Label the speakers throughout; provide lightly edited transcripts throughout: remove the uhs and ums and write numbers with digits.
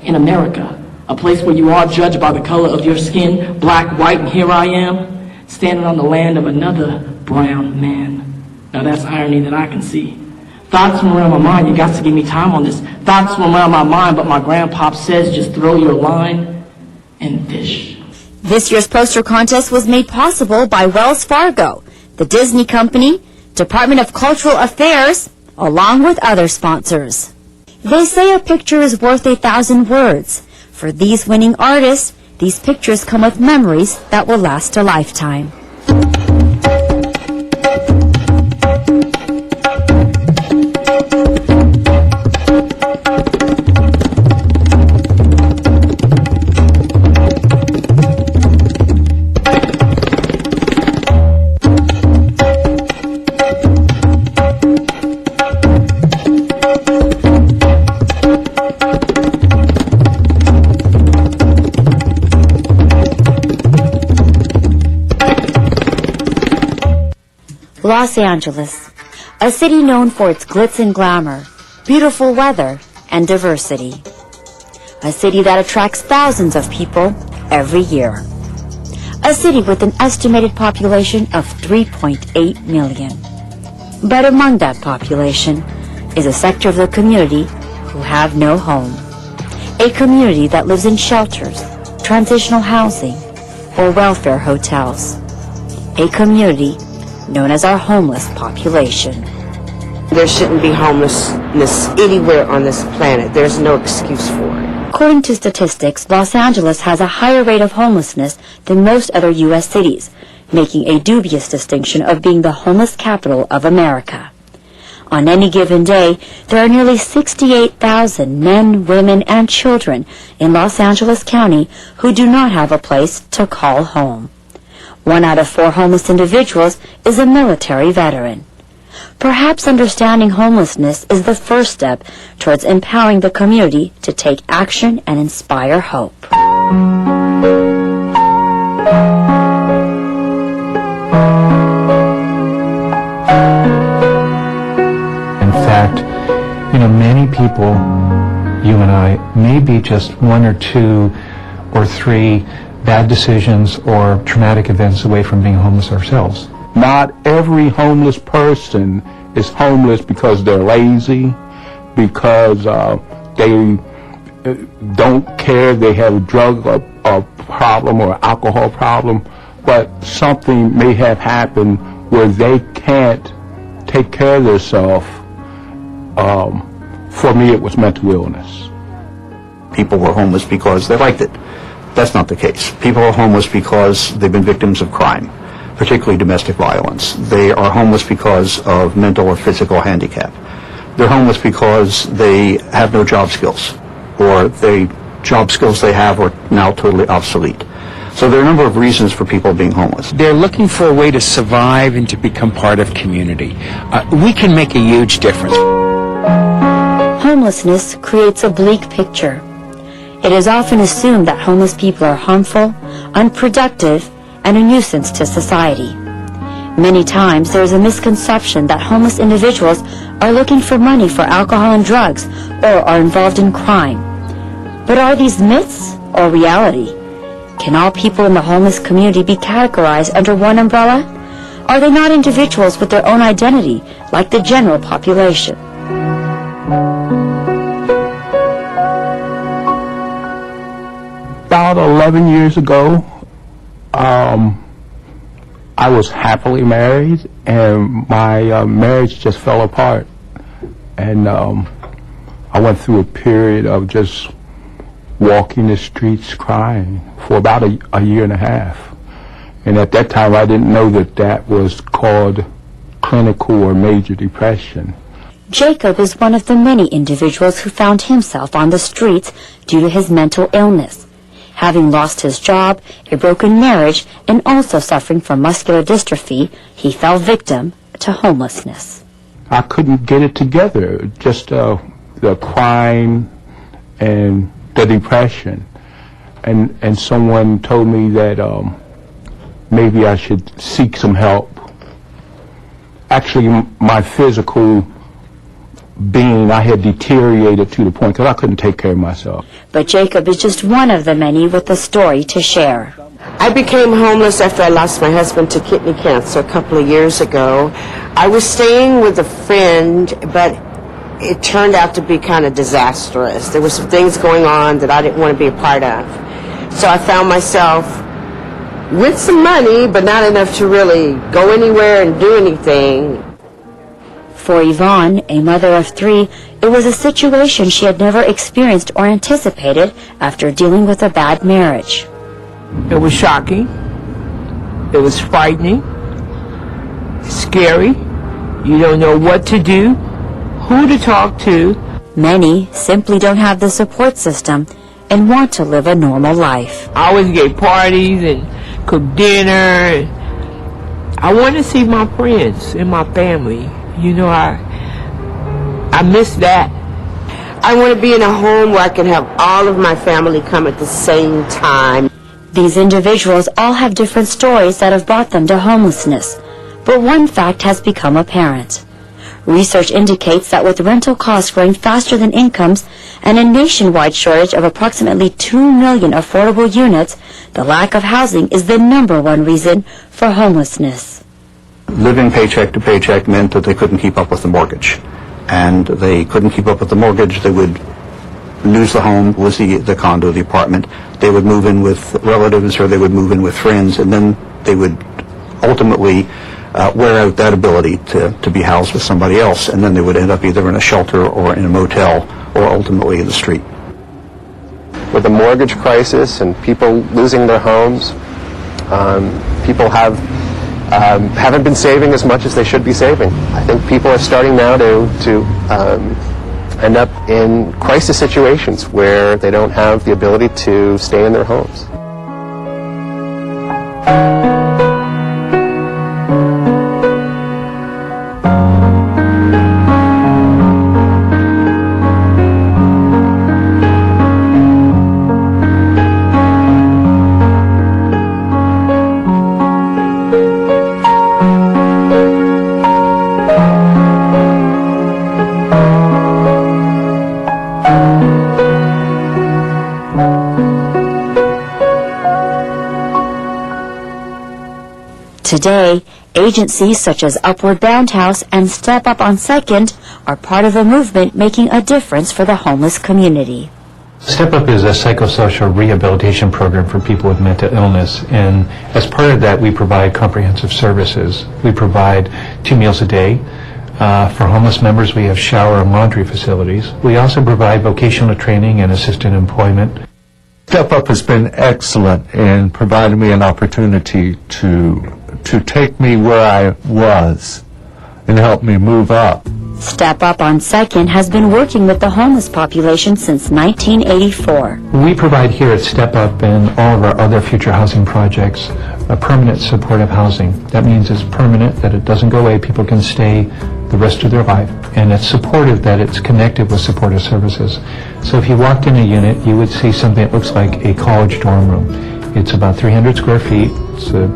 Speaker 1: in America, a place where you are judged by the color of your skin, black, white, and here I am, standing on the land of another brown man. Now that's irony that I can see. Thoughts swim around my mind, you got to give me time on this. Thoughts swim around my mind, but my grandpop says just throw your line and fish.
Speaker 2: This year's poster contest was made possible by Wells Fargo, the Disney Company, Department of Cultural Affairs, along with other sponsors. They say a picture is worth 1,000 words. For these winning artists, these pictures come with memories that will last a lifetime. Los Angeles, a city known for its glitz and glamour, beautiful weather, and diversity. A city that attracts thousands of people every year. A city with an estimated population of 3.8 million. But among that population is a sector of the community who have no home. A community that lives in shelters, transitional housing, or welfare hotels. A community known as our homeless population.
Speaker 3: There shouldn't be homelessness anywhere on this planet. There's no excuse for it.
Speaker 2: According to statistics, Los Angeles has a higher rate of homelessness than most other U.S. cities, making a dubious distinction of being the homeless capital of America. On any given day, there are nearly 68,000 men, women, and children in Los Angeles County who do not have a place to call home. 1 out of 4 homeless individuals is a military veteran. Perhaps understanding homelessness is the first step towards empowering the community to take action and inspire hope.
Speaker 4: In fact, many people, you and I, may be just 1 or 2 or 3 bad decisions or traumatic events away from being homeless ourselves.
Speaker 5: Not every homeless person is homeless because they're lazy, because they don't care, they have a drug problem or alcohol problem, but something may have happened where they can't take care of themselves. For me, it was mental illness.
Speaker 6: People were homeless because they liked it. That's not the case. People are homeless because they've been victims of crime, particularly domestic violence. They are homeless because of mental or physical handicap. They're homeless because they have no job skills, or the job skills they have are now totally obsolete. So there are a number of reasons for people being homeless.
Speaker 7: They're looking for a way to survive and to become part of community. We can make a huge difference.
Speaker 2: Homelessness creates a bleak picture. It is often assumed that homeless people are harmful, unproductive, and a nuisance to society. Many times there is a misconception that homeless individuals are looking for money for alcohol and drugs or are involved in crime. But are these myths or reality? Can all people in the homeless community be categorized under one umbrella? Are they not individuals with their own identity, like the general population?
Speaker 5: About 11 years ago, I was happily married, and my marriage just fell apart. And I went through a period of just walking the streets crying for about a year and a half. And at that time, I didn't know that that was called clinical or major depression.
Speaker 2: Jacob is one of the many individuals who found himself on the streets due to his mental illness. Having lost his job, a broken marriage, and also suffering from muscular dystrophy, he fell victim to homelessness.
Speaker 5: I couldn't get it together, just the crime and the depression. And someone told me that maybe I should seek some help. Actually, my physical being, I had deteriorated to the point because I couldn't take care of myself.
Speaker 2: But Jacob is just one of the many with a story to share.
Speaker 3: I became homeless after I lost my husband to kidney cancer a couple of years ago. I was staying with a friend, but it turned out to be kind of disastrous. There were some things going on that I didn't want to be a part of. So I found myself with some money, but not enough to really go anywhere and do anything.
Speaker 2: For Yvonne, a mother of 3, it was a situation she had never experienced or anticipated after dealing with a bad marriage.
Speaker 8: It was shocking. It was frightening. Scary. You don't know what to do, who to talk to.
Speaker 2: Many simply don't have the support system and want to live a normal life.
Speaker 8: I always gave parties and cooked dinner. I want to see my friends and my family. You know, I miss that.
Speaker 3: I want to be in a home where I can have all of my family come at the same time.
Speaker 2: These individuals all have different stories that have brought them to homelessness, but one fact has become apparent. Research indicates that with rental costs growing faster than incomes and a nationwide shortage of approximately 2 million affordable units, the lack of housing is the #1 reason for homelessness.
Speaker 6: Living paycheck to paycheck meant that they couldn't keep up with the mortgage. And they couldn't keep up with the mortgage. They would lose the home, lose the condo, the apartment. They would move in with relatives or they would move in with friends, and then they would ultimately wear out that ability to be housed with somebody else, and then they would end up either in a shelter or in a motel or ultimately in the street.
Speaker 9: With the mortgage crisis and people losing their homes, people haven't been saving as much as they should be saving. I think people are starting now to end up in crisis situations where they don't have the ability to stay in their homes.
Speaker 2: Today, agencies such as Upward Bound House and Step Up on Second are part of a movement making a difference for the homeless community.
Speaker 4: Step Up is a psychosocial rehabilitation program for people with mental illness, and as part of that we provide comprehensive services. We provide 2 meals a day. For homeless members we have shower and laundry facilities. We also provide vocational training and assisted employment.
Speaker 10: Step Up has been excellent in providing me an opportunity to take me where I was and help me move up.
Speaker 2: Step Up on Second has been working with the homeless population since 1984.
Speaker 4: We provide here at Step Up and all of our other future housing projects a permanent supportive housing. That means it's permanent, that it doesn't go away, people can stay the rest of their life, and it's supportive, that it's connected with supportive services. So if you walked in a unit, you would see something that looks like a college dorm room. It's about 300 square feet, it's a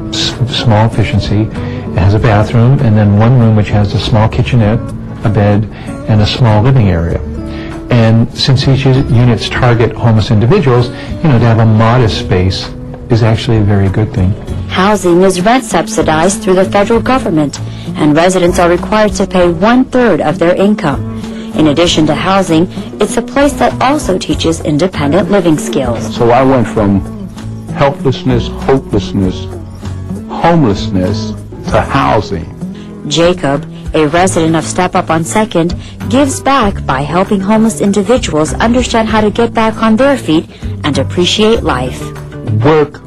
Speaker 4: small efficiency, it has a bathroom, and then one room which has a small kitchenette, a bed, and a small living area. And since these units target homeless individuals, to have a modest space is actually a very good thing.
Speaker 2: Housing is rent subsidized through the federal government, and residents are required to pay 1/3 of their income. In addition to housing, it's a place that also teaches independent living skills.
Speaker 5: So I went from helplessness, hopelessness, homelessness to housing.
Speaker 2: Jacob, a resident of Step Up on Second, gives back by helping homeless individuals understand how to get back on their feet and appreciate life.
Speaker 5: Work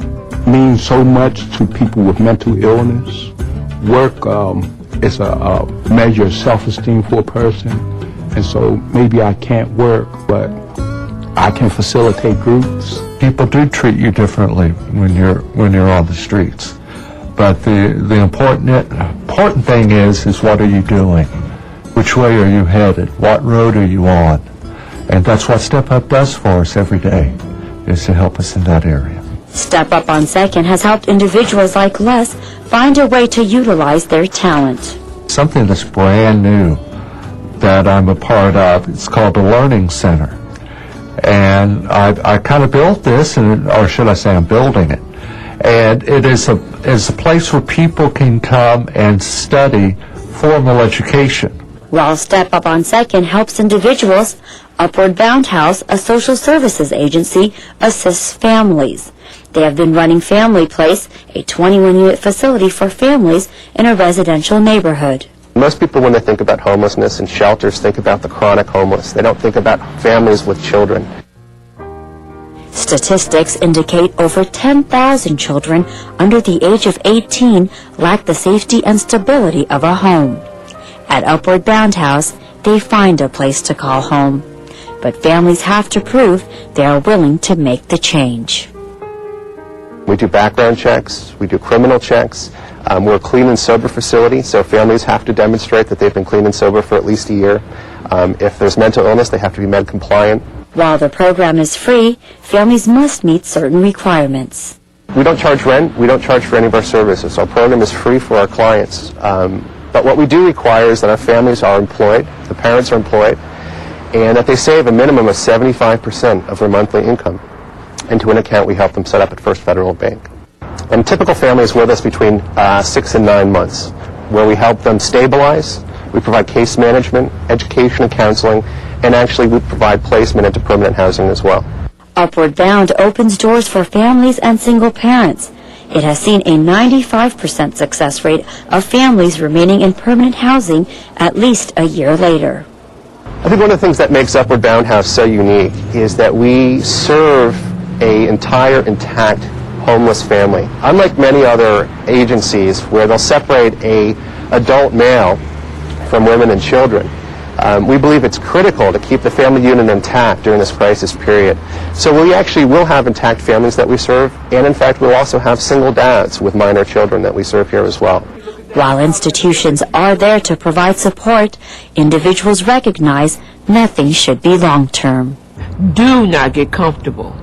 Speaker 5: means so much to people with mental illness. Work is a measure of self-esteem for a person. And so maybe I can't work, but I can facilitate groups.
Speaker 10: People do treat you differently when you're on the streets. But the important thing is what are you doing? Which way are you headed? What road are you on? And that's what Step Up does for us every day, is to help us in that area.
Speaker 2: Step Up on Second has helped individuals like Les find a way to utilize their talent.
Speaker 10: Something that's brand new that I'm a part of. It's called a learning center. And I kind of built this, or should I say I'm building it. And it is a place where people can come and study formal education.
Speaker 2: While Step Up on Second helps individuals, Upward Bound House, a social services agency, assists families. They have been running Family Place, a 21-unit facility for families in a residential neighborhood.
Speaker 9: Most people, when they think about homelessness and shelters, think about the chronic homeless. They don't think about families with children.
Speaker 2: Statistics indicate over 10,000 children under the age of 18 lack the safety and stability of a home. At Upward Bound House, they find a place to call home. But families have to prove they are willing to make the change.
Speaker 9: We do background checks, we do criminal checks. We're a clean and sober facility, so families have to demonstrate that they've been clean and sober for at least a year. If there's mental illness, they have to be med compliant.
Speaker 2: While the program is free, families must meet certain requirements.
Speaker 9: We don't charge rent, we don't charge for any of our services. Our program is free for our clients. But what we do require is that our families are employed, the parents are employed, and that they save a minimum of 75% of their monthly income into an account we help them set up at First Federal Bank. And a typical family is with us between 6 and 9 months, where we help them stabilize, we provide case management, education and counseling, and actually we provide placement into permanent housing as well.
Speaker 2: Upward Bound opens doors for families and single parents. It has seen a 95% success rate of families remaining in permanent housing at least a year later.
Speaker 9: I think one of the things that makes Upward Bound House so unique is that we serve an entire intact homeless family. Unlike many other agencies where they'll separate an adult male from women and children, we believe it's critical to keep the family unit intact during this crisis period. So we actually will have intact families that we serve, and in fact we'll also have single dads with minor children that we serve here as well.
Speaker 2: While institutions are there to provide support, individuals recognize nothing should be long-term.
Speaker 8: Do not get comfortable,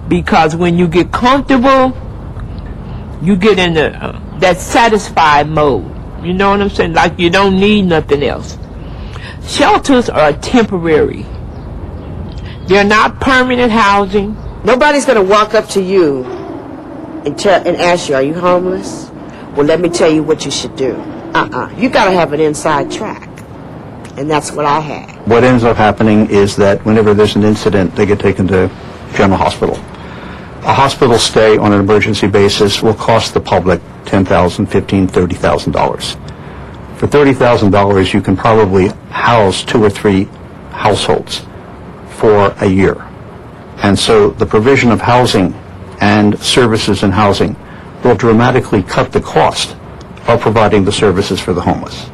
Speaker 8: because when you get comfortable, you get in that satisfied mode. You know what I'm saying? Like you don't need nothing else. Shelters are temporary. They're not permanent housing.
Speaker 3: Nobody's going to walk up to you and ask you, are you homeless? Well, let me tell you what you should do. You got to have an inside track. And that's what I had.
Speaker 6: What ends up happening is that whenever there's an incident, they get taken to General Hospital. A hospital stay on an emergency basis will cost the public $10,000, $15,000, $30,000. For $30,000, you can probably house 2 or 3 households for a year. And so the provision of housing and services in housing will dramatically cut the cost of providing the services for the homeless.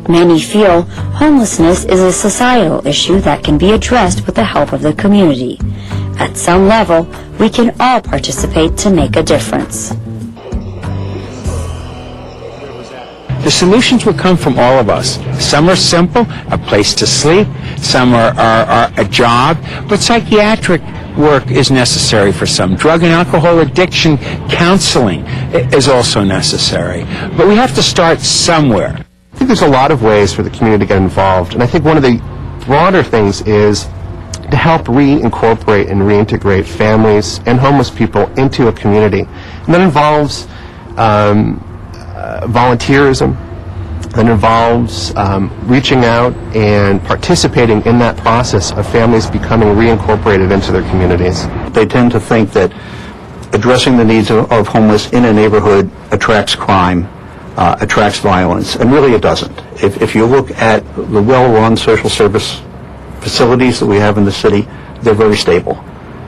Speaker 2: Many feel homelessness is a societal issue that can be addressed with the help of the community. At some level, we can all participate to make a difference.
Speaker 7: The solutions will come from all of us. Some are simple, a place to sleep. Some are a job. But psychiatric work is necessary for some. Drug and alcohol addiction counseling is also necessary. But we have to start somewhere.
Speaker 9: I think there's a lot of ways for the community to get involved, and I think one of the broader things is to help reincorporate and reintegrate families and homeless people into a community. And that involves volunteerism, that involves reaching out and participating in that process of families becoming reincorporated into their communities.
Speaker 6: They tend to think that addressing the needs of homeless in a neighborhood attracts crime, attracts violence, and really it doesn't. If you look at the well-run social service facilities that we have in the city, they're very stable,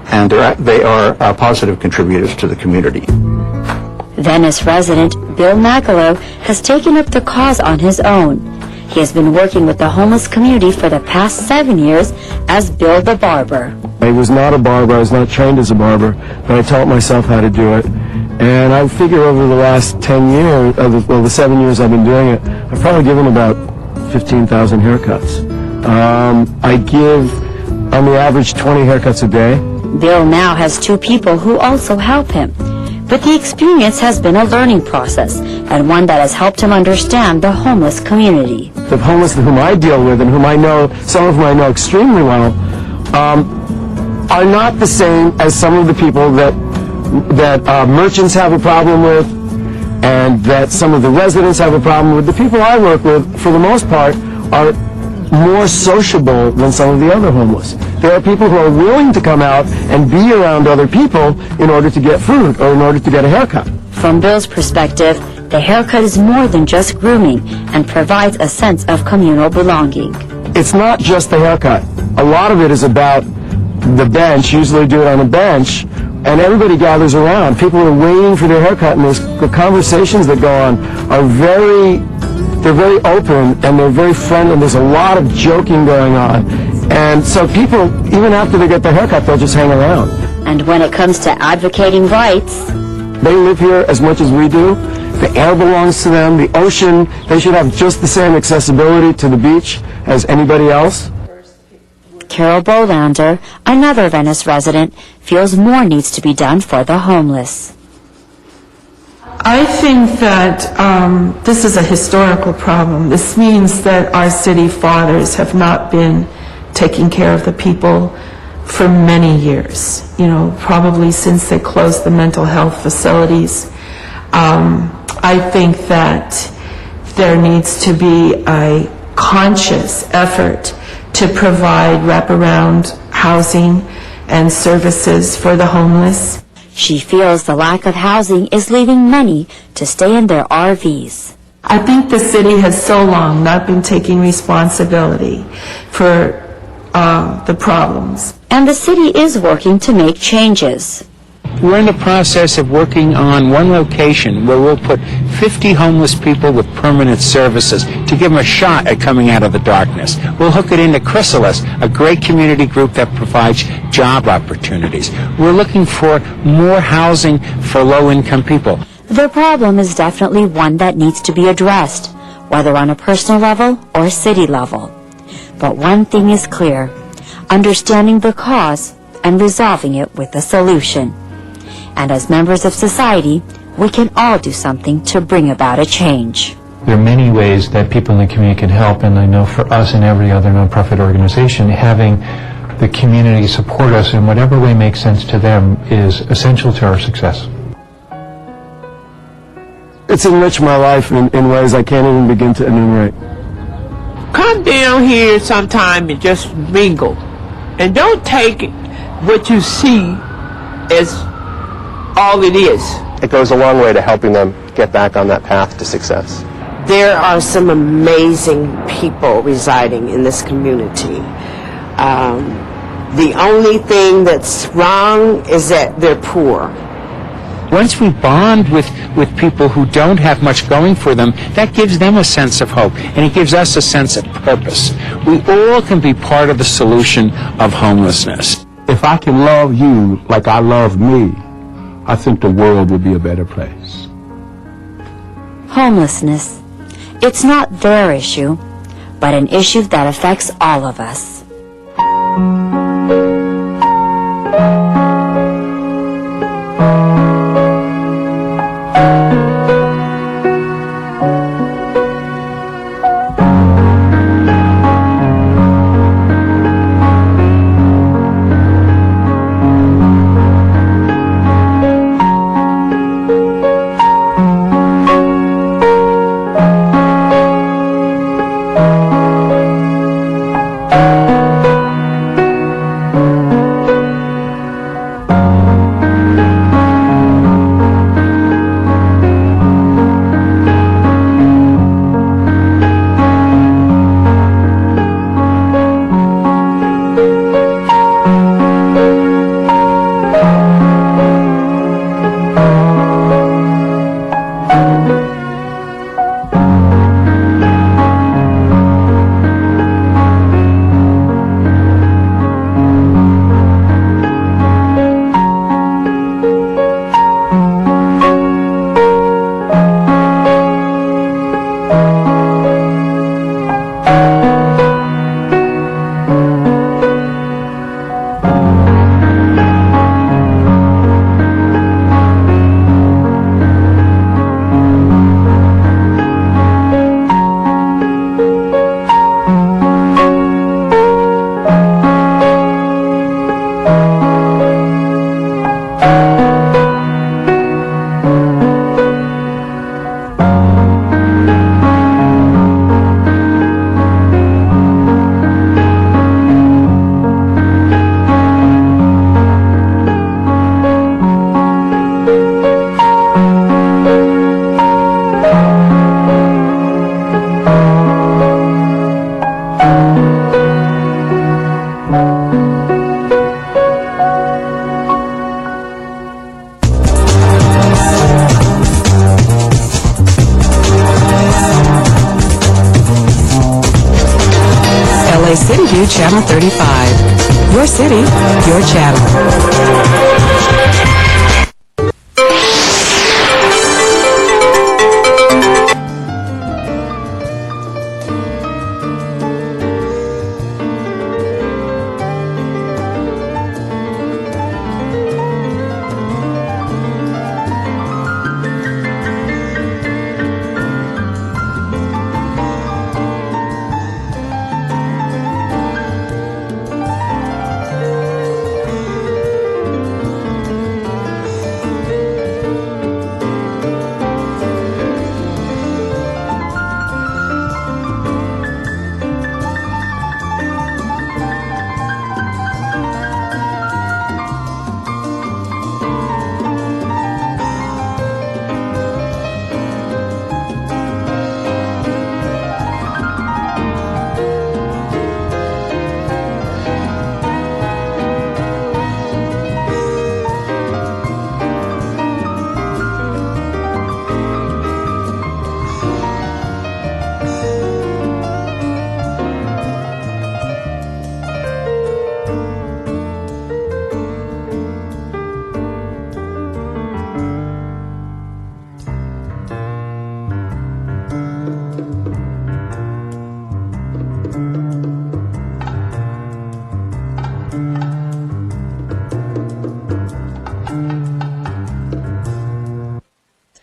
Speaker 6: and they are positive contributors to the community.
Speaker 2: Venice resident Bill Macalo has taken up the cause on his own. He has been working with the homeless community for the past 7 years as Bill the Barber.
Speaker 11: I was not a barber, I was not trained as a barber, but I taught myself how to do it. And I figure over the last 10 years, the 7 years I've been doing it, I've probably given about 15,000 haircuts. I give, on the average, 20 haircuts a day.
Speaker 2: Bill now has 2 people who also help him. But the experience has been a learning process, and one that has helped him understand the homeless community.
Speaker 11: The homeless whom I deal with and whom I know, some of whom I know extremely well, are not the same as some of the people that merchants have a problem with, and that some of the residents have a problem with. The people I work with, for the most part, are more sociable than some of the other homeless. There are people who are willing to come out and be around other people in order to get food or in order to get a haircut.
Speaker 2: From Bill's perspective, the haircut is more than just grooming and provides a sense of communal belonging.
Speaker 11: It's not just the haircut. A lot of it is about the bench. Usually do it on a bench, and everybody gathers around. People are waiting for their haircut, and the conversations that go on are very open, and they're very friendly. There's a lot of joking going on. And so people, even after they get their haircut, they'll just hang around.
Speaker 2: And when it comes to advocating rights,
Speaker 11: they live here as much as we do. The air belongs to them. The ocean, they should have just the same accessibility to the beach as anybody else.
Speaker 2: Carol Bolander, another Venice resident, feels more needs to be done for the homeless.
Speaker 12: I think that this is a historical problem. This means that our city fathers have not been taking care of the people for many years, probably since they closed the mental health facilities. I think that there needs to be a conscious effort to provide wraparound housing and services for the homeless.
Speaker 2: She feels the lack of housing is leaving many to stay in their RVs.
Speaker 12: I think the city has so long not been taking responsibility for the problems.
Speaker 2: And the city is working to make changes.
Speaker 7: We're in the process of working on one location where we'll put 50 homeless people with permanent services to give them a shot at coming out of the darkness. We'll hook it into Chrysalis, a great community group that provides job opportunities. We're looking for more housing for low-income people.
Speaker 2: The problem is definitely one that needs to be addressed, whether on a personal level or city level. But one thing is clear, understanding the cause and resolving it with a solution. And as members of society, we can all do something to bring about a change.
Speaker 4: There are many ways that people in the community can help, and I know for us and every other nonprofit organization, having the community support us in whatever way makes sense to them is essential to our success.
Speaker 11: It's enriched my life in ways I can't even begin to enumerate.
Speaker 8: Come down here sometime and just mingle. And don't take what you see as all it is.
Speaker 9: It goes a long way to helping them get back on that path to success.
Speaker 3: There are some amazing people residing in this community. The only thing that's wrong is that they're poor.
Speaker 7: Once we bond with people who don't have much going for them, that gives them a sense of hope, and it gives us a sense of purpose. We all can be part of the solution of homelessness.
Speaker 5: If I can love you like I love me, I think the world would be a better place.
Speaker 2: Homelessness. It's not their issue, but an issue that affects all of us.
Speaker 13: play City View Channel 35. Your city, your channel.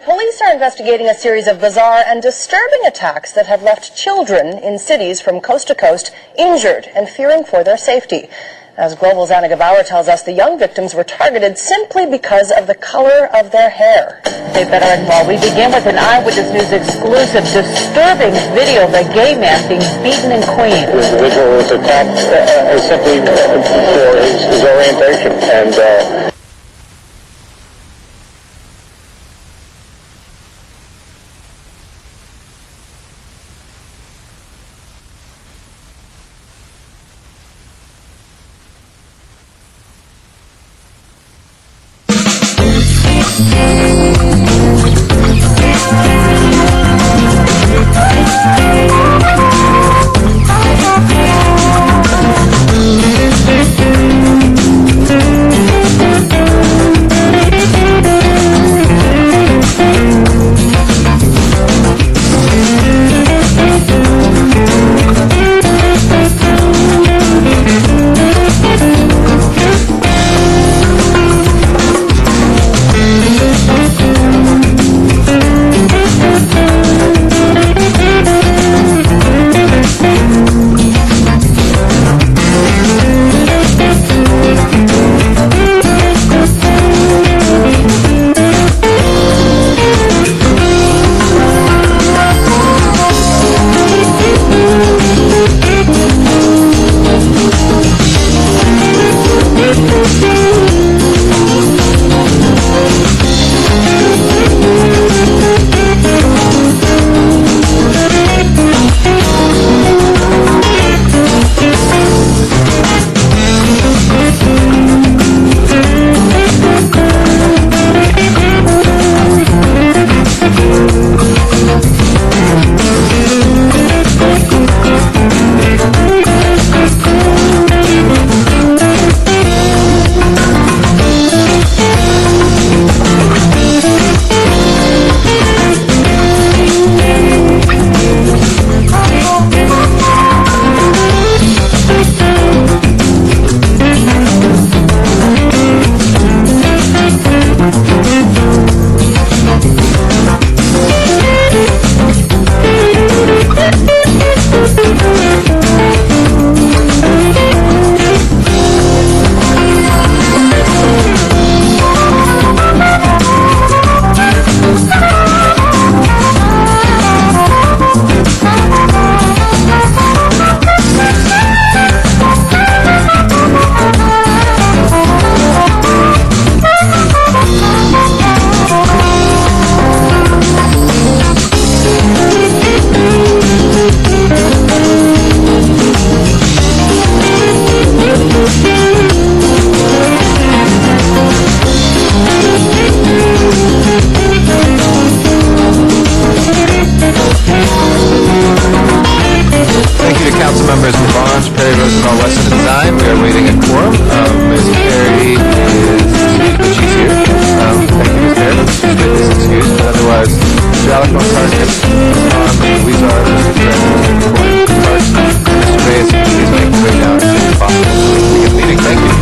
Speaker 14: Police are investigating a series of bizarre and disturbing attacks that have left children in cities from coast to coast injured and fearing for their safety. As Global's Annika Bauer tells us, the young victims were targeted simply because of the color of their hair.
Speaker 15: Dave Better, we begin with an Eyewitness News exclusive disturbing video of a gay man being beaten in Queens.
Speaker 16: The individual was attacked simply for his orientation, and
Speaker 17: council members Labange, Perry, Rosendahl, Weston, and Zine. We are waiting a quorum. Ms. Perry is excused, but she's here. Thank you, Ms. Perry. She's with this excuse, but otherwise, Mr. Alacon, Sergeant, Louisa, Mr. President, Mr. Reyes, please make your way down as soon as possible. Begin the meeting. Thank you.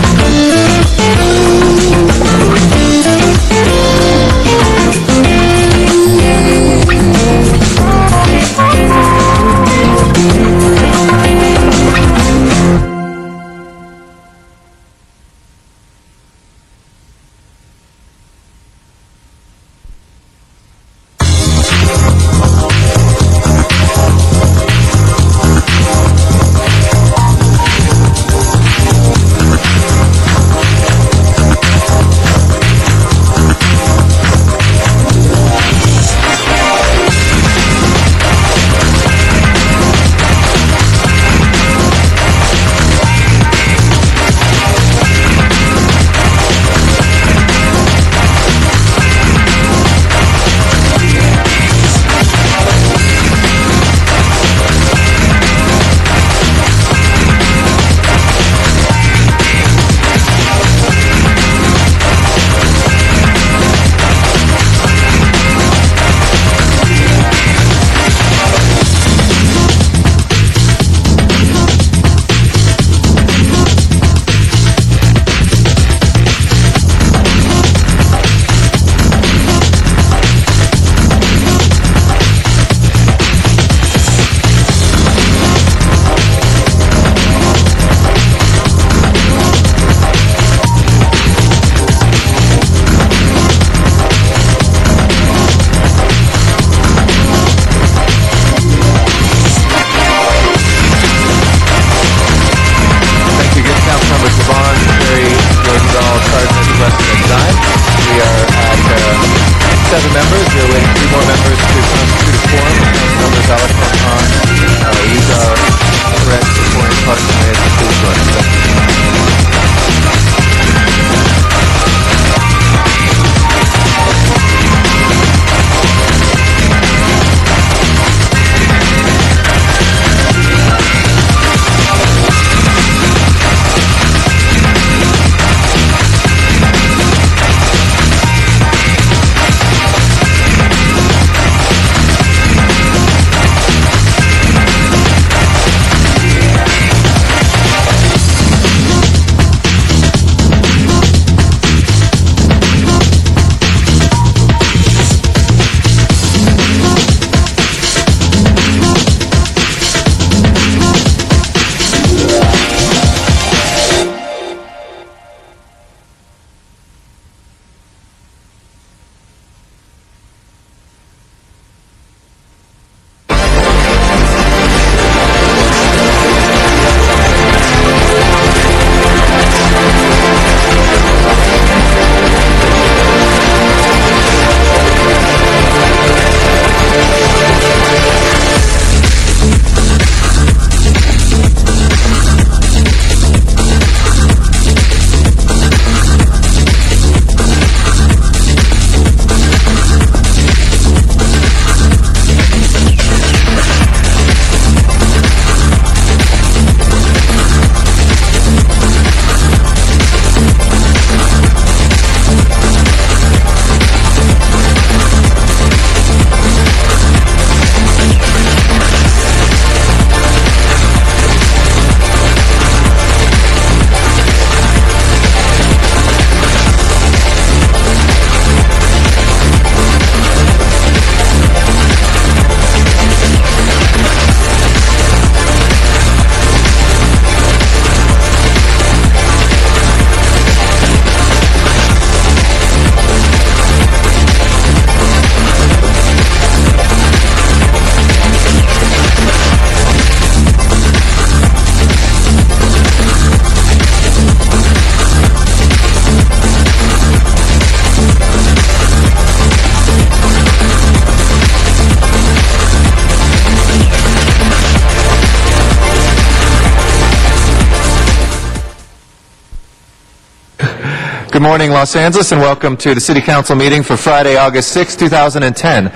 Speaker 17: Good morning, Los Angeles, and welcome to the City Council meeting for Friday, August 6, 2010.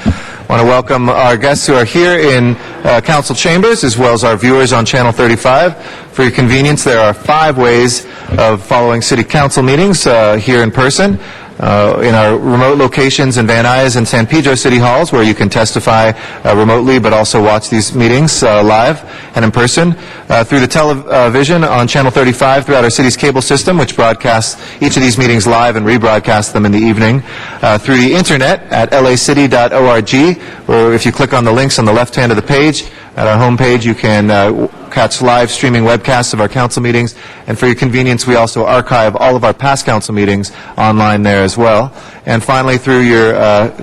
Speaker 17: I want to welcome our guests who are here in council chambers, as well as our viewers on Channel 35. For your convenience, there are 5 ways of following city council meetings here in person. In our remote locations in Van Nuys and San Pedro City Halls, where you can testify remotely but also watch these meetings live and in person. Through the television on Channel 35 throughout our city's cable system, which broadcasts each of these meetings live and rebroadcasts them in the evening. Through the internet at lacity.org, where if you click on the links on the left hand of the page, at our homepage, you can catch live streaming webcasts of our council meetings. And for your convenience, we also archive all of our past council meetings online there as well. And finally, through your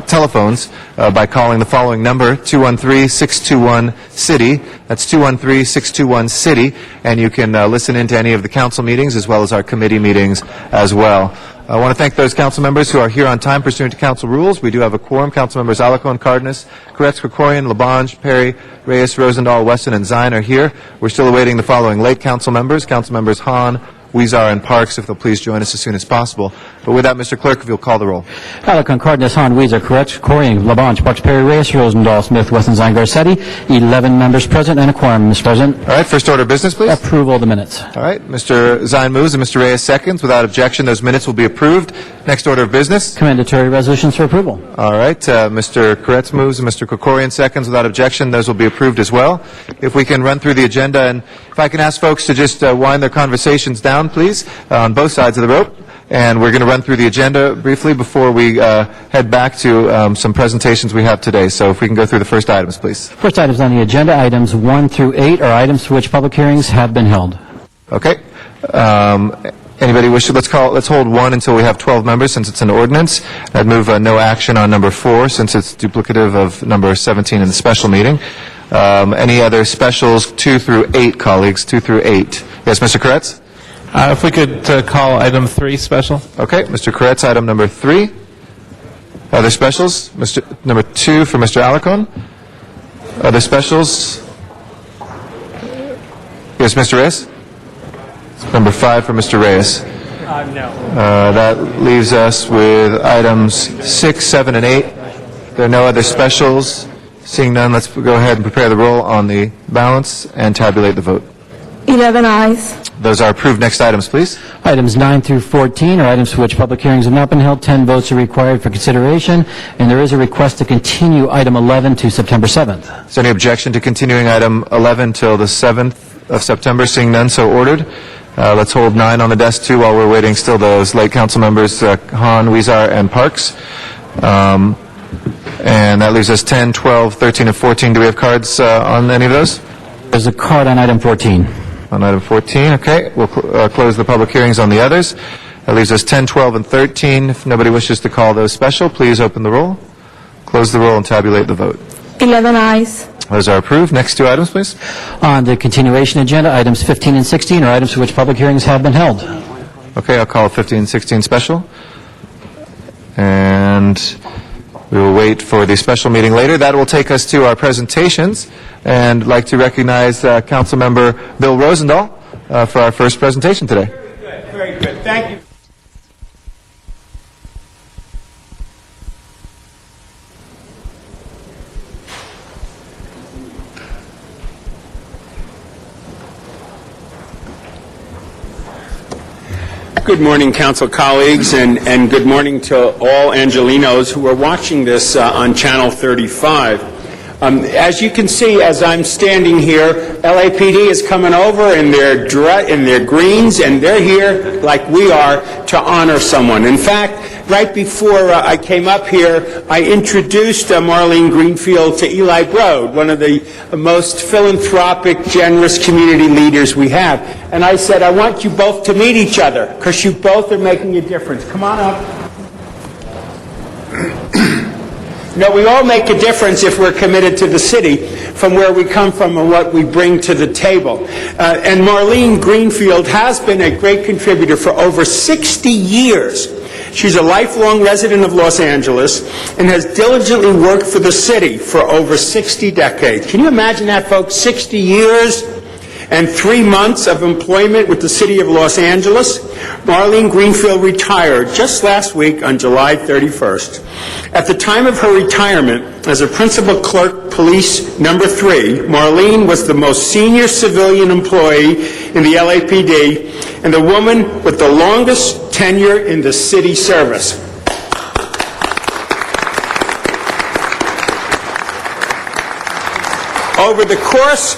Speaker 17: telephones, by calling the following number, 213-621-CITY. That's 213-621-CITY. And you can listen into any of the council meetings as well as our committee meetings as well. I want to thank those council members who are here on time pursuant to council rules. We do have a quorum. Council members Alarcon, Cardenas, Koretz, Krikorian, Labange, Perry, Reyes, Rosendahl, Weston, and Zine are here. We're still awaiting the following late council members. Council members Hahn, Huizar, and Parks, if they'll please join us as soon as possible. But with that, Mr. Clerk, if you'll call the roll.
Speaker 18: Alarcon, Cardenas, Hahn, Huizar, Koretz, Krikorian, Labange, Parks, Perry, Reyes, Rosendahl, Smith, Weston, Zine, Garcetti. 11 members present and a quorum, Mr. President.
Speaker 17: All right, first order of business, please.
Speaker 18: Approval of the minutes.
Speaker 17: All right, Mr. Zine moves and Mr. Reyes seconds. Without objection, those minutes will be approved. Next order of business.
Speaker 18: Commendatory resolutions for approval.
Speaker 17: All right, Mr. Koretz moves and Mr. Krikorian seconds. Without objection, those will be approved as well. If we can run through the agenda, and if I can ask folks to just wind their conversations down, please, on both sides of the rope. And we're going to run through the agenda briefly before we head back to some presentations we have today. So if we can go through the first items, please.
Speaker 18: First items on the agenda, items 1 through 8, are items for which public hearings have been held.
Speaker 17: Okay. Anybody wish to, let's hold 1 until we have 12 members, since it's an ordinance. I'd move no action on number 4, since it's duplicative of number 17 in the special meeting. Any other specials 2 through 8, colleagues? 2 through 8. Yes, Mr. Koretz?
Speaker 19: If we could call item 3 special.
Speaker 17: Okay, Mr. Koretz, item number 3. Other specials? Number 2 for Mr. Alarcon. Other specials? Yes, Mr. Reyes? Number 5 for Mr. Reyes.
Speaker 19: No.
Speaker 17: That leaves us with items 6, 7, and 8. There are no other specials. Seeing none, let's go ahead and prepare the roll on the balance and tabulate the vote.
Speaker 12: 11 ayes.
Speaker 17: Those are approved. Next items, please.
Speaker 18: Items 9 through 14 are items for which public hearings have not been held. 10 votes are required for consideration, and there is a request to continue item 11 to September 7th.
Speaker 17: Is there any objection to continuing item 11 till the 7th of September? Seeing none, so ordered. Let's hold 9 on the desk, too, while we're waiting still those late council members, Hahn, Huizar, and Parks. And that leaves us 10, 12, 13, and 14. Do we have cards on any of those?
Speaker 18: There's a card on item 14.
Speaker 17: On item 14, okay. We'll close the public hearings on the others. That leaves us 10, 12, and 13. If nobody wishes to call those special, please open the roll, close the roll, and tabulate the vote.
Speaker 12: 11 ayes.
Speaker 17: Those are approved. Next 2 items, please.
Speaker 18: On the continuation agenda, items 15 and 16 are items for which public hearings have been held.
Speaker 17: Okay, I'll call 15 and 16 special. And we will wait for the special meeting later. That will take us to our presentations. And I'd like to recognize Councilmember Bill Rosendahl for our first presentation today.
Speaker 7: Very good. Thank you. Good morning, council colleagues, and good morning to all Angelinos who are watching this on Channel 35. As you can see, as I'm standing here, LAPD is coming over in their greens, and they're here like we are to honor someone. In fact, right before I came up here, I introduced Marlene Greenfield to Eli Broad, one of the most philanthropic, generous community leaders we have. And I said, I want you both to meet each other, because you both are making a difference. Come on up. No, we all make a difference if we're committed to the city, from where we come from and what we bring to the table. And Marlene Greenfield has been a great contributor for over 60 years. She's a lifelong resident of Los Angeles and has diligently worked for the city for over 60 decades. Can you imagine that, folks? 60 years?
Speaker 20: and 3 months of employment with the City of Los Angeles, Marlene Greenfield retired just last week on July 31st. At the time of her retirement as a Principal Clerk Police Number 3, Marlene was the most senior civilian employee in the LAPD and the woman with the longest tenure in the city service. Over the course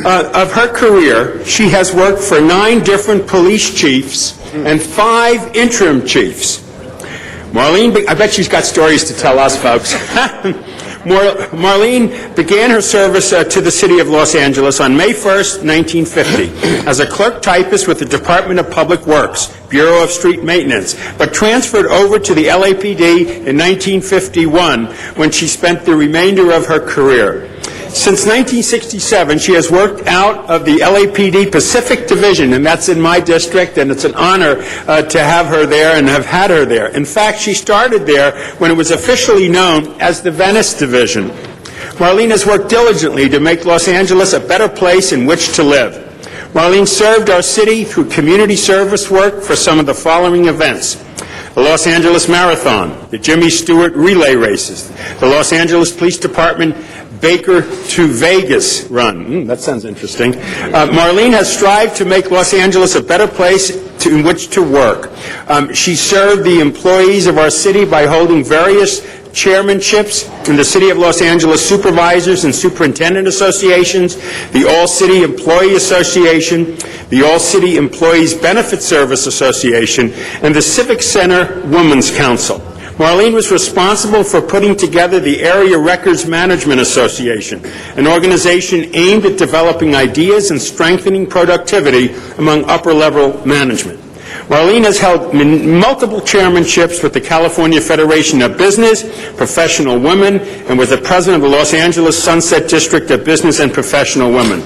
Speaker 20: of her career, she has worked for 9 different police chiefs and 5 interim chiefs. Marlene, I bet she's got stories to tell us, folks. Marlene began her service to the City of Los Angeles on May 1st, 1950, as a clerk typist with the Department of Public Works, Bureau of Street Maintenance, but transferred over to the LAPD in 1951 when she spent the remainder of her career. Since 1967, she has worked out of the LAPD Pacific Division, and that's in my district, and it's an honor to have her there and have had her there. In fact, she started there when it was officially known as the Venice Division. Marlene has worked diligently to make Los Angeles a better place in which to live. Marlene served our city through community service work for some of the following events: the Los Angeles Marathon, the Jimmy Stewart Relay Races, the Los Angeles Police Department Baker to Vegas run. That sounds interesting. Marlene has strived to make Los Angeles a better place in which to work. She served the employees of our city by holding various chairmanships in the City of Los Angeles Supervisors and Superintendent Associations, the All-City Employee Association, the All-City Employees Benefit Service Association, and the Civic Center Women's Council. Marlene was responsible for putting together the Area Records Management Association, an organization aimed at developing ideas and strengthening productivity among upper-level management. Marlene has held multiple chairmanships with the California Federation of Business, Professional Women, and was the president of the Los Angeles Sunset District of Business and Professional Women.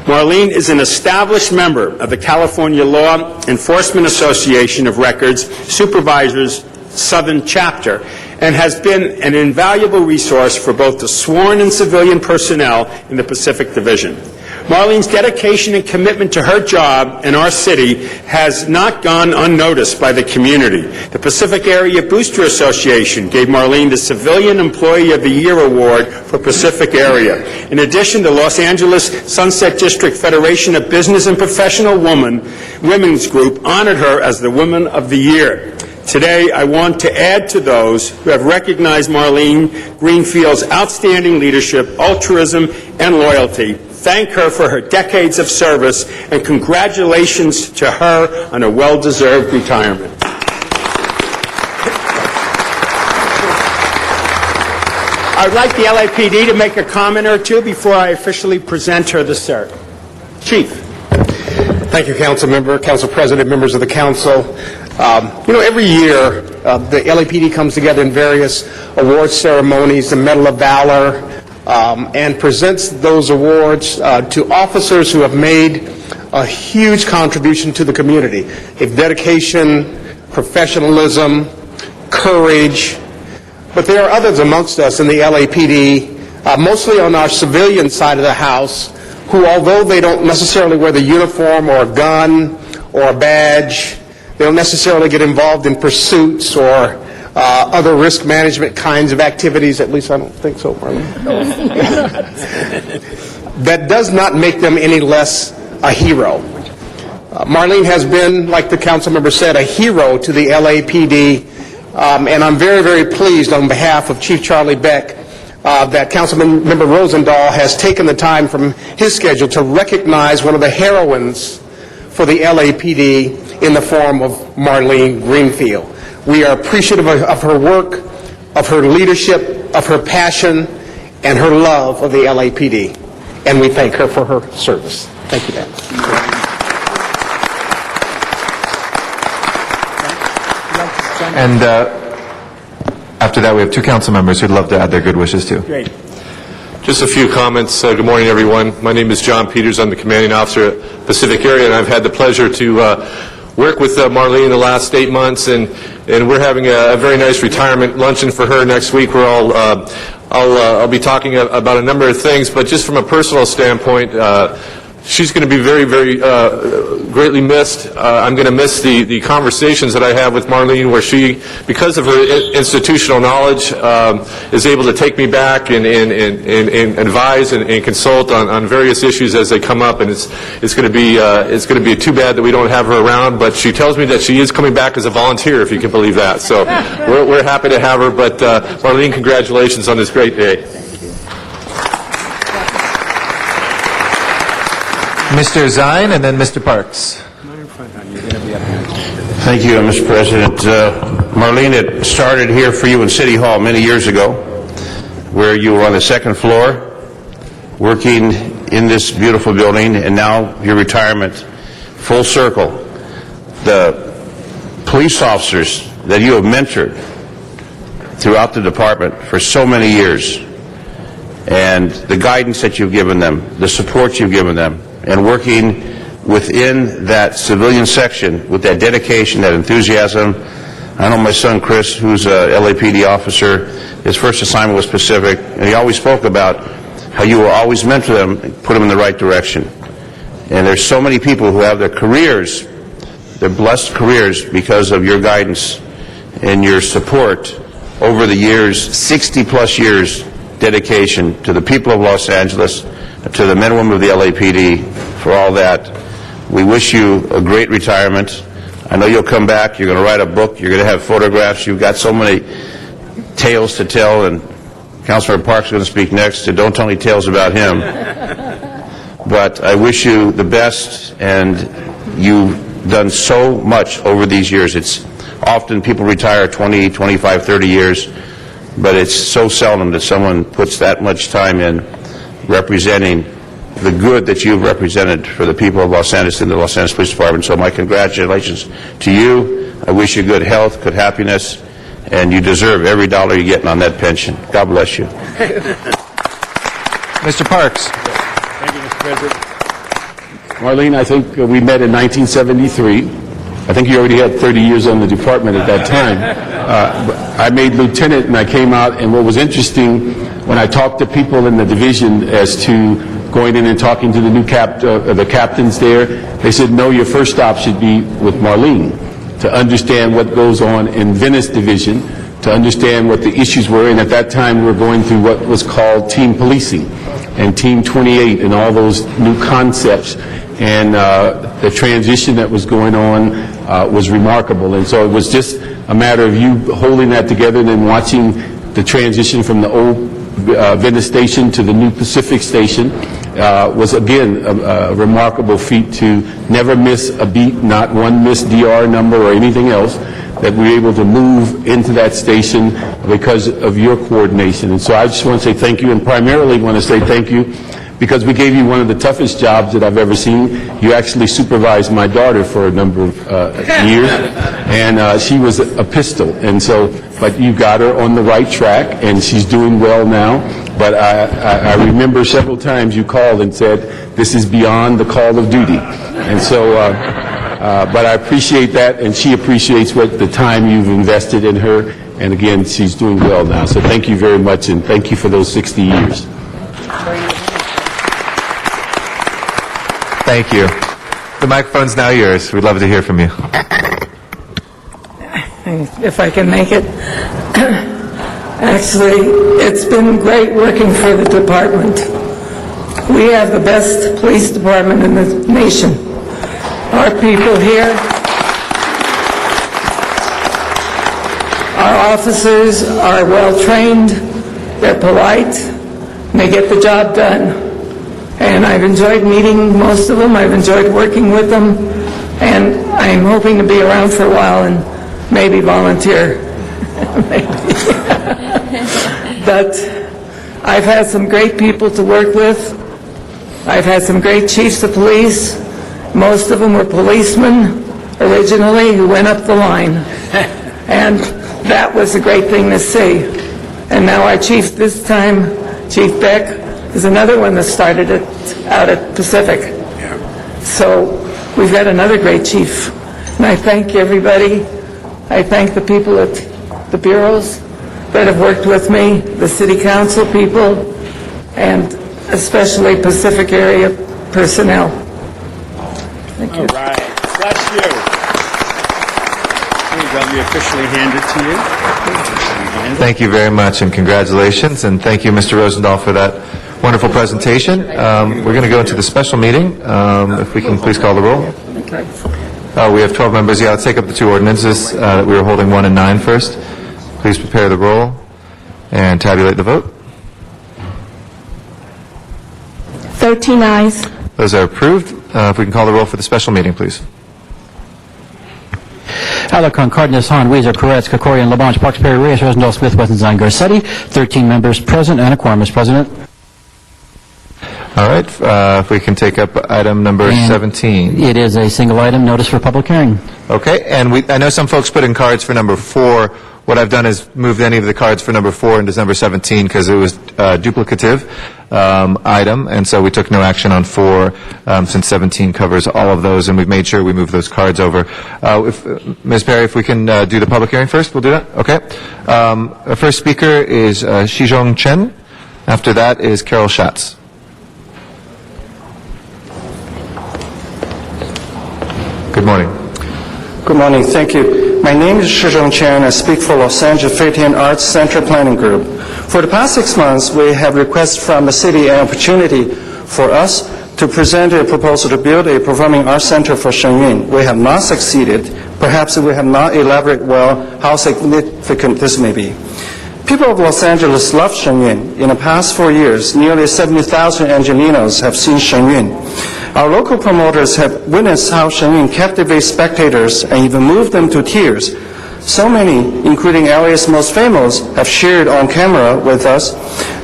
Speaker 20: Marlene is an established member of the California Law Enforcement Association of Records Supervisors Southern Chapter, and has been an invaluable resource for both the sworn and civilian personnel in the Pacific Division. Marlene's dedication and commitment to her job and our city has not gone unnoticed by the community. The Pacific Area Booster Association gave Marlene the Civilian Employee of the Year Award for Pacific Area. In addition, the Los Angeles Sunset District Federation of Business and Professional Women's Group honored her as the Woman of the Year. Today, I want to add to those who have recognized Marlene Greenfield's outstanding leadership, altruism, and loyalty. Thank her for her decades of service, and congratulations to her on a well-deserved retirement. I'd like the LAPD to make a comment or two before I officially present her the cert. Chief.
Speaker 21: Thank you, Council Member, Council President, members of the Council. Every year the LAPD comes together in various award ceremonies, the Medal of Valor, and presents those awards to officers who have made a huge contribution to the community. If dedication, professionalism, courage, but there are others amongst us in the LAPD, mostly on our civilian side of the house, who, although they don't necessarily wear the uniform or a gun or a badge, they don't necessarily get involved in pursuits or other risk management kinds of activities. At least I don't think so, Marlene. That does not make them any less a hero. Marlene has been, like the council member said, a hero to the LAPD, and I'm very, very pleased on behalf of Chief Charlie Beck that Councilman Member Rosendahl has taken the time from his schedule to recognize one of the heroines for the LAPD in the form of Marlene Greenfield. We are appreciative of her work, of her leadership, of her passion, and her love of the LAPD. And we thank her for her service. Thank you, Dan.
Speaker 17: And after that, we have 2 council members who'd love to add their good wishes too.
Speaker 20: Great.
Speaker 22: Just a few comments. Good morning, everyone. My name is John Peters. I'm the commanding officer at Pacific Area, and I've had the pleasure to work with Marlene the last 8 months, and we're having a very nice retirement luncheon for her next week, where I'll be talking about a number of things, but just from a personal standpoint, she's going to be very, very greatly missed. I'm going to miss the conversations that I have with Marlene, where she, because of her institutional knowledge, is able to take me back and advise and consult on various issues as they come up. And it's going to be too bad that we don't have her around. But she tells me that she is coming back as a volunteer, if you can believe that. So we're happy to have her. But Marlene, congratulations on this great day.
Speaker 17: Mr. Zine and then Mr. Parks.
Speaker 1: Thank you, Mr. President. Marlene, it started here for you in City Hall many years ago, where you were on the second floor working in this beautiful building, and now your retirement, full circle. The police officers that you have mentored throughout the department for so many years, and the guidance that you've given them, the support you've given them, and working within that civilian section with that dedication, that enthusiasm. I know my son Chris, who's a LAPD officer, his first assignment was Pacific, and he always spoke about how you will always mentor them and put them in the right direction. And there's so many people who have their careers, their blessed careers, because of your guidance and your support over the years, 60-plus years dedication to the people of Los Angeles, to the men and women of the LAPD, for all that. We wish you a great retirement. I know you'll come back, you're going to write a book, you're going to have photographs, you've got so many tales to tell, and Councilor Parks is going to speak next, so don't tell any tales about him. But I wish you the best, and you've done so much over these years. It's often people retire 20, 25, 30 years, but it's so seldom that someone puts that much time in representing the good that you've represented for the people of Los Angeles and the Los Angeles Police Department. So my congratulations to you. I wish you good health, good happiness, and you deserve every dollar you're getting on that pension. God bless you.
Speaker 17: Mr. Parks.
Speaker 21: Thank you, Mr. President. Marlene, I think we met in 1973. I think you already had 30 years on the department at that time. I made lieutenant and I came out, and what was interesting, when I talked to people in the division as to going in and talking to the new the captains there, they said, no, your first stop should be with Marlene, to understand what goes on in Venice Division, to understand what the issues were. And at that time, we were going through what was called team policing and Team 28 and all those new concepts. And the transition that was going on was remarkable. And so it was just a matter of you holding that together and then watching the transition from the old Venice station to the new Pacific station was, again, a remarkable feat to never miss a beat, not one missed DR number or anything else, that we were able to move into that station because of your coordination. And so I just want to say thank you, and primarily want to say thank you because we gave you one of the toughest jobs that I've ever seen. You actually supervised my daughter for a number of years, and she was a pistol. And so, but you got her on the right track, and she's doing well now. But I remember several times you called and said, this is beyond the call of duty. And so, but I appreciate that, and she appreciates what the time you've invested in her. And again, she's doing well now. So thank you very much, and thank you for those 60 years.
Speaker 17: Thank you. The microphone's now yours. We'd love to hear from you.
Speaker 12: If I can make it. Actually, it's been great working for the department. We have the best police department in the nation. Our people here, our officers are well trained, they're polite, and they get the job done. And I've enjoyed meeting most of them, I've enjoyed working with them, and I'm hoping to be around for a while and maybe volunteer. But I've had some great people to work with. I've had some great chiefs of police. Most of them were policemen originally who went up the line. And that was a great thing to see. And now our chief this time, Chief Beck, is another one that started it out at Pacific. So we've got another great chief. And I thank everybody. I thank the people at the bureaus that have worked with me, the city council people, and especially Pacific area personnel. Thank you.
Speaker 20: All right. Bless you. Here you go. Let me officially hand it to you.
Speaker 17: Thank you very much, and congratulations, and thank you, Mr. Rosendahl, for that wonderful presentation. We're going to go into the special meeting. If we can please call the roll. We have 12 members. Yeah, let's take up the two ordinances that we were holding 1 and 9 first. Please prepare the roll and tabulate the vote.
Speaker 12: 13 ayes.
Speaker 17: Those are approved. If we can call the roll for the special meeting, please.
Speaker 18: Alarcon, Cardenas, Hahn, Weezer, Koretz, Kokorian, Labange, Parks, Perry, Reyes, Rosendahl, Smith, Westenstein, Garcetti. 13 members present and a quorum, Mr. President.
Speaker 17: All right. If we can take up item number 17.
Speaker 18: It is a single item, notice for public hearing.
Speaker 17: Okay. And I know some folks put in cards for number 4. What I've done is moved any of the cards for number 4 into number 17 because it was a duplicative item, and so we took no action on 4 since 17 covers all of those, and we've made sure we move those cards over. Ms. Perry, if we can do the public hearing first, we'll do that? Okay. Our first speaker is Shizhong Chen. After that is Carol Schatz. Good morning.
Speaker 6: Good morning. Thank you. My name is Shizhong Chen. I speak for Los Angeles Faith Arts Center Planning Group. For the past 6 months, we have requested from the city an opportunity for us to present a proposal to build a performing arts center for Shenyun. We have not succeeded. Perhaps we have not elaborated well how significant this may be. People of Los Angeles love Shenyun. In the past 4 years, nearly 70,000 Angelenos have seen Shenyun. Our local promoters have witnessed how Shenyun captivates spectators and even moved them to tears. So many, including LA's most famous, have shared on camera with us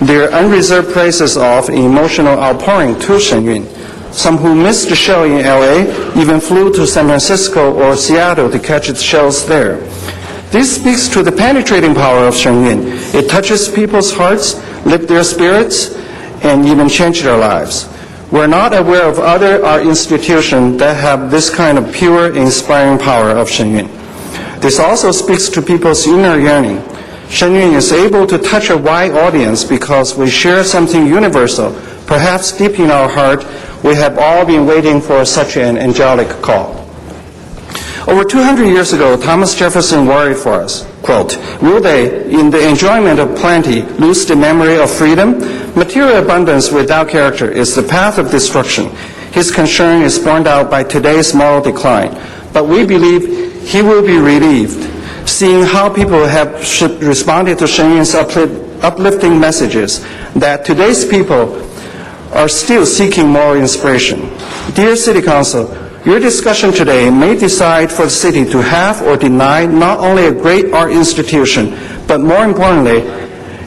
Speaker 6: their unreserved praises of an emotional outpouring to Shenyun. Some who missed the show in LA even flew to San Francisco or Seattle to catch its shows there. This speaks to the penetrating power of Shenyun. It touches people's hearts, lifts their spirits, and even changes their lives. We're not aware of other art institutions that have this kind of pure, inspiring power of Shenyun. This also speaks to people's inner yearning. Shenyun is able to touch a wide audience because we share something universal. Perhaps deep in our heart, we have all been waiting for such an angelic call. Over 200 years ago, Thomas Jefferson worried for us, quote, "Will they, in the enjoyment of plenty, lose the memory of freedom? Material abundance without character is the path of destruction." His concern is borne out by today's moral decline. But we believe he will be relieved, seeing how people have responded to Shenyun's uplifting messages, that today's people are still seeking moral inspiration. Dear City Council, your discussion today may decide for the city to have or deny not only a great art institution, but more importantly,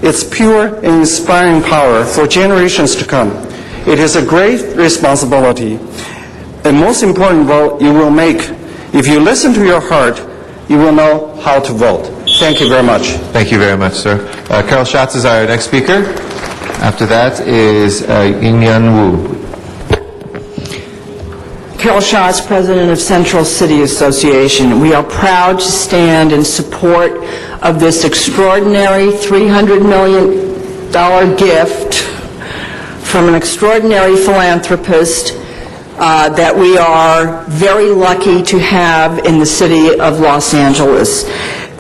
Speaker 6: its pure and inspiring power for generations to come. It is a great responsibility, and most important vote you will make. If you listen to your heart, you will know how to vote. Thank you very much.
Speaker 17: Thank you very much, sir. Carol Schatz is our next speaker. After that is Yingyan Wu.
Speaker 10: Carol Schatz, President of Central City Association. We are proud to stand in support of this extraordinary $300 million gift from an extraordinary philanthropist that we are very lucky to have in the city of Los Angeles.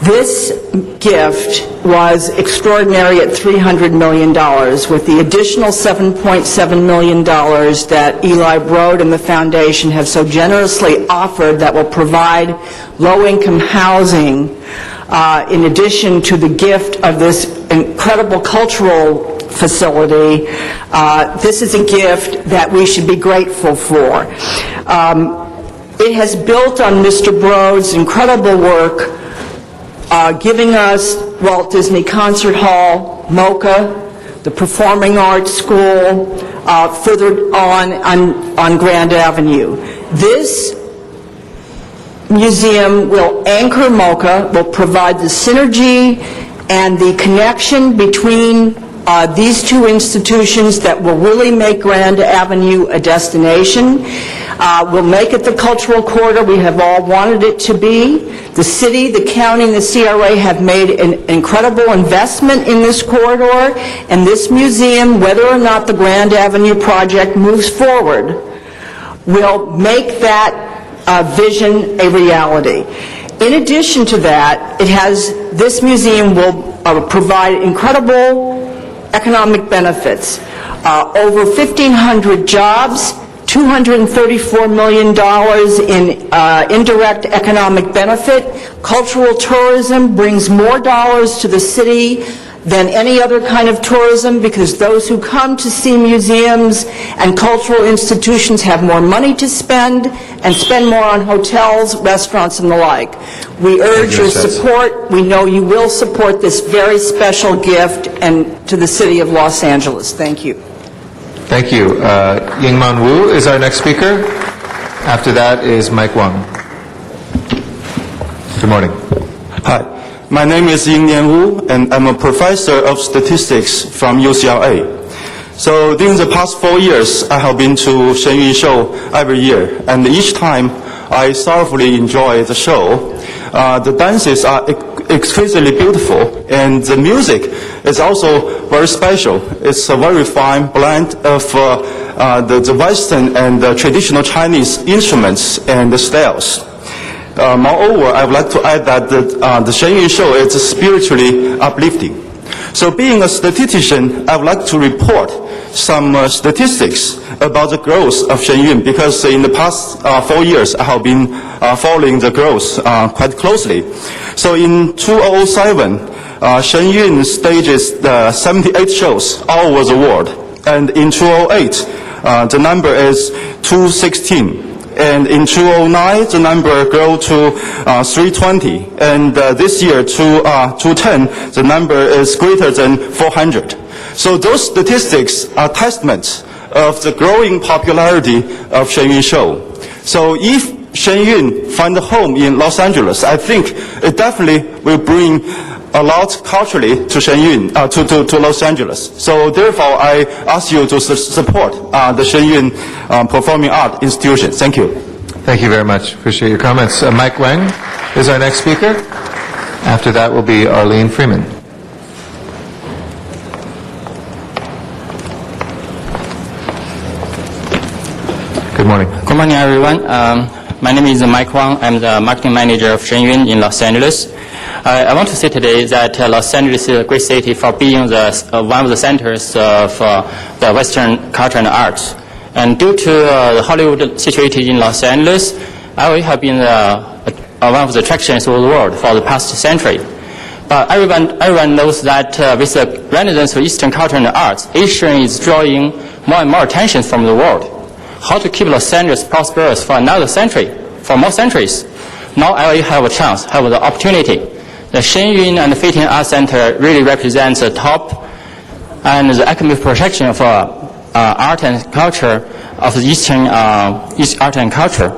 Speaker 10: This gift was extraordinary at $300 million, with the additional $7.7 million that Eli Broad and the foundation have so generously offered that will provide low-income housing, in addition to the gift of this incredible cultural facility. This is a gift that we should be grateful for. It has built on Mr. Broad's incredible work, giving us Walt Disney Concert Hall, MoCA, the Performing Arts School, further on Grand Avenue. This museum will anchor MoCA, will provide the synergy and the connection between these two institutions that will really make Grand Avenue a destination. We'll make it the cultural corridor we have all wanted it to be. The city, the county, and the CRA have made an incredible investment in this corridor, and this museum, whether or not the Grand Avenue project moves forward, will make that vision a reality. In addition to that, this museum will provide incredible economic benefits. Over 1,500 jobs, $234 million in indirect economic benefit. Cultural tourism brings more dollars to the city than any other kind of tourism, because those who come to see museums and cultural institutions have more money to spend and spend more on hotels, restaurants, and the like. We urge your support. We know you will support this very special gift and to the city of Los Angeles. Thank you.
Speaker 17: Thank you. Yingman Wu is our next speaker. After that is Mike Wang. Good morning.
Speaker 6: Hi. My name is Yingnian Wu, and I'm a professor of statistics from UCLA. So during the past 4 years, I have been to Shenyun Show every year, and each time I thoroughly enjoy the show. The dances are exquisitely beautiful, and the music is also very special. It's a very fine blend of the Western and the traditional Chinese instruments and the styles. Moreover, I would like to add that the Shenyun Show is spiritually uplifting. So being a statistician, I would like to report some statistics about the growth of Shenyun, because in the past 4 years I have been following the growth quite closely. So in 2007, Shenyun stages 78 shows all over the world, and in 2008 the number is 216. And in 2009, the number grew to 320. And this year, 2010, the number is greater than 400. So those statistics are testaments of the growing popularity of Shenyun Show. So if Shenyun find a home in Los Angeles, I think it definitely will bring a lot culturally to Shenyun, to Los Angeles. So therefore, I ask you to support the Shenyun Performing Art Institution. Thank you.
Speaker 17: Thank you very much. Appreciate your comments. Mike Wang is our next speaker. After that will be Arlene Freeman. Good morning.
Speaker 4: Good morning, everyone. My name is Mike Wang. I'm the marketing manager of Shenyun in Los Angeles. I want to say today that Los Angeles is a great city for being one of the centers of the Western culture and arts. And due to the Hollywood situated in Los Angeles, I have been one of the attractions of the world for the past century. But everyone knows that with the renaissance of Eastern culture and arts, Asia is drawing more and more attention from the world. How to keep Los Angeles prosperous for another century, for more centuries? Now LA have a chance, have the opportunity. The Shenyun and the Feiting Art Center really represents the top and the economic protection for art and culture of the Eastern East art and culture.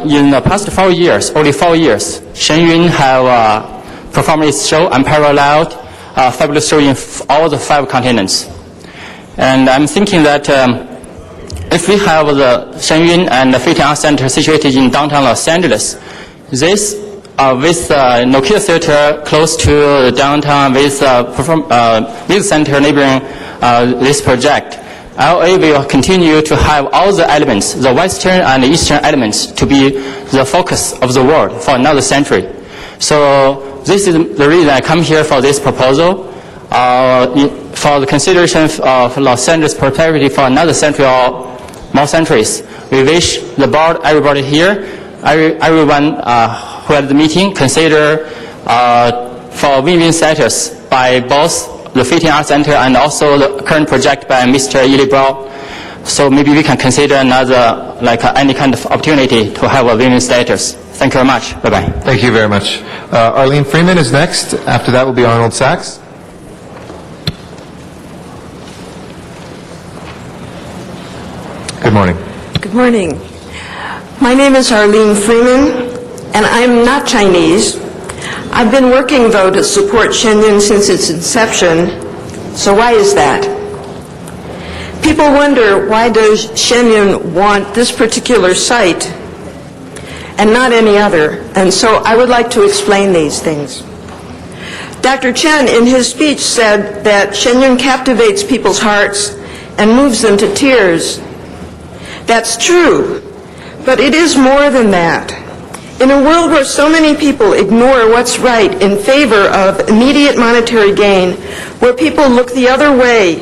Speaker 4: In the past 4 years, only 4 years, Shenyun have performed its show unparalleled, fabulous show in all the 5 continents. And I'm thinking that if we have the Shenyun and the Feiting Art Center situated in downtown Los Angeles, this with Nokia Theater close to downtown, with Music Center neighboring this project, LA will continue to have all the elements, the Western and Eastern elements, to be the focus of the world for another century. So this is the reason I come here for this proposal, for the consideration of Los Angeles prosperity for another century or more centuries. We wish the board, everybody here, everyone who had the meeting, consider for win-win status by both the Feiting Art Center and also the current project by Mr. Eli Brau. So maybe we can consider another, any kind of opportunity to have a win-win status. Thank you very much. Bye-bye.
Speaker 17: Thank you very much. Arlene Freeman is next. After that will be Arnold Sachs. Good morning.
Speaker 11: Good morning. My name is Arlene Freeman, and I'm not Chinese. I've been working, though, to support Shenyun since its inception. So why is that? People wonder, why does Shenyun want this particular site and not any other? And so I would like to explain these things. Dr. Chen, in his speech, said that Shenyun captivates people's hearts and moves them to tears. That's true, but it is more than that. In a world where so many people ignore what's right in favor of immediate monetary gain, where people look the other way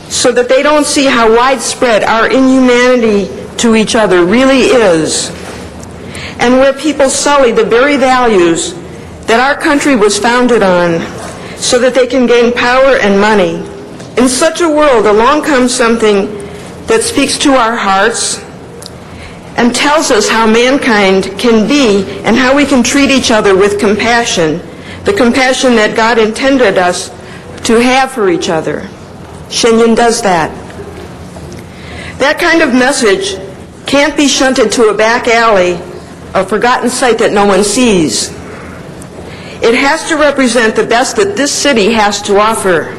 Speaker 11: so that they don't see how widespread our inhumanity to each other really is, and where people sully the very values that our country was founded on so that they can gain power and money. In such a world, along comes something that speaks to our hearts and tells us how mankind can be and how we can treat each other with compassion, the compassion that God intended us to have for each other. Shenyun does that. That kind of message can't be shunted to a back alley, a forgotten sight that no one sees. It has to represent the best that this city has to offer,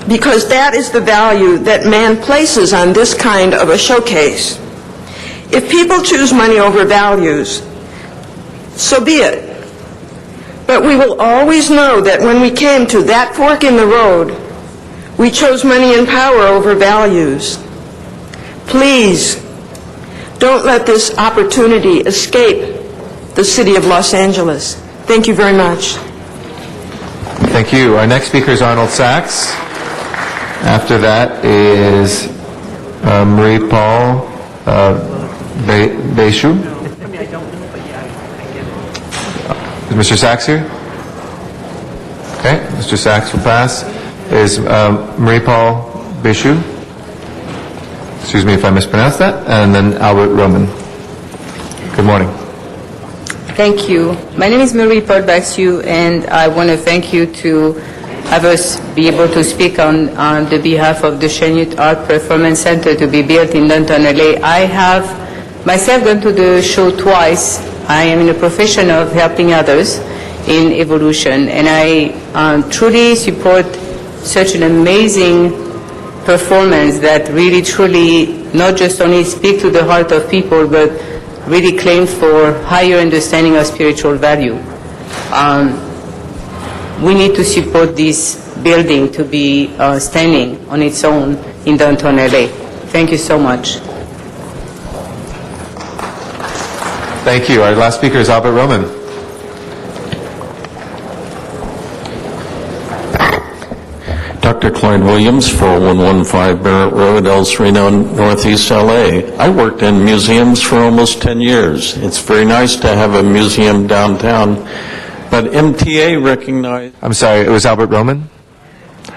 Speaker 11: because that is the value that man places on this kind of a showcase. If people choose money over values, so be it. But we will always know that when we came to that fork in the road, we chose money and power over values. Please, don't let this opportunity escape the city of Los Angeles. Thank you very much.
Speaker 17: Thank you. Our next speaker is Arnold Sachs. After that is Marie Paul Beishu. Is Mr. Sachs here? Okay, Mr. Sachs will pass. Is Marie Paul Beishu. Excuse me if I mispronounced that. And then Albert Roman. Good morning.
Speaker 8: Thank you. My name is Marie Paul Beishu, and I want to thank you to have us be able to speak on the behalf of the Shenyun Art Performance Center to be built in downtown LA. I have myself gone to the show twice. I am in a profession of helping others in evolution, and I truly support such an amazing performance that really truly not just only speak to the heart of people, but really claim for higher understanding of spiritual value. We need to support this building to be standing on its own in downtown LA. Thank you so much.
Speaker 17: Thank you. Our last speaker is Albert Roman.
Speaker 9: Dr. Clyde Williams, 4115 Barrett Road, El Sereno, Northeast LA. I worked in museums for almost 10 years. It's very nice to have a museum downtown, but MTA recognized...
Speaker 17: I'm sorry, it was Albert Roman?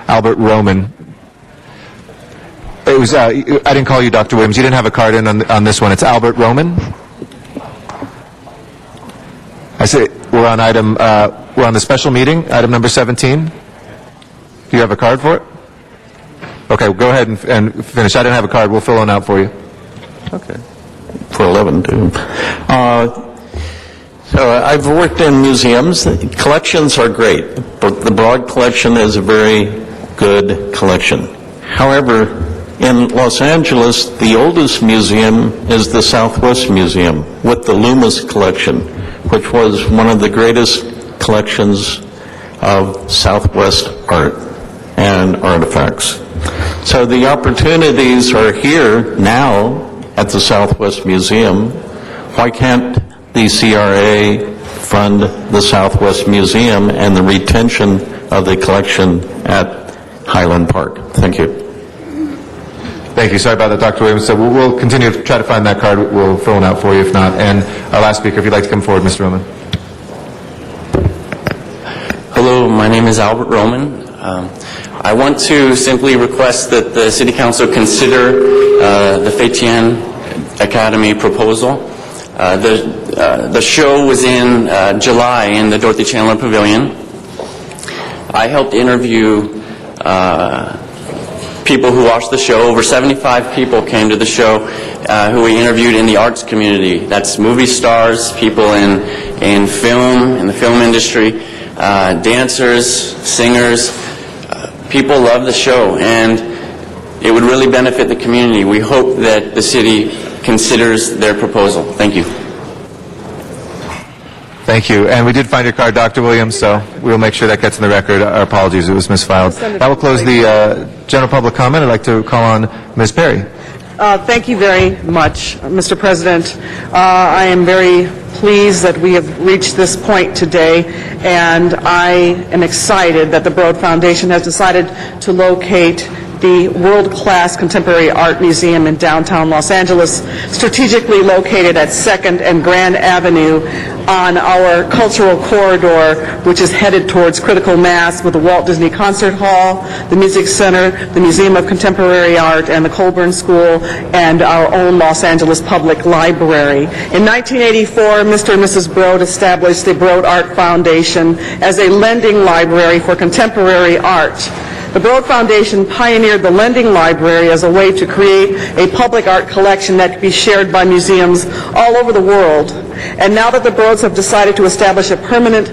Speaker 17: Albert Roman. It was, I didn't call you Dr. Williams. You didn't have a card in on this one. It's Albert Roman? I say we're on we're on the special meeting, item number 17. Do you have a card for it? Okay, go ahead and finish. I didn't have a card. We'll fill one out for you.
Speaker 9: Okay. For 11, too. So I've worked in museums. Collections are great. The Broad collection is a very good collection. However, in Los Angeles, the oldest museum is the Southwest Museum with the Loomis collection, which was one of the greatest collections of Southwest art and artifacts. So the opportunities are here now at the Southwest Museum. Why can't the CRA fund the Southwest Museum and the retention of the collection at Highland Park? Thank you.
Speaker 17: Thank you. Sorry about that, Dr. Williams. So we'll continue to try to find that card. We'll fill one out for you if not. And our last speaker, if you'd like to come forward, Mr. Roman.
Speaker 23: Hello, my name is Albert Roman. I want to simply request that the City Council consider the Fei Tian Academy proposal. The show was in July in the Dorothy Chandler Pavilion. I helped interview people who watched the show. Over 75 people came to the show who we interviewed in the arts community. That's movie stars, people in film, in the film industry, dancers, singers. People love the show, and it would really benefit the community. We hope that the city considers their proposal. Thank you.
Speaker 17: Thank you. And we did find your card, Dr. Williams, so we'll make sure that gets in the record. Our apologies, it was misfiled. That will close the general public comment. I'd like to call on Ms. Perry.
Speaker 2: Thank you very much, Mr. President. I am very pleased that we have reached this point today, and I am excited that the Broad Foundation has decided to locate the world-class Contemporary Art Museum in downtown Los Angeles, strategically located at 2nd and Grand Avenue on our cultural corridor, which is headed towards critical mass with the Walt Disney Concert Hall, the Music Center, the Museum of Contemporary Art, and the Colburn School, and our own Los Angeles Public Library. In 1984, Mr. and Mrs. Broad established the Broad Art Foundation as a lending library for contemporary art. The Broad Foundation pioneered the lending library as a way to create a public art collection that could be shared by museums all over the world. And now that the Broads have decided to establish a permanent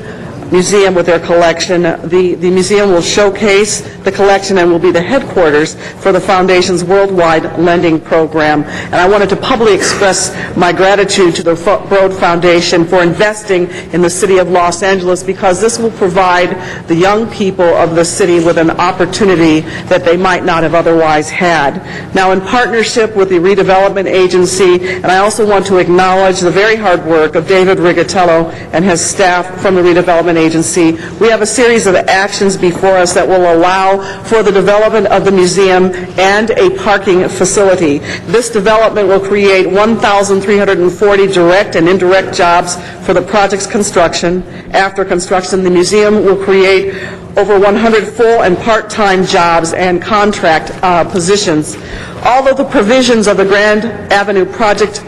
Speaker 2: museum with their collection, the museum will showcase the collection and will be the headquarters for the Foundation's worldwide lending program. And I wanted to publicly express my gratitude to the Broad Foundation for investing in the city of Los Angeles, because this will provide the young people of the city with an opportunity that they might not have otherwise had. Now, in partnership with the Redevelopment Agency, and I also want to acknowledge the very hard work of David Rigatello and his staff from the Redevelopment Agency, we have a series of actions before us that will allow for the development of the museum and a parking facility. This development will create 1,340 direct and indirect jobs for the project's construction. After construction, the museum will create over 100 full and part-time jobs and contract positions. All of the provisions of the Grand Avenue project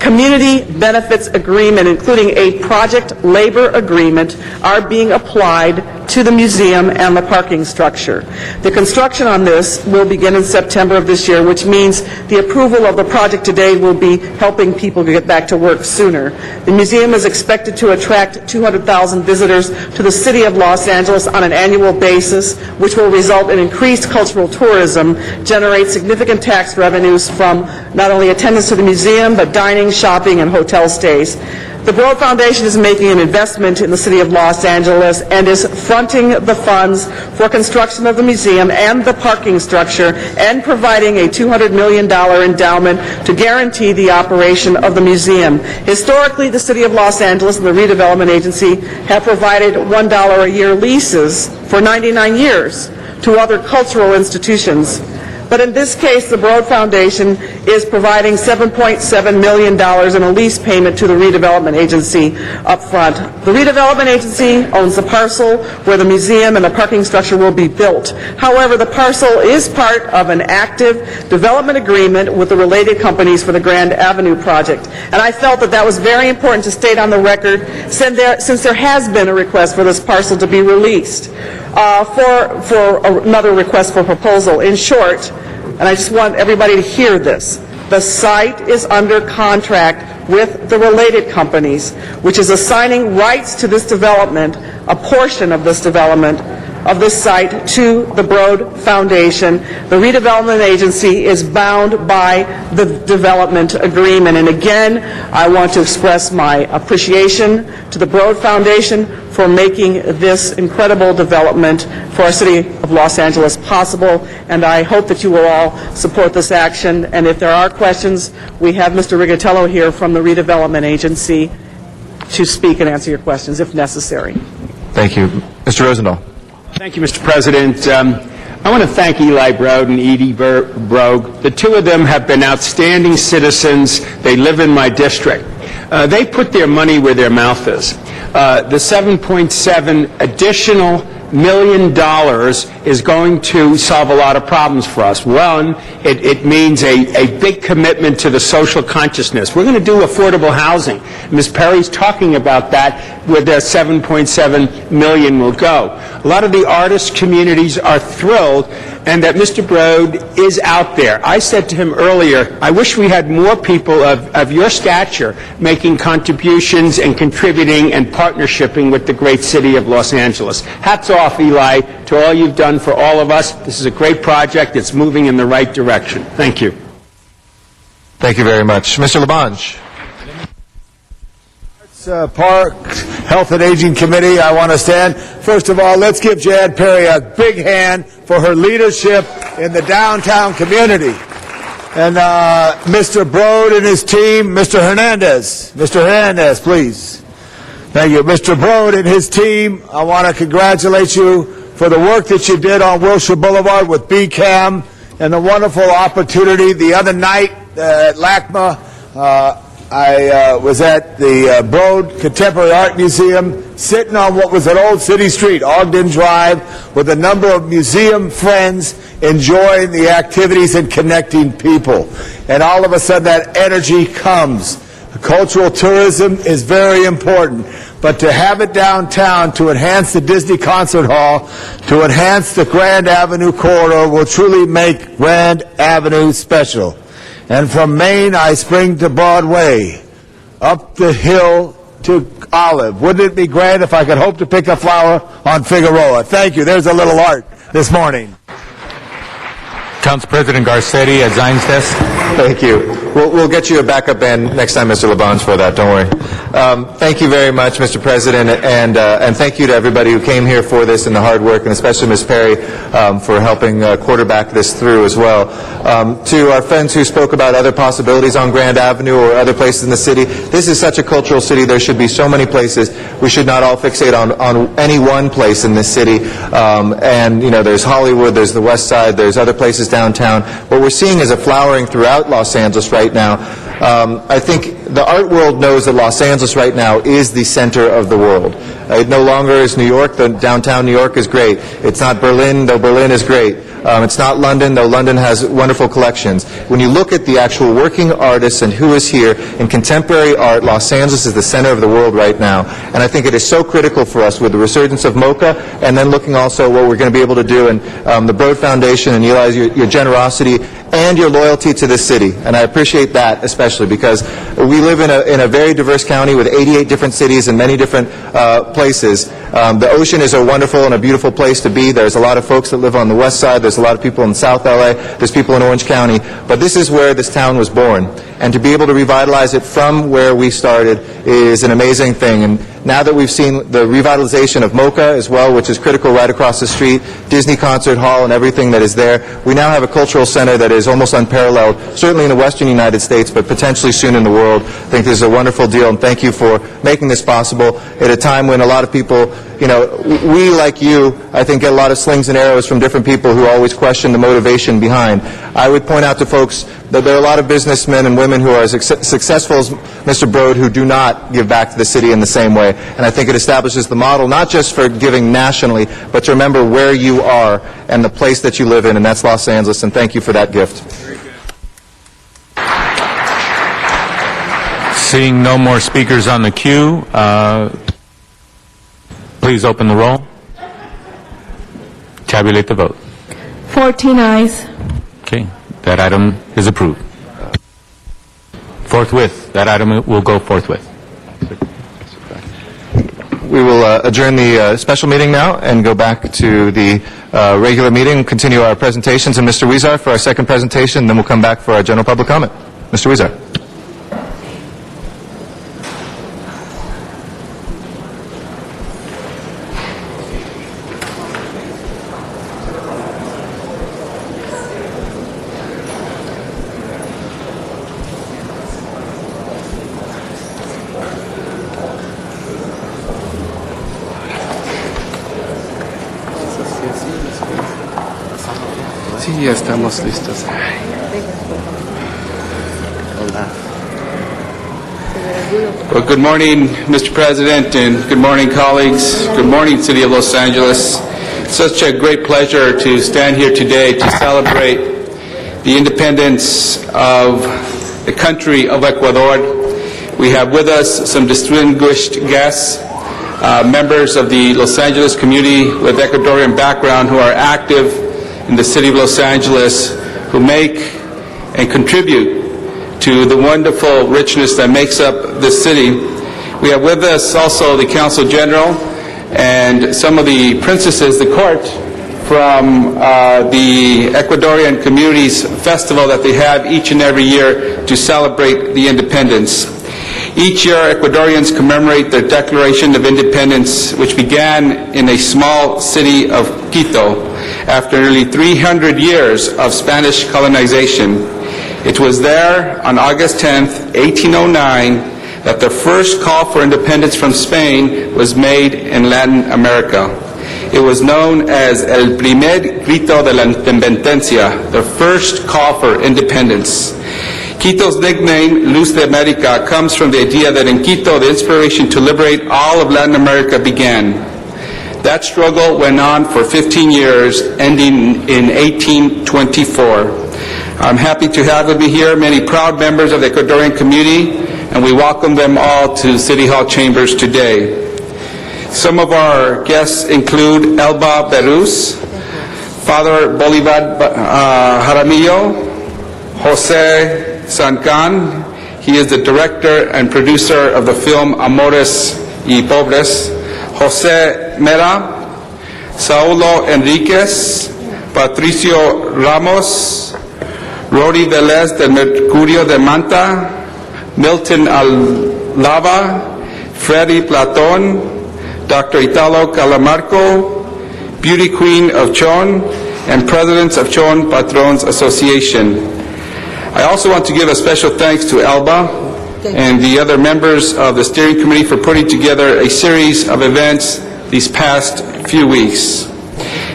Speaker 2: community benefits agreement, including a project labor agreement, are being applied to the museum and the parking structure. The construction on this will begin in September of this year, which means the approval of the project today will be helping people get back to work sooner. The museum is expected to attract 200,000 visitors to the city of Los Angeles on an annual basis, which will result in increased cultural tourism, generate significant tax revenues from not only attendance to the museum, but dining, shopping, and hotel stays. The Broad Foundation is making an investment in the city of Los Angeles and is fronting the funds for construction of the museum and the parking structure, and providing a $200 million endowment to guarantee the operation of the museum. Historically, the city of Los Angeles and the Redevelopment Agency have provided $1 a year leases for 99 years to other cultural institutions. But in this case, the Broad Foundation is providing $7.7 million in a lease payment to the Redevelopment Agency up front. The Redevelopment Agency owns the parcel where the museum and the parking structure will be built. However, the parcel is part of an active development agreement with the related companies for the Grand Avenue project. And I felt that that was very important to state on the record, since there has been a request for this parcel to be released for another request for proposal. In short, and I just want everybody to hear this, the site is under contract with the related companies, which is assigning rights to this development, a portion of this development, of this site, to the Broad Foundation. The Redevelopment Agency is bound by the development agreement. And again, I want to express my appreciation to the Broad Foundation for making this incredible development for our city of Los Angeles possible. And I hope that you will all support this action. And if there are questions, we have Mr. Rigatello here from the Redevelopment Agency to speak and answer your questions if necessary.
Speaker 17: Thank you. Mr. Rosendahl.
Speaker 20: Thank you, Mr. President. I want to thank Eli Broad and Edie Brogue. The two of them have been outstanding citizens. They live in my district. They put their money where their mouth is. The $7.7 additional million is going to solve a lot of problems for us. One, it means a big commitment to the social consciousness. We're going to do affordable housing. Ms. Perry's talking about that, where the $7.7 million will go. A lot of the artist communities are thrilled, and that Mr. Broad is out there. I said to him earlier, I wish we had more people of your stature making contributions and contributing and partnershiping with the great city of Los Angeles. Hats off, Eli, to all you've done for all of us. This is a great project. It's moving in the right direction. Thank you.
Speaker 17: Thank you very much. Mr. Labange.
Speaker 3: Park, Health and Aging Committee, I want to stand. First of all, let's give Jan Perry a big hand for her leadership in the downtown community. And Mr. Broad and his team, Mr. Hernandez. Mr. Hernandez, please. Thank you. Mr. Broad and his team, I want to congratulate you for the work that you did on Wilshire Boulevard with BCAM and the wonderful opportunity the other night at LACMA. I was at the Broad Contemporary Art Museum, sitting on what was an old city street, Ogden Drive, with a number of museum friends enjoying the activities and connecting people. And all of a sudden that energy comes. Cultural tourism is very important, but to have it downtown to enhance the Disney Concert Hall, to enhance the Grand Avenue corridor will truly make Grand Avenue special. And from Main, I spring to Broadway, up the hill to Olive. Wouldn't it be great if I could hope to pick a flower on Figueroa? Thank you. There's a little art this morning.
Speaker 17: Council President Garcetti at Zines desk. Thank you. We'll get you a backup band next time, Mr. Labange, for that. Don't worry. Thank you very much, Mr. President, and thank you to everybody who came here for this and the hard work, and especially Ms. Perry for helping quarterback this through as well. To our friends who spoke about other possibilities on Grand Avenue or other places in the city, this is such a cultural city. There should be so many places. We should not all fixate on any one place in this city. And, you know, there's Hollywood, there's the West Side, there's other places downtown. What we're seeing is a flowering throughout Los Angeles right now. I think the art world knows that Los Angeles right now is the center of the world. It no longer is New York. The downtown New York is great. It's not Berlin, though Berlin is great. It's not London, though London has wonderful collections. When you look at the actual working artists and who is here in contemporary art, Los Angeles is the center of the world right now. And I think it is so critical for us with the resurgence of MoCA, and then looking also at what we're going to be able to do. And the Broad Foundation, and Eli, your generosity and your loyalty to this city. And I appreciate that especially because we live in a very diverse county with 88 different cities and many different places. The ocean is a wonderful and a beautiful place to be. There's a lot of folks that live on the west side. There's a lot of people in South LA. There's people in Orange County. But this is where this town was born. And to be able to revitalize it from where we started is an amazing thing. And now that we've seen the revitalization of MoCA as well, which is critical right across the street, Disney Concert Hall and everything that is there, we now have a cultural center that is almost unparalleled, certainly in the western United States, but potentially soon in the world. I think this is a wonderful deal, and thank you for making this possible at a time when a lot of people, you know, we, like you, I think get a lot of slings and arrows from different people who always question the motivation behind. I would point out to folks that there are a lot of businessmen and women who are as successful as Mr. Broad who do not give back to the city in the same way. And I think it establishes the model, not just for giving nationally, but to remember where you are and the place that you live in, and that's Los Angeles, and thank you for that gift. Seeing no more speakers on the queue, please open the roll. Tabulate the vote.
Speaker 12: 14 ayes.
Speaker 17: Okay, that item is approved. Forthwith, that item will go forthwith. We will adjourn the special meeting now and go back to the regular meeting, continue our presentations, and Mr. Huizar for our second presentation, then we'll come back for our general public comment. Mr. Huizar.
Speaker 5: Sí, ya estamos listos. Well, good morning, Mr. President, and good morning, colleagues. Good morning, City of Los Angeles. It's such a great pleasure to stand here today to celebrate the independence of the country of Ecuador. We have with us some distinguished guests, members of the Los Angeles community with Ecuadorian background who are active in the City of Los Angeles, who make and contribute to the wonderful richness that makes up this city. We have with us also the Council General and some of the princesses, the court, from the Ecuadorian Communities Festival that they have each and every year to celebrate the independence. Each year, Ecuadorians commemorate their Declaration of Independence, which began in a small city of Quito after nearly 300 years of Spanish colonization. It was there on August 10th, 1809, that the first call for independence from Spain was made in Latin America. It was known as El Primer Grito de la Independencia, the first call for independence. Quito's nickname, Luz de America, comes from the idea that in Quito, the inspiration to liberate all of Latin America began. That struggle went on for 15 years, ending in 1824. I'm happy to have with me here many proud members of the Ecuadorian community, and we welcome them all to City Hall chambers today. Some of our guests include Elba Beruz, Father Bolivar Jaramillo, Jose Sancan. He is the director and producer of the film Amores y Pobres. Jose Mera, Saulo Enriquez, Patricio Ramos, Rodi Velez del Mercurio de Manta, Milton Alava, Freddy Platón, Dr. Italo Calamarco, Beauty Queen of Chon, and Presidents of Chon Patrons Association. I also want to give a special thanks to Elba and the other members of the steering committee for putting together a series of events these past few weeks.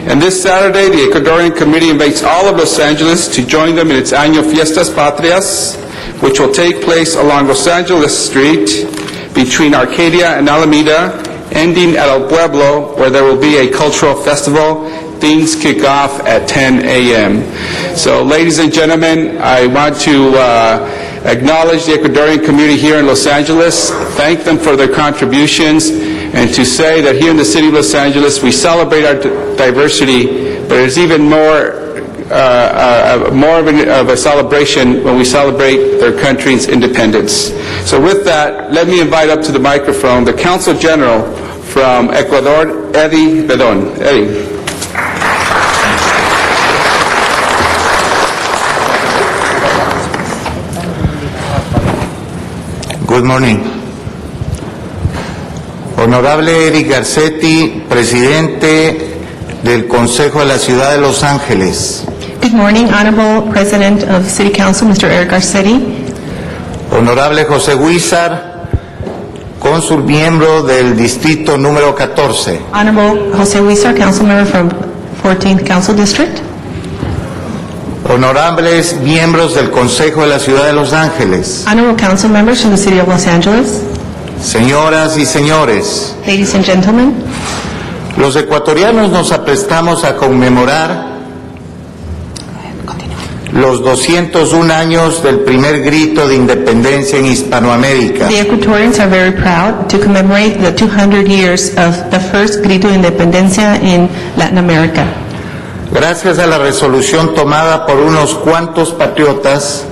Speaker 5: And this Saturday, the Ecuadorian committee invites all of Los Angeles to join them in its annual Fiestas Patrias, which will take place along Los Angeles Street between Arcadia and Alameda, ending at El Pueblo, where there will be a cultural festival. Things kick off at 10 a.m. So, ladies and gentlemen, I want to acknowledge the Ecuadorian community here in Los Angeles, thank them for their contributions, and to say that here in the city of Los Angeles, we celebrate our diversity, but there's even more of a celebration when we celebrate their country's independence. So with that, let me invite up to the microphone the Consul General from Ecuador, Eddie Bedon. Eddie.
Speaker 13: Good morning. Honorable Eric Garcetti, Presidente del Consejo de la Ciudad de Los Ángeles.
Speaker 14: Good morning, Honorable President of City Council, Mr. Eric Garcetti.
Speaker 13: Honorable José Huizar, Cónsul miembro del Distrito número 14.
Speaker 14: Honorable Jose Huizar, Council member from 14th Council District.
Speaker 13: Honorables miembros del Consejo de la Ciudad de Los Ángeles.
Speaker 14: Honorable Council members from the City of Los Angeles.
Speaker 13: Señoras y señores.
Speaker 14: Ladies and gentlemen.
Speaker 13: Los ecuatorianos nos aprestamos a conmemorar los 201 años del primer grito de independencia en Hispanoamérica.
Speaker 14: The Ecuadorians are very proud to commemorate the 200 years of the first grito de independencia in Latin America.
Speaker 13: Gracias a la resolución tomada por unos cuantos patriotas,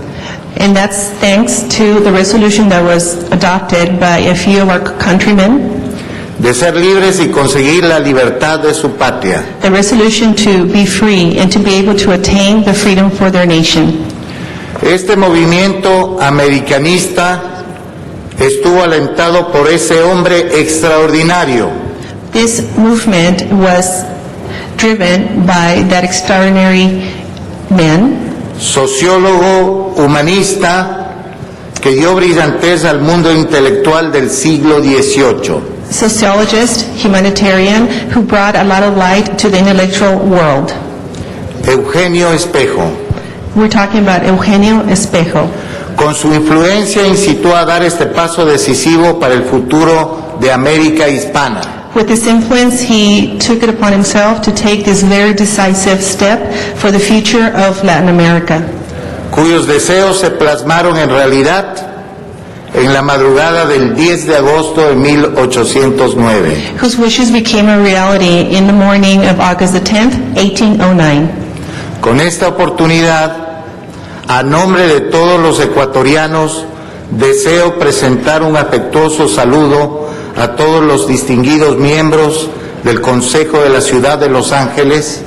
Speaker 14: and that's thanks to the resolution that was adopted by a few of our countrymen,
Speaker 13: de ser libres y conseguir la libertad de su patria.
Speaker 14: The resolution to be free and to be able to attain the freedom for their nation.
Speaker 13: Este movimiento americanista estuvo alentado por ese hombre extraordinario.
Speaker 14: This movement was driven by that extraordinary man,
Speaker 13: sociólogo humanista que dio brillantez al mundo intelectual del siglo XVIII.
Speaker 14: Sociologist, humanitarian, who brought a lot of light to the intellectual world.
Speaker 13: Eugenio Espejo.
Speaker 14: We're talking about Eugenio Espejo.
Speaker 13: Con su influencia incitó a dar este paso decisivo para el futuro de América Hispana.
Speaker 14: With this influence, he took it upon himself to take this very decisive step for the future of Latin America.
Speaker 13: Cuyos deseos se plasmaron en realidad en la madrugada del 10 de agosto de 1809.
Speaker 14: Whose wishes became a reality in the morning of August the 10th, 1809.
Speaker 13: Con esta oportunidad, a nombre de todos los ecuatorianos, deseo presentar un afectuoso saludo a todos los distinguidos miembros del Consejo de la Ciudad de Los Ángeles.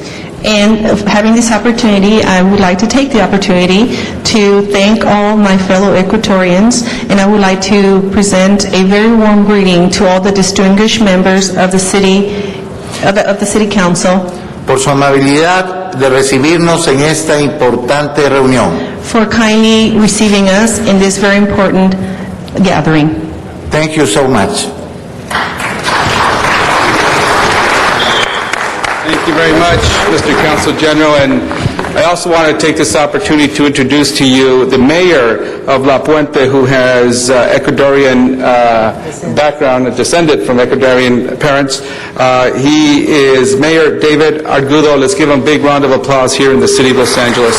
Speaker 14: And having this opportunity, I would like to take the opportunity to thank all my fellow Ecuadorians, and I would like to present a very warm greeting to all the distinguished members of the city council.
Speaker 13: Por su amabilidad de recibirnos en esta importante reunión.
Speaker 14: for kindly receiving us in this very important gathering.
Speaker 13: Thank you so much.
Speaker 5: Thank you very much, Mr. Council General, and I also want to take this opportunity to introduce to you the mayor of La Puente, who has Ecuadorian background, descended from Ecuadorian parents. He is Mayor David Argudo. Let's give him a big round of applause here in the city of Los Angeles.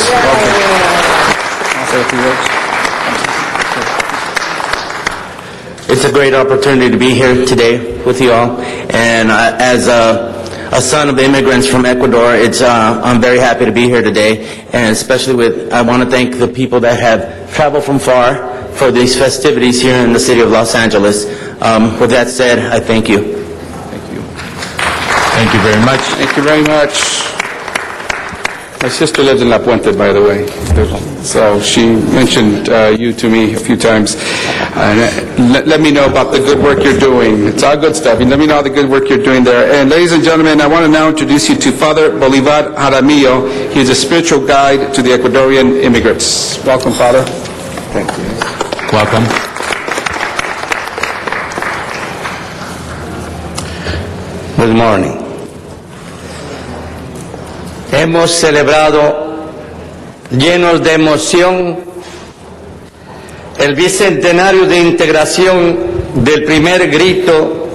Speaker 15: It's a great opportunity to be here today with you all, and as a son of immigrants from Ecuador, I'm very happy to be here today, and especially I want to thank the people that have traveled from far for these festivities here in the city of Los Angeles. With that said, I thank you.
Speaker 5: Thank you.
Speaker 15: Thank you very much.
Speaker 5: Thank you very much. My sister lives in La Puente, by the way, so she mentioned you to me a few times. Let me know about the good work you're doing. It's all good stuff. Let me know the good work you're doing there. And ladies and gentlemen, I want to now introduce you to Father Bolivar Jaramillo. He's a spiritual guide to the Ecuadorian immigrants. Welcome, Father. Thank you.
Speaker 15: Welcome.
Speaker 16: Good morning. Hemos celebrado llenos de emoción el bicentenario de integración del primer grito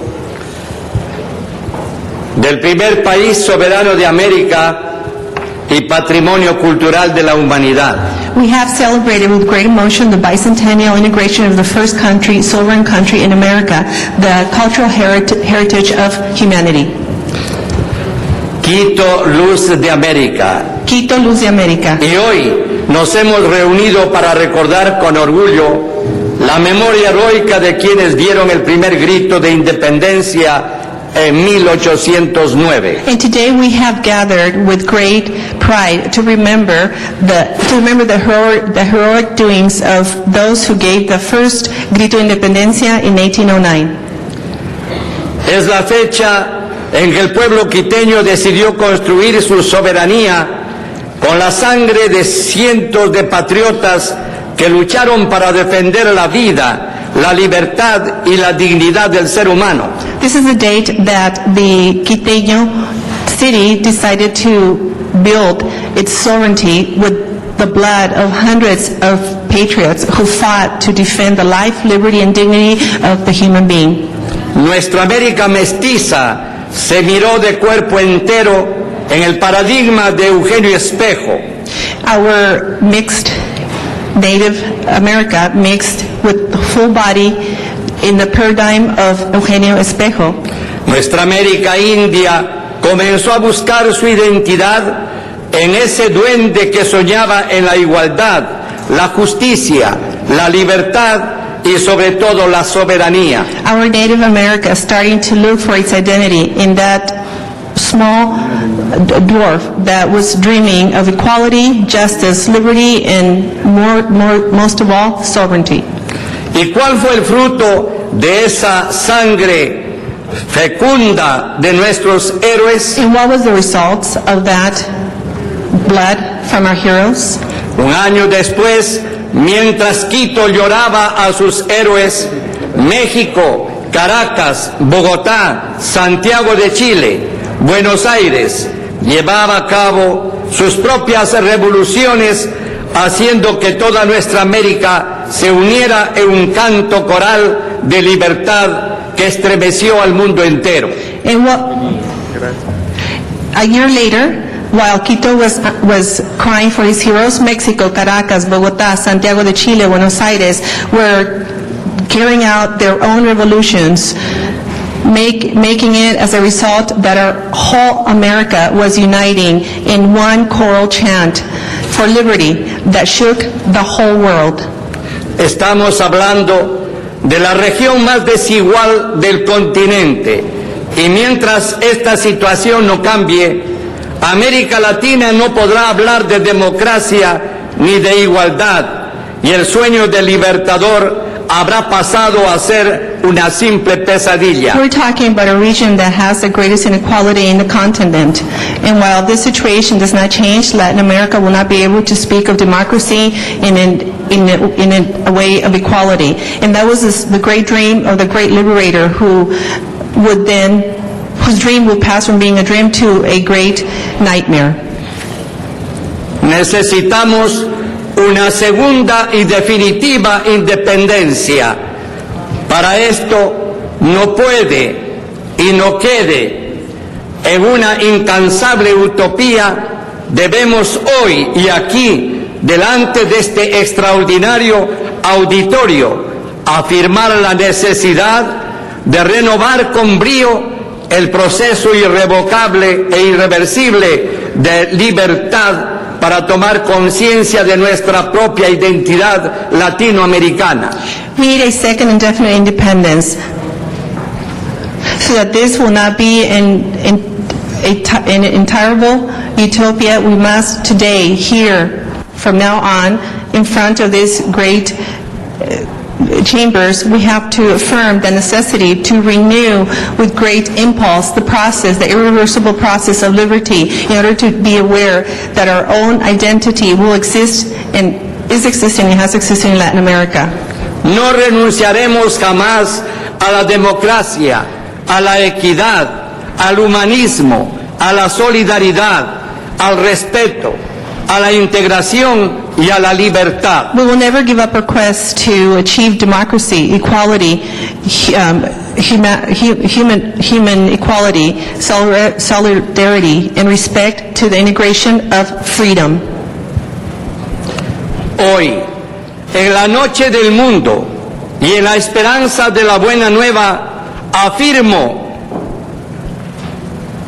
Speaker 16: del primer país soberano de América y patrimonio cultural de la humanidad.
Speaker 14: We have celebrated with great emotion the bicentennial integration of the first country, sovereign country in America, the cultural heritage of humanity.
Speaker 16: Quito, luz de América.
Speaker 14: Quito, luz de América.
Speaker 16: Y hoy nos hemos reunido para recordar con orgullo la memoria heroica de quienes dieron el primer grito de independencia en 1809.
Speaker 14: And today we have gathered with great pride to remember the heroic doings of those who gave the first grito de independencia in 1809.
Speaker 16: Es la fecha en que el pueblo quiteño decidió construir su soberanía con la sangre de cientos de patriotas que lucharon para defender la vida, la libertad y la dignidad del ser humano.
Speaker 14: This is the date that the Quiteño city decided to build its sovereignty with the blood of hundreds of patriots who fought to defend the life, liberty, and dignity of the human being.
Speaker 16: Nuestra América mestiza se miró de cuerpo entero en el paradigma de Eugenio Espejo.
Speaker 14: Our mixed Native America mixed with the full body in the paradigm of Eugenio Espejo.
Speaker 16: Nuestra América India comenzó a buscar su identidad en ese duende que soñaba en la igualdad, la justicia, la libertad y sobre todo la soberanía.
Speaker 14: Our Native America is starting to look for its identity in that small dwarf that was dreaming of equality, justice, liberty, and most of all, sovereignty.
Speaker 16: ¿Y cuál fue el fruto de esa sangre fecunda de nuestros héroes?
Speaker 14: And what was the result of that blood from our heroes?
Speaker 16: Un año después, mientras Quito lloraba a sus héroes, México, Caracas, Bogotá, Santiago de Chile, Buenos Aires, llevaba a cabo sus propias revoluciones, haciendo que toda nuestra América se uniera en un canto coral de libertad que estremeció al mundo entero.
Speaker 14: A year later, while Quito was crying for his heroes, Mexico, Caracas, Bogotá, Santiago de Chile, Buenos Aires were carrying out their own revolutions, making it as a result that our whole America was uniting in one choral chant for liberty that shook the whole world.
Speaker 16: Estamos hablando de la región más desigual del continente, y mientras esta situación no cambie, América Latina no podrá hablar de democracia ni de igualdad, y el sueño del libertador habrá pasado a ser una simple pesadilla.
Speaker 14: We're talking about a region that has the greatest inequality in the continent. And while this situation does not change, Latin America will not be able to speak of democracy in a way of equality. And that was the great dream of the great liberator whose dream would pass from being a dream to a great nightmare.
Speaker 16: Necesitamos una segunda y definitiva independencia. Para esto no puede y no quede en una incansable utopía. Debemos hoy y aquí, delante de este extraordinario auditorio, afirmar la necesidad de renovar con brío el proceso irrevocable e irreversible de libertad para tomar conciencia de nuestra propia identidad latinoamericana.
Speaker 14: We need a second indefinite independence so that this will not be an intolerable utopia. We must today, here, from now on, in front of this great chambers, we have to affirm the necessity to renew with great impulse the process, the irreversible process of liberty, in order to be aware that our own identity will exist and is existing and has existed in Latin America.
Speaker 16: No renunciaremos jamás a la democracia, a la equidad, al humanismo, a la solidaridad, al respeto, a la integración y a la libertad.
Speaker 14: We will never give up our quest to achieve democracy, equality, human equality, solidarity, and respect to the integration of freedom.
Speaker 16: Hoy, en la noche del mundo y en la esperanza de la buena nueva, afirmo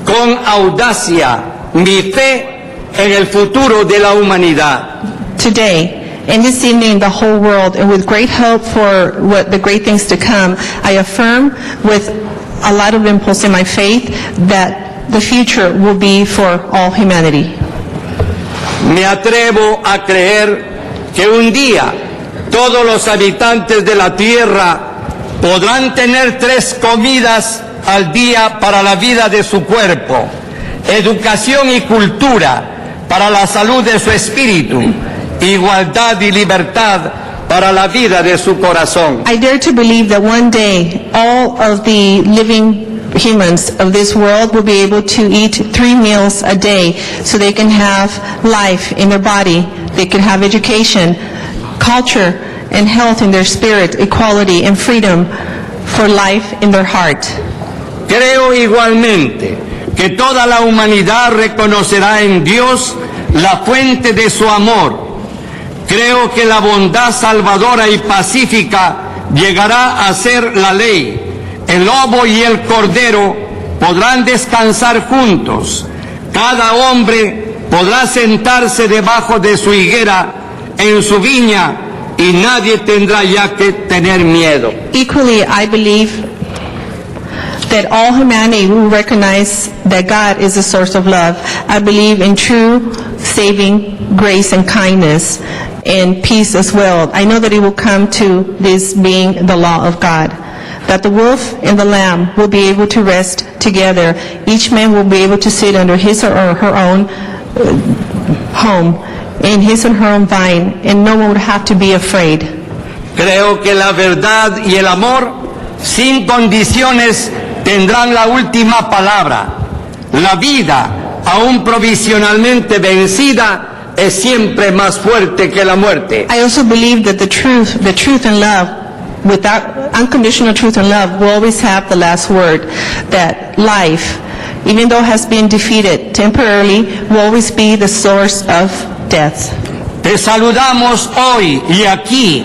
Speaker 16: con audacia mi fe en el futuro de la humanidad.
Speaker 14: Today, and this evening, the whole world, and with great hope for what the great things to come, I affirm with a lot of impulse in my faith that the future will be for all humanity.
Speaker 16: Me atrevo a creer que un día todos los habitantes de la tierra podrán tener 3 comidas al día para la vida de su cuerpo, educación y cultura para la salud de su espíritu, igualdad y libertad para la vida de su corazón.
Speaker 14: I dare to believe that one day all of the living humans of this world will be able to eat 3 meals a day so they can have life in their body, they can have education, culture, and health in their spirit, equality and freedom for life in their heart.
Speaker 16: Creo igualmente que toda la humanidad reconocerá en Dios la fuente de su amor. Creo que la bondad salvadora y pacífica llegará a ser la ley. El lobo y el cordero podrán descansar juntos. Cada hombre podrá sentarse debajo de su higuera en su viña y nadie tendrá ya que tener miedo.
Speaker 14: Equally, I believe that all humanity will recognize that God is the source of love. I believe in true saving grace and kindness and peace as well. I know that it will come to this being the law of God, that the wolf and the lamb will be able to rest together. Each man will be able to sit under his or her own home, in his or her own vine, and no one would have to be afraid.
Speaker 16: Creo que la verdad y el amor, sin condiciones, tendrán la última palabra. La vida, aún provisionalmente vencida, es siempre más fuerte que la muerte.
Speaker 14: I also believe that the truth and love, without unconditional truth and love, will always have the last word. That life, even though it has been defeated temporarily, will always be the source of death.
Speaker 16: Te saludamos hoy y aquí,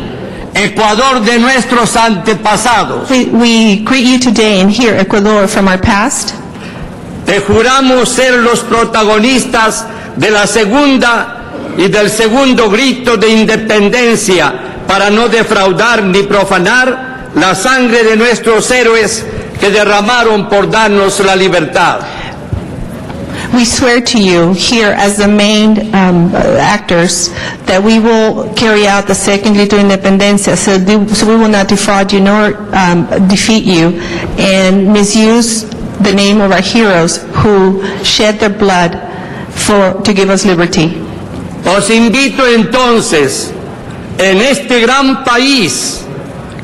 Speaker 16: Ecuador de nuestros antepasados.
Speaker 14: We greet you today and here, Ecuador, from our past.
Speaker 16: Te juramos ser los protagonistas de la segunda y del segundo grito de independencia para no defraudar ni profanar la sangre de nuestros héroes que derramaron por darnos la libertad.
Speaker 14: we swear to you here as the main actors that we will carry out the second Grito de Independencia, so we will not defraud you nor defeat you and misuse the name of our heroes who shed their blood to give us liberty.
Speaker 16: Os invito entonces, en este gran país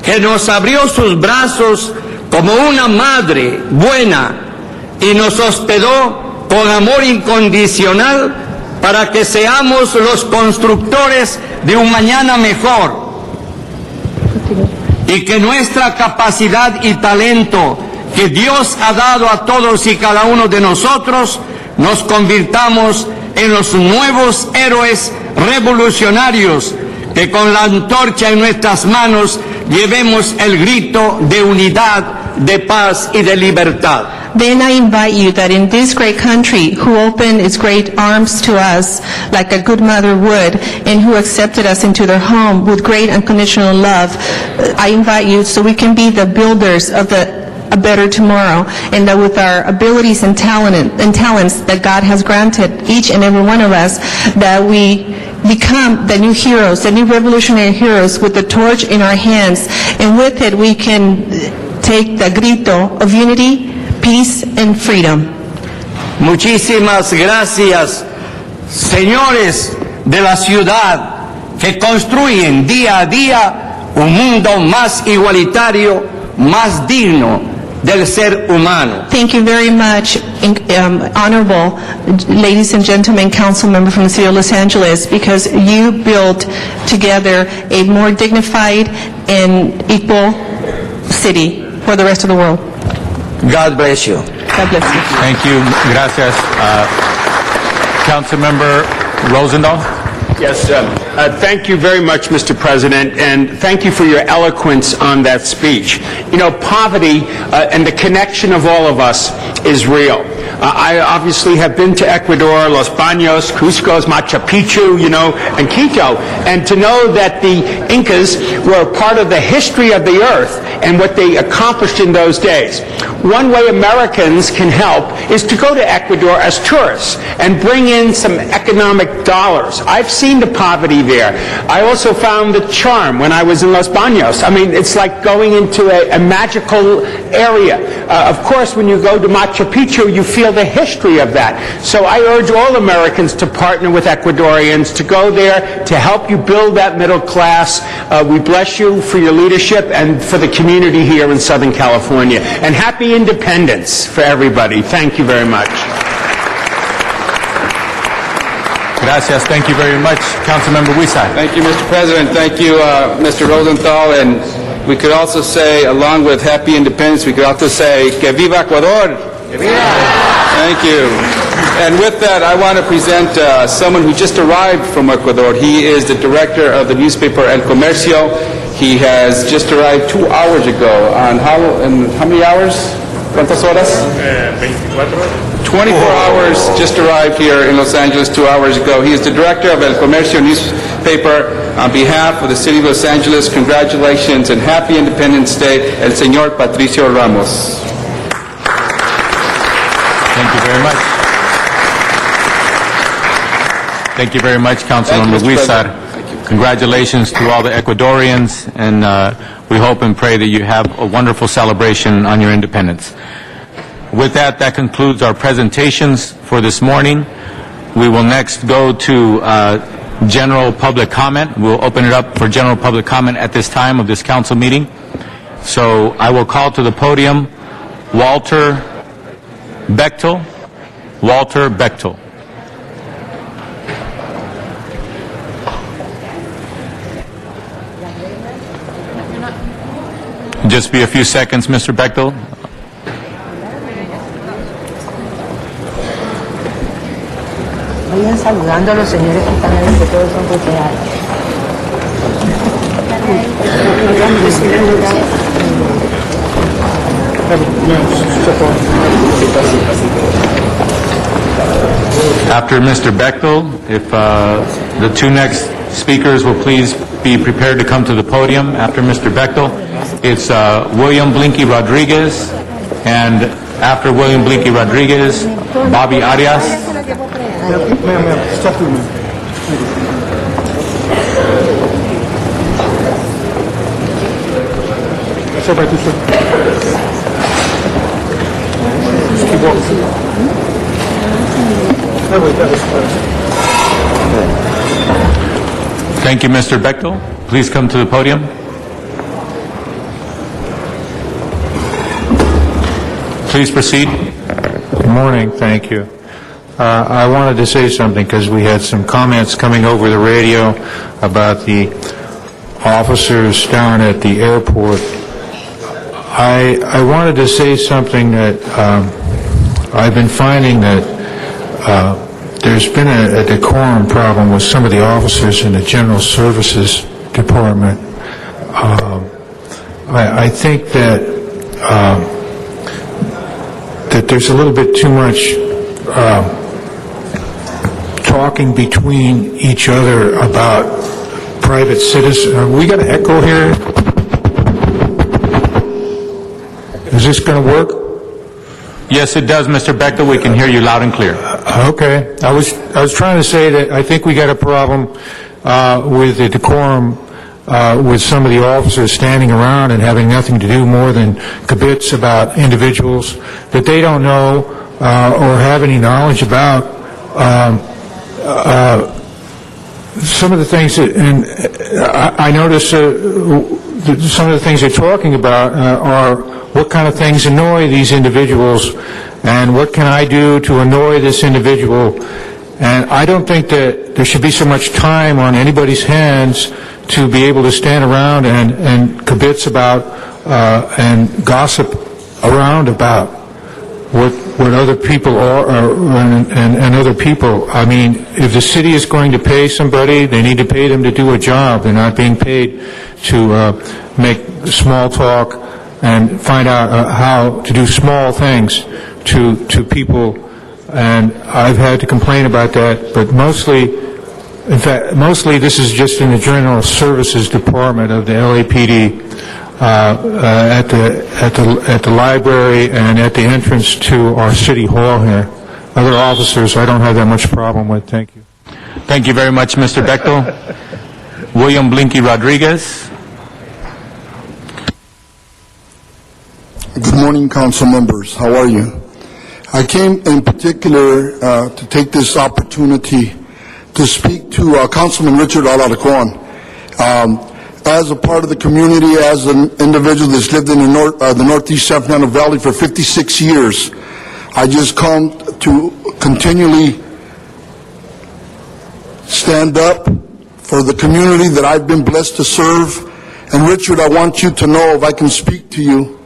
Speaker 16: que nos abrió sus brazos como una madre buena y nos hospedó con amor incondicional para que seamos los constructores de un mañana mejor y que nuestra capacidad y talento que Dios ha dado a todos y cada uno de nosotros nos convirtamos en los nuevos héroes revolucionarios que con la antorcha en nuestras manos llevemos el grito de unidad, de paz y de libertad.
Speaker 14: Then I invite you that in this great country who opened its great arms to us like a good mother would and who accepted us into their home with great unconditional love, I invite you so we can be the builders of a better tomorrow, and that with our abilities and talents that God has granted each and every one of us, that we become the new heroes, the new revolutionary heroes with the torch in our hands, and with it we can take the grito of unity, peace, and freedom.
Speaker 16: Muchísimas gracias, señores de la ciudad que construyen día a día un mundo más igualitario, más digno del ser humano.
Speaker 14: Thank you very much, honorable ladies and gentlemen, council member from the city of Los Angeles, because you built together a more dignified and equal city for the rest of the world.
Speaker 16: God bless you.
Speaker 14: God bless you.
Speaker 17: Thank you. Gracias. Councilmember Rosendahl.
Speaker 20: Yes, thank you very much, Mr. President, and thank you for your eloquence on that speech. You know, poverty and the connection of all of us is real. I obviously have been to Ecuador, Los Baños, Cusco, Machu Picchu, and Quito, and to know that the Incas were part of the history of the earth and what they accomplished in those days. One way Americans can help is to go to Ecuador as tourists and bring in some economic dollars. I've seen the poverty there. I also found the charm when I was in Los Baños. I mean, it's like going into a magical area. Of course, when you go to Machu Picchu, you feel the history of that. So I urge all Americans to partner with Ecuadorians to go there to help you build that middle class. We bless you for your leadership and for the community here in Southern California. And happy independence for everybody. Thank you very much.
Speaker 17: Gracias. Thank you very much. Councilmember Huizar.
Speaker 5: Thank you, Mr. President. Thank you, Mr. Rosenthal. And we could also say, along with Happy Independence, we could also say, Que viva Ecuador! Que viva! Thank you. And with that, I want to present someone who just arrived from Ecuador. He is the director of the newspaper El Comercio. He has just arrived 2 hours ago. In how many hours? ¿Cuántas horas? 24 hours, just arrived here in Los Angeles 2 hours ago. He is the director of El Comercio newspaper. On behalf of the city of Los Angeles, congratulations and happy Independence Day, el señor Patricio Ramos.
Speaker 17: Thank you very much. Thank you very much, Councilmember Huizar. Congratulations to all the Ecuadorians, and we hope and pray that you have a wonderful celebration on your independence. With that, that concludes our presentations for this morning. We will next go to general public comment. We'll open it up for general public comment at this time of this council meeting. So I will call to the podium Walter Bechtel. Walter Bechtel. Just be a few seconds, Mr. Bechtel.
Speaker 10: Vayan saludando a los señores que están ahí, que todos son veteranos.
Speaker 17: After Mr. Bechtel, if the two next speakers will please be prepared to come to the podium after Mr. Bechtel. It's William Blinky Rodriguez and
Speaker 5: After William Blinky Rodriguez, Bobby Arias. Thank you, Mr. Bechtel. Please come to the podium. Please proceed.
Speaker 7: Good morning, thank you. I wanted to say something because we had some comments coming over the radio about the officers down at the airport. I wanted to say something that I've been finding that there's been a decorum problem with some of the officers in the General Services Department. I think that that there's a little bit too much talking between each other about private citizens. We got an echo here. Is this going to work?
Speaker 5: Yes, it does, Mr. Bechtel. We can hear you loud and clear.
Speaker 7: Okay. I was trying to say that I think we got a problem with the decorum with some of the officers standing around and having nothing to do more than kibitz about individuals that they don't know or have any knowledge about. Some of the things that, and I notice some of the things they're talking about are what kind of things annoy these individuals and what can I do to annoy this individual. And I don't think that there should be so much time on anybody's hands to be able to stand around and kibitz about and gossip around about what other people are and other people. I mean, if the city is going to pay somebody, they need to pay them to do a job. They're not being paid to make small talk and find out how to do small things to people. And I've had to complain about that, but mostly this is just in the General Services Department of the LAPD, at the library and at the entrance to our City Hall here. Other officers, I don't have that much problem with. Thank you.
Speaker 5: Thank you very much, Mr. Bechtel. William Blinky Rodriguez.
Speaker 19: Good morning, council members. How are you? I came in particular to take this opportunity to speak to Councilman Richard Alarcon. As a part of the community, as an individual that's lived in the Northeast San Fernando Valley for 56 years, I just come to continually stand up for the community that I've been blessed to serve. And Richard, I want you to know, if I can speak to you,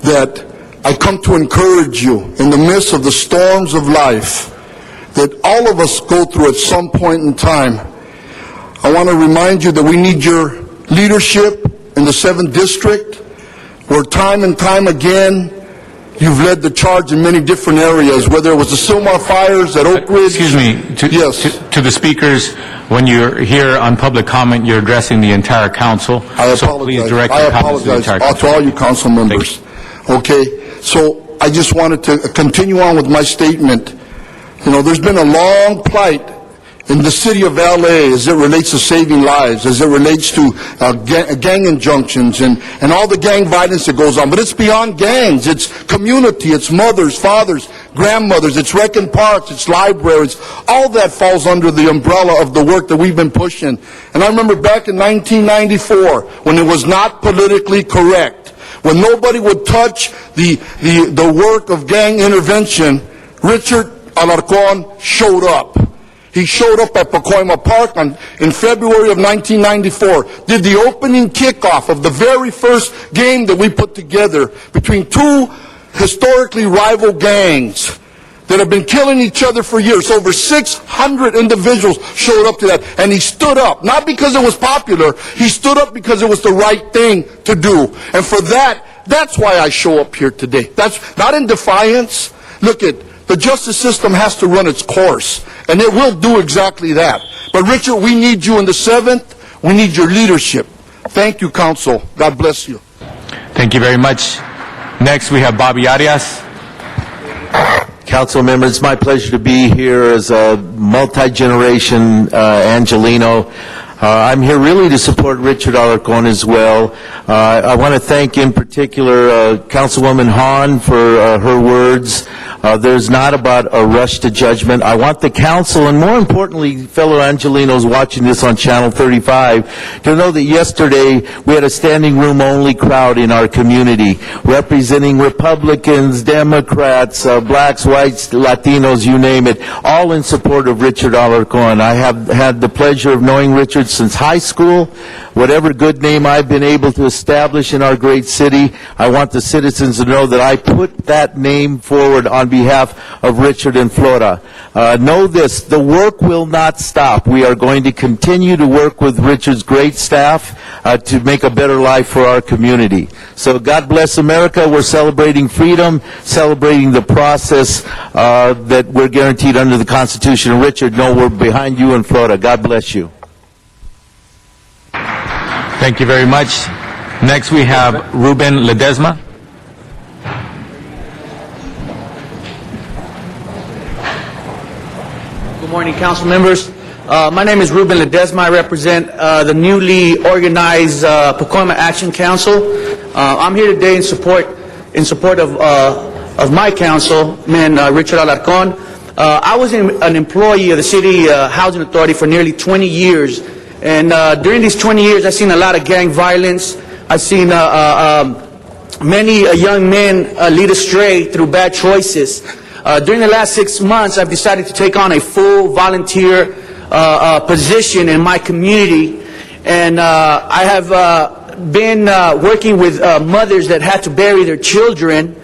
Speaker 19: that I come to encourage you in the midst of the storms of life that all of us go through at some point in time. I want to remind you that we need your leadership in the 7th District, where time and time again you've led the charge in many different areas, whether it was the Sylmar fires at Oak Ridge.
Speaker 5: Excuse me, to the speakers, when you're here on public comment, you're addressing the entire council.
Speaker 19: I apologize.
Speaker 5: So please direct your comments to the entire council.
Speaker 19: To all you council members. Okay, so I just wanted to continue on with my statement. You know, there's been a long plight in the city of LA as it relates to saving lives, as it relates to gang injunctions and all the gang violence that goes on. But it's beyond gangs. It's community. It's mothers, fathers, grandmothers. It's rec and parks. It's libraries. All that falls under the umbrella of the work that we've been pushing. And I remember back in 1994 when it was not politically correct, when nobody would touch the work of gang intervention, Richard Alarcon showed up. He showed up at Pacoima Park in February of 1994, did the opening kickoff of the very first game that we put together between two historically rival gangs that have been killing each other for years. Over 600 individuals showed up to that, and he stood up, not because it was popular, he stood up because it was the right thing to do. And for that's why I show up here today. That's not in defiance. Look, the justice system has to run its course, and it will do exactly that. But Richard, we need you in the 7th. We need your leadership. Thank you, council. God bless you.
Speaker 5: Thank you very much. Next, we have Bobby Arias.
Speaker 9: Council members, it's my pleasure to be here as a multi-generation Angelino. I'm here really to support Richard Alarcon as well. I want to thank in particular Councilwoman Hahn for her words. There's not about a rush to judgment. I want the council, and more importantly, fellow Angelinos watching this on Channel 35, to know that yesterday we had a standing room only crowd in our community, representing Republicans, Democrats, blacks, whites, Latinos, you name it, all in support of Richard Alarcon. I have had the pleasure of knowing Richard since high school. Whatever good name I've been able to establish in our great city, I want the citizens to know that I put that name forward on behalf of Richard and Flora. Know this, the work will not stop. We are going to continue to work with Richard's great staff to make a better life for our community. So God bless America. We're celebrating freedom, celebrating the process that we're guaranteed under the Constitution. And Richard, know we're behind you and Flora. God bless you.
Speaker 17: Thank you very much. Next we have Ruben Ledesma.
Speaker 1: Good morning, council members. My name is Ruben Ledesma. I represent the newly organized Pacoima Action Council. I'm here today in support of my councilman, Richard Alarcon. I was an employee of the City Housing Authority for nearly 20 years. And during these 20 years, I've seen a lot of gang violence. I've seen many young men lead astray through bad choices. During the last 6 months, I've decided to take on a full volunteer position in my community. And I have been working with mothers that had to bury their children,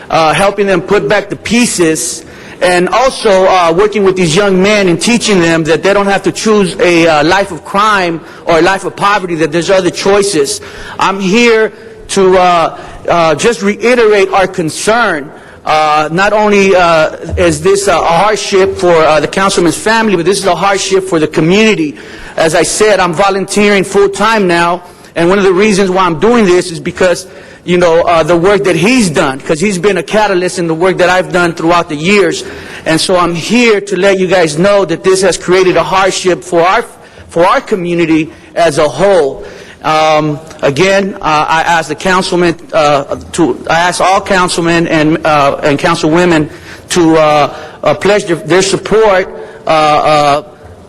Speaker 1: helping them put back the pieces, and also working with these young men and teaching them that they don't have to choose a life of crime or a life of poverty, that there's other choices. I'm here to just reiterate our concern. Not only is this a hardship for the councilman's family, but this is a hardship for the community. As I said, I'm volunteering full-time now, and one of the reasons why I'm doing this is because the work that he's done, because he's been a catalyst in the work that I've done throughout the years. And so I'm here to let you guys know that this has created a hardship for our community as a whole. Again, I ask the councilman I ask all councilmen and councilwomen to pledge their support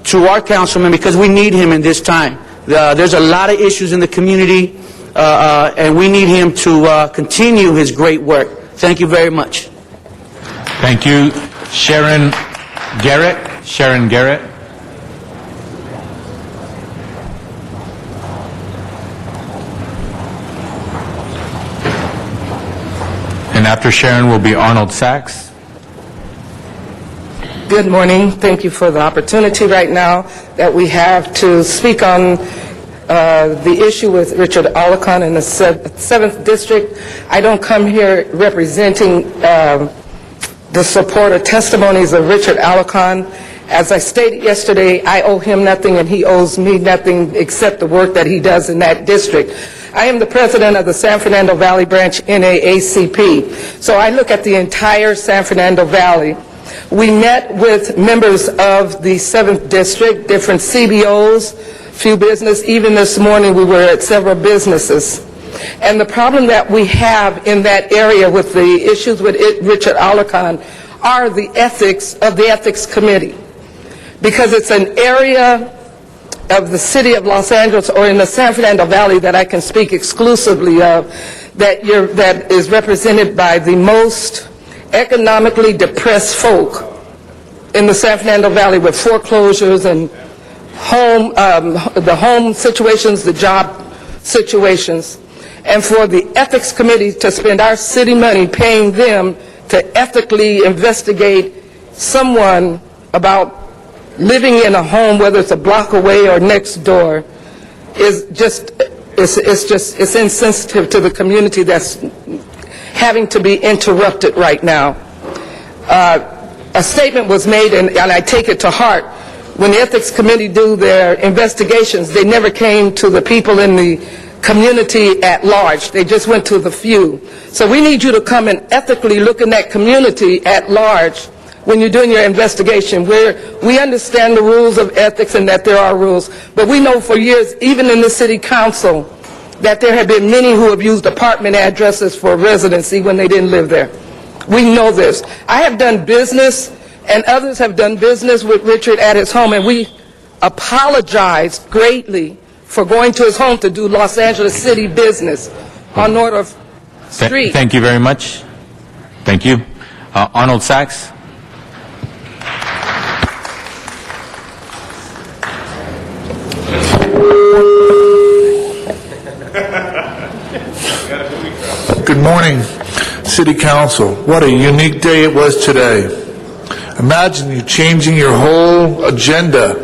Speaker 1: to our councilman, because we need him in this time. There's a lot of issues in the community. And we need him to continue his great work. Thank you very much.
Speaker 17: Thank you. Sharon Garrett. Sharon Garrett. And after Sharon will be Arnold Sachs.
Speaker 21: Good morning. Thank you for the opportunity right now that we have to speak on the issue with Richard Alarcon in the 7th District. I don't come here representing the support or testimonies of Richard Alarcon. As I stated yesterday, I owe him nothing and he owes me nothing except the work that he does in that district. I am the president of the San Fernando Valley Branch NAACP. So I look at the entire San Fernando Valley. We met with members of the 7th District, different CBOs, few business. Even this morning we were at several businesses. And the problem that we have in that area with the issues with Richard Alarcon are the ethics of the Ethics Committee. Because it's an area of the city of Los Angeles or in the San Fernando Valley that I can speak exclusively of, that is represented by the most economically depressed folk in the San Fernando Valley, with foreclosures and the home situations, the job situations. And for the Ethics Committee to spend our city money paying them to ethically investigate someone about living in a home, whether it's a block away or next door, is just, it's insensitive to the community that's having to be interrupted right now. A statement was made, and I take it to heart. When the Ethics Committee do their investigations, they never came to the people in the community at large. They just went to the few. So we need you to come and ethically look in that community at large when you're doing your investigation. We understand the rules of ethics and that there are rules, but we know for years, even in the city council, that there have been many who have used apartment addresses for residency when they didn't live there. We know this. I have done business, and others have done business with Richard at his home, and we apologize greatly for going to his home to do Los Angeles City business on North Street.
Speaker 6: Thank you very much. Thank you. Arnold Sachs.
Speaker 18: Good morning, City Council. What a unique day it was today. Imagine you changing your whole agenda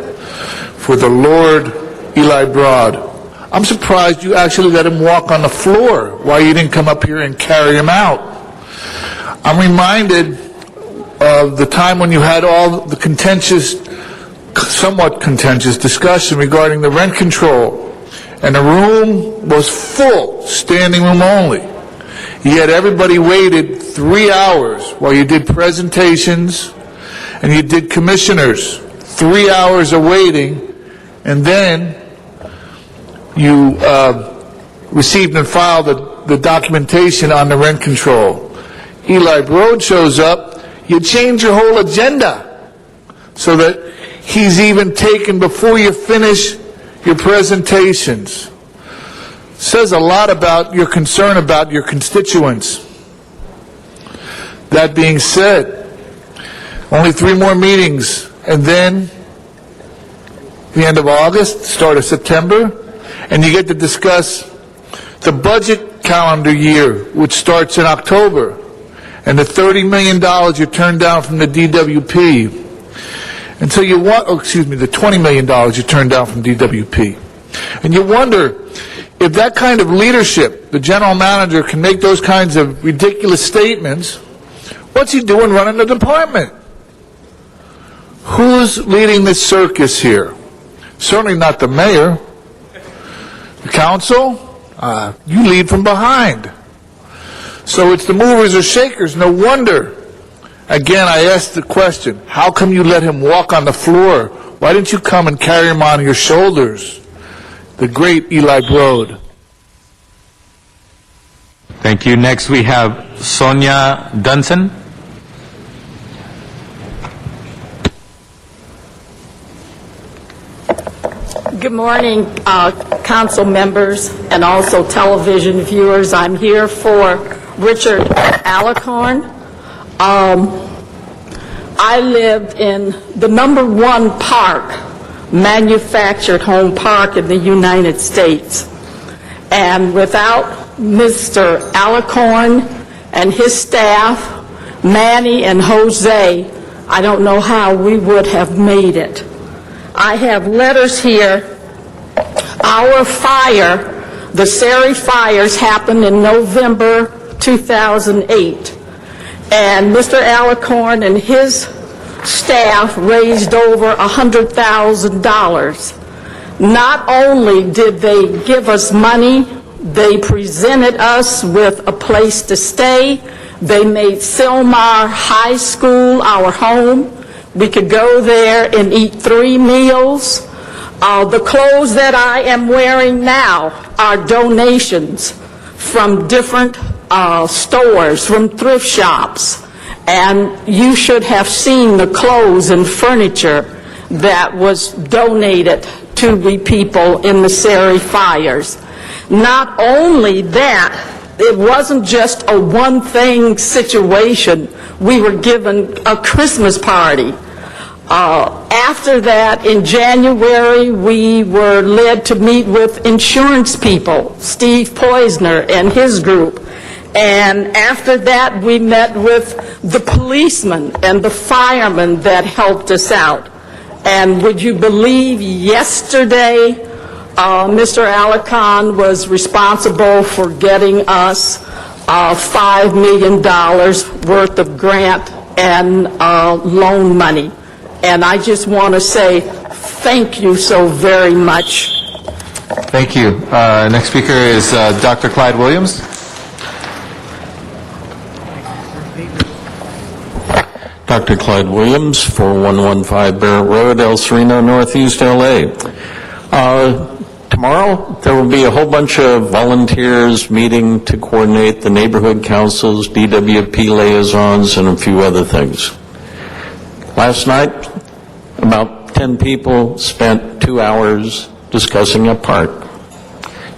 Speaker 18: for the Lord Eli Broad. I'm surprised you actually let him walk on the floor. Why you didn't come up here and carry him out? I'm reminded of the time when you had all the somewhat contentious discussion regarding the rent control, and the room was full, standing room only. Yet everybody waited 3 hours while you did presentations and you did commissioners. 3 hours of waiting, and then you received and filed the documentation on the rent control. Eli Broad shows up, you change your whole agenda so that he's even taken before you finish your presentations. Says a lot about your concern about your constituents. That being said, only 3 more meetings, and then the end of August, start of September, and you get to discuss the budget calendar year, which starts in October, and the $30 million you turned down from the DWP. And so you want, the $20 million you turned down from DWP. And you wonder if that kind of leadership, the general manager can make those kinds of ridiculous statements, what's he doing running the department? Who's leading this circus here? Certainly not the mayor. The council, you lead from behind. So it's the movers or shakers, no wonder. Again, I asked the question, how come you let him walk on the floor? Why didn't you come and carry him on your shoulders? The great Eli Broad.
Speaker 6: Thank you. Next we have Sonia Dunson.
Speaker 22: Good morning, council members and also television viewers. I'm here for Richard Alicorn. I lived in the #1 park, manufactured home park in the United States. And without Mr. Alicorn and his staff, Manny and Jose, I don't know how we would have made it. I have letters here. Our fire, the Sari fires, happened in November 2008. And Mr. Alicorn and his staff raised over $100,000. Not only did they give us money, they presented us with a place to stay. They made Sylmar High School our home. We could go there and eat 3 meals. The clothes that I am wearing now are donations from different stores, from thrift shops. And you should have seen the clothes and furniture that was donated to the people in the Sari fires. Not only that, it wasn't just a one-thing situation. We were given a Christmas party. After that, in January, we were led to meet with insurance people, Steve Poizner and his group. And after that, we met with the policemen and the firemen that helped us out. And would you believe yesterday, Mr. Alicorn was responsible for getting us $5 million worth of grant and loan money. And I just want to say thank you so very much.
Speaker 17: Thank you. Next speaker is Dr. Clyde Williams.
Speaker 9: Dr. Clyde Williams, 4115 Barrett Road, El Sereno, Northeast LA. Tomorrow, there will be a whole bunch of volunteers meeting to coordinate the neighborhood councils, DWP liaisons, and a few other things. Last night, about 10 people spent 2 hours discussing a park.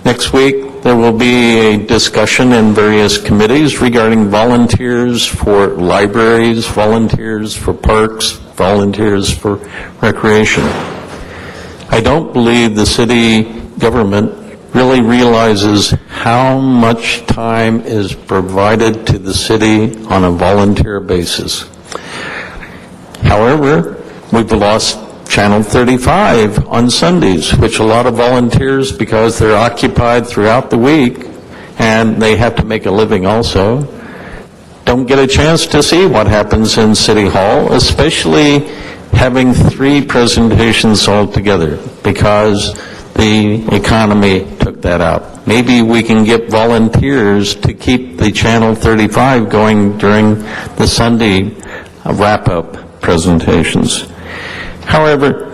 Speaker 9: Next week, there will be a discussion in various committees regarding volunteers for libraries, volunteers for parks, volunteers for recreation. I don't believe the city government really realizes how much time is provided to the city on a volunteer basis. However, we've lost Channel 35 on Sundays, which a lot of volunteers, because they're occupied throughout the week and they have to make a living also, don't get a chance to see what happens in City Hall, especially having 3 presentations all together, because the economy took that out. Maybe we can get volunteers to keep the Channel 35 going during the Sunday wrap-up presentations. However,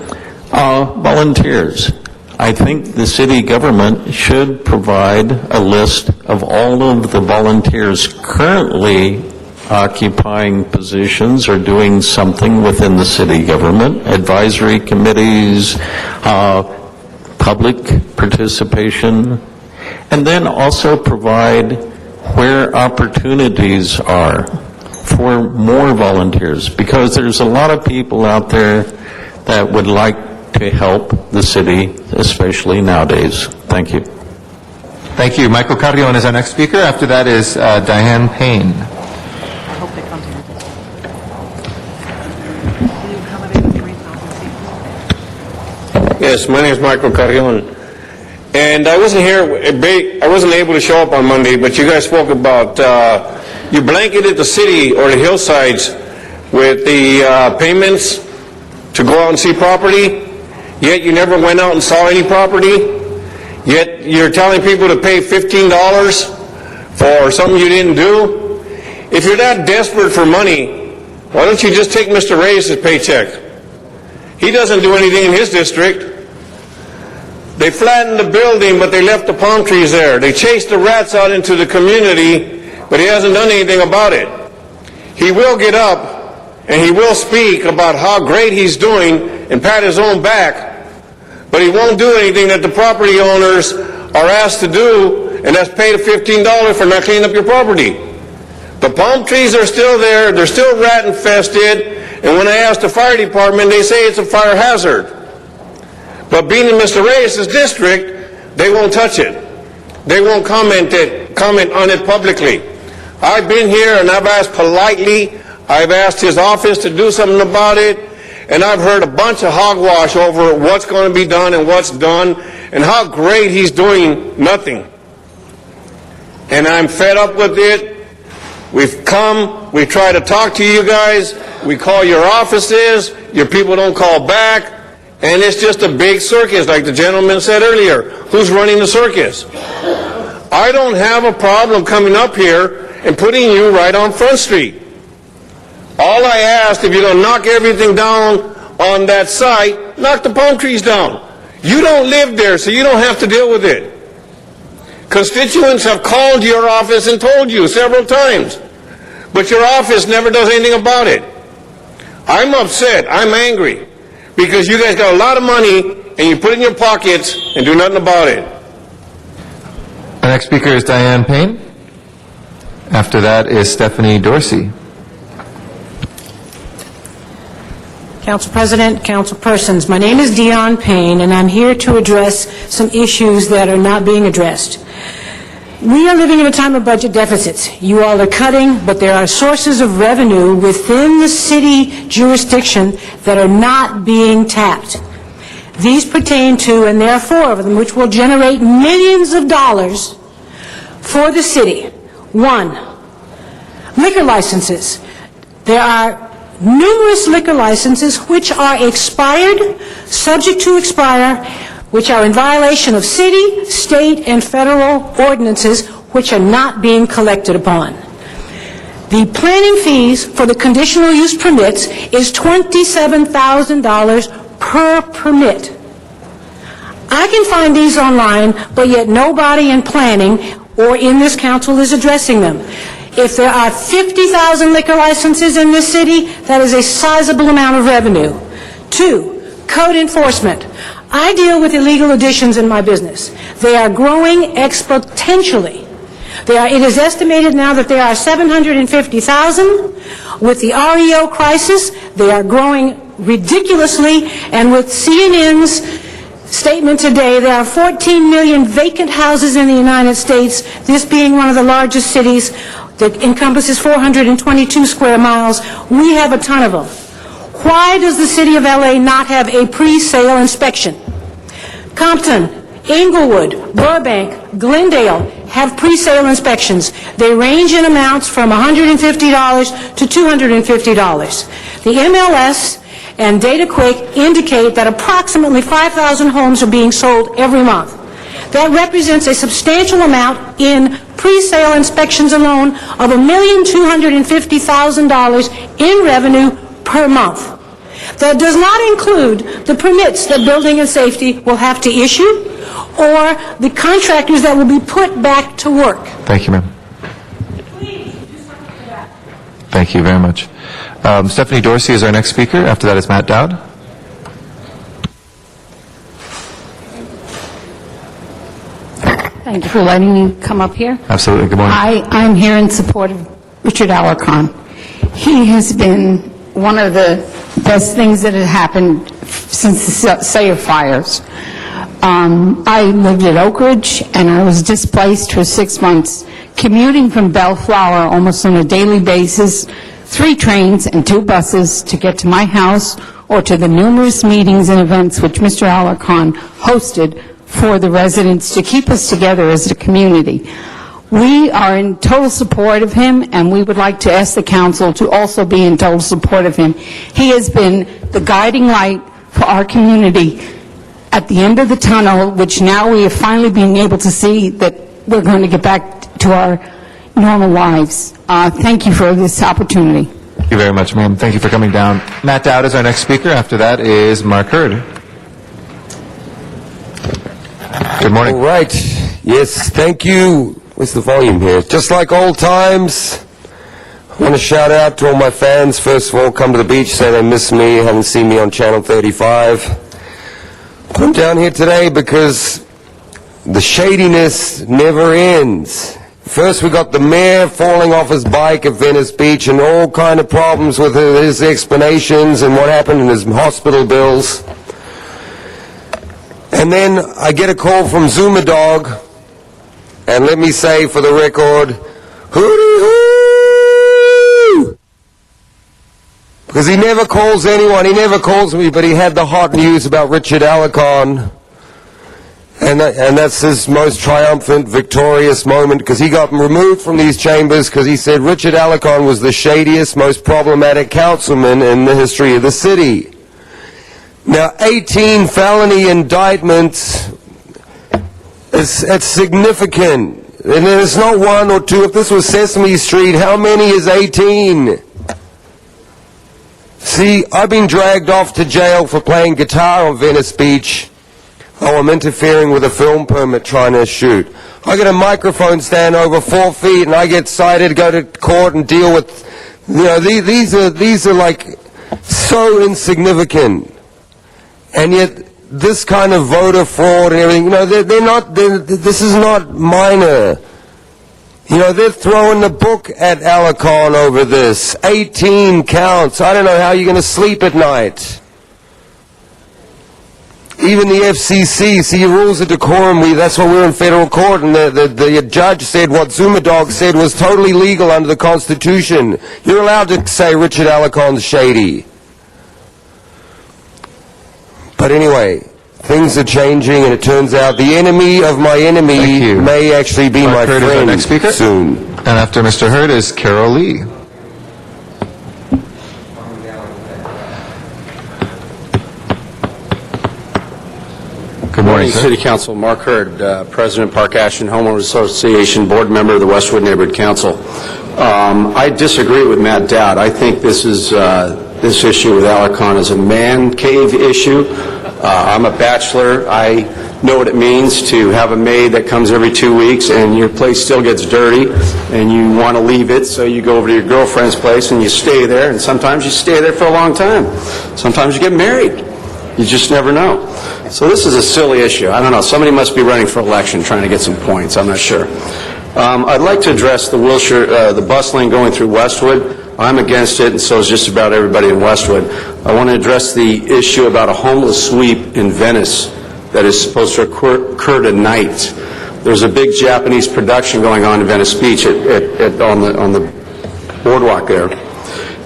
Speaker 9: volunteers, I think the city government should provide a list of all of the volunteers currently occupying positions or doing something within the city government, advisory committees, public participation, and then also provide where opportunities are for more volunteers, because there's a lot of people out there that would like to help the city, especially nowadays. Thank you.
Speaker 17: Thank you. Michael Carrion is our next speaker. After that is Diane Payne.
Speaker 4: Yes, my name is Michael Carrion, and I wasn't able to show up on Monday, but you guys spoke about, you blanketed the city or the hillsides with the payments to go out and see property, yet you never went out and saw any property, yet you're telling people to pay $15 for something you didn't do. If you're that desperate for money, why don't you just take Mr. Reyes' paycheck? He doesn't do anything in his district. They flattened the building, but they left the palm trees there. They chased the rats out into the community, but he hasn't done anything about it. He will get up and he will speak about how great he's doing and pat his own back, but he won't do anything that the property owners are asked to do, and that's pay the $15 for not cleaning up your property. The palm trees are still there, they're still rat infested, and when I ask the fire department, they say it's a fire hazard. But being in Mr. Reyes' district, they won't touch it. They won't comment on it publicly. I've been here and I've asked politely, I've asked his office to do something about it, and I've heard a bunch of hogwash over what's going to be done and what's done, and how great he's doing nothing. And I'm fed up with it. We've come, we try to talk to you guys, we call your offices, your people don't call back, and it's just a big circus, like the gentleman said earlier. Who's running the circus? I don't have a problem coming up here and putting you right on Front Street. All I asked, if you're going to knock everything down on that site, knock the palm trees down. You don't live there, so you don't have to deal with it. Constituents have called your office and told you several times, but your office never does anything about it. I'm upset, I'm angry, because you guys got a lot of money and you put it in your pockets and do nothing about it.
Speaker 17: Our next speaker is Diane Payne. After that is Stephanie Dorsey.
Speaker 8: Council President, Council Persons, my name is Dion Payne, and I'm here to address some issues that are not being addressed. We are living in a time of budget deficits. You all are cutting, but there are sources of revenue within the city jurisdiction that are not being tapped. These pertain to, and there are 4 of them, which will generate millions of dollars for the city. 1, liquor licenses. There are numerous liquor licenses which are expired, subject to expire, which are in violation of city, state, and federal ordinances which are not being collected upon. The planning fees for the conditional use permits is $27,000 per permit. I can find these online, but yet nobody in planning or in this council is addressing them. If there are 50,000 liquor licenses in this city, that is a sizable amount of revenue. 2, code enforcement. I deal with illegal additions in my business. They are growing exponentially. It is estimated now that there are 750,000. With the REO crisis, they are growing ridiculously, and with CNN's statement today, there are 14 million vacant houses in the United States, this being one of the largest cities that encompasses 422 square miles. We have a ton of them. Why does the city of LA not have a pre-sale inspection? Compton, Inglewood, Burbank, Glendale have pre-sale inspections. They range in amounts from $150 to $250. The MLS and DataQuick indicate that approximately 5,000 homes are being sold every month. That represents a substantial amount in pre-sale inspections alone of $1,250,000 in revenue per month. That does not include the permits that Building and Safety will have to issue or the contractors that will be put back to work.
Speaker 17: Thank you, ma'am. Thank you very much. Stephanie Dorsey is our next speaker. After that is Matt Dowd.
Speaker 2: Thank you for letting me come up here.
Speaker 17: Absolutely. Good morning.
Speaker 2: I'm here in support of Richard Alarcon. He has been one of the best things that had happened since the Sayre fires. I lived at Oak Ridge, and I was displaced for 6 months, commuting from Bellflower almost on a daily basis, 3 trains and 2 buses to get to my house or to the numerous meetings and events which Mr. Alarcon hosted for the residents to keep us together as a community. We are in total support of him, and we would like to ask the council to also be in total support of him. He has been the guiding light for our community at the end of the tunnel, which now we are finally being able to see that we're going to get back to our normal lives. Thank you for this opportunity.
Speaker 17: Thank you very much, ma'am. Thank you for coming down. Matt Dowd is our next speaker. After that is Mark Hurd. Good morning.
Speaker 11: All right. Yes, thank you. Where's the volume here? Just like old times, I want to shout out to all my fans. First of all, come to the beach, say they miss me, haven't seen me on Channel 35. I'm down here today because the shadiness never ends. First we got the mayor falling off his bike at Venice Beach and all kind of problems with his explanations and what happened in his hospital bills. And then I get a call from Zuma Dog, and let me say for the record, hooty-hoo! Because he never calls anyone, he never calls me, but he had the hot news about Richard Alarcon. And that's his most triumphant, victorious moment, because he got removed from these chambers because he said Richard Alarcon was the shadiest, most problematic councilman in the history of the city. Now, 18 felony indictments, it's significant. And it's not 1 or 2. If this was Sesame Street, how many is 18? See, I've been dragged off to jail for playing guitar on Venice Beach. Oh, I'm interfering with a film permit trying to shoot. I get a microphone stand over 4 feet and I get cited to go to court and deal with, these are like so insignificant. And yet this kind of voter fraud and everything, this is not minor. They're throwing the book at Alarcon over this. 18 counts. I don't know how you're going to sleep at night. Even the FCC, see, your rules of decorum, that's why we're in federal court, and the judge said what Zuma Dog said was totally legal under the Constitution. You're allowed to say Richard Alarcon's shady. But anyway, things are changing, and it turns out the enemy of my enemy may actually be
Speaker 17: Mark
Speaker 11: my
Speaker 17: Hurd is our
Speaker 11: friend
Speaker 17: next speaker.
Speaker 11: soon.
Speaker 17: And after Mr. Hurd is Carol Lee.
Speaker 11: Good
Speaker 17: Good morning, sir.
Speaker 3: City Council. Mark Hurd, President, Park Ashland Homeowners Association, Board Member of the Westwood Neighborhood Council. I disagree with Matt Dowd. I think this issue with Alarcon is a man cave issue. I'm a bachelor. I know what it means to have a maid that comes every 2 weeks and your place still gets dirty and you want to leave it, so you go over to your girlfriend's place and you stay there, and sometimes you stay there for a long time. Sometimes you get married. You just never know. So this is a silly issue. I don't know. Somebody must be running for election trying to get some points. I'm not sure. I'd like to address the the bus lane going through Westwood. I'm against it, and so is just about everybody in Westwood. I want to address the issue about a homeless sweep in Venice that is supposed to occur tonight. There's a big Japanese production going on in Venice Beach on the boardwalk there,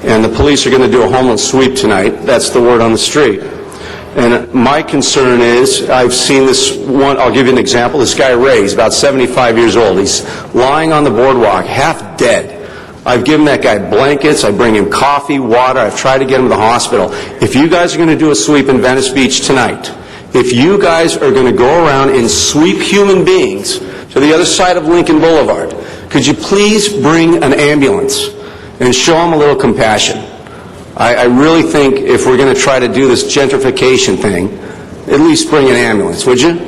Speaker 3: and the police are going to do a homeless sweep tonight. That's the word on the street. And my concern is, I've seen this one, I'll give you an example. This guy Ray, he's about 75 years old. He's lying on the boardwalk, half dead. I've given that guy blankets, I bring him coffee, water, I've tried to get him to the hospital. If you guys are going to do a sweep in Venice Beach tonight, if you guys are going to go around and sweep human beings to the other side of Lincoln Boulevard, could you please bring an ambulance and show them a little compassion? I really think if we're going to try to do this gentrification thing, at least bring an ambulance, would you?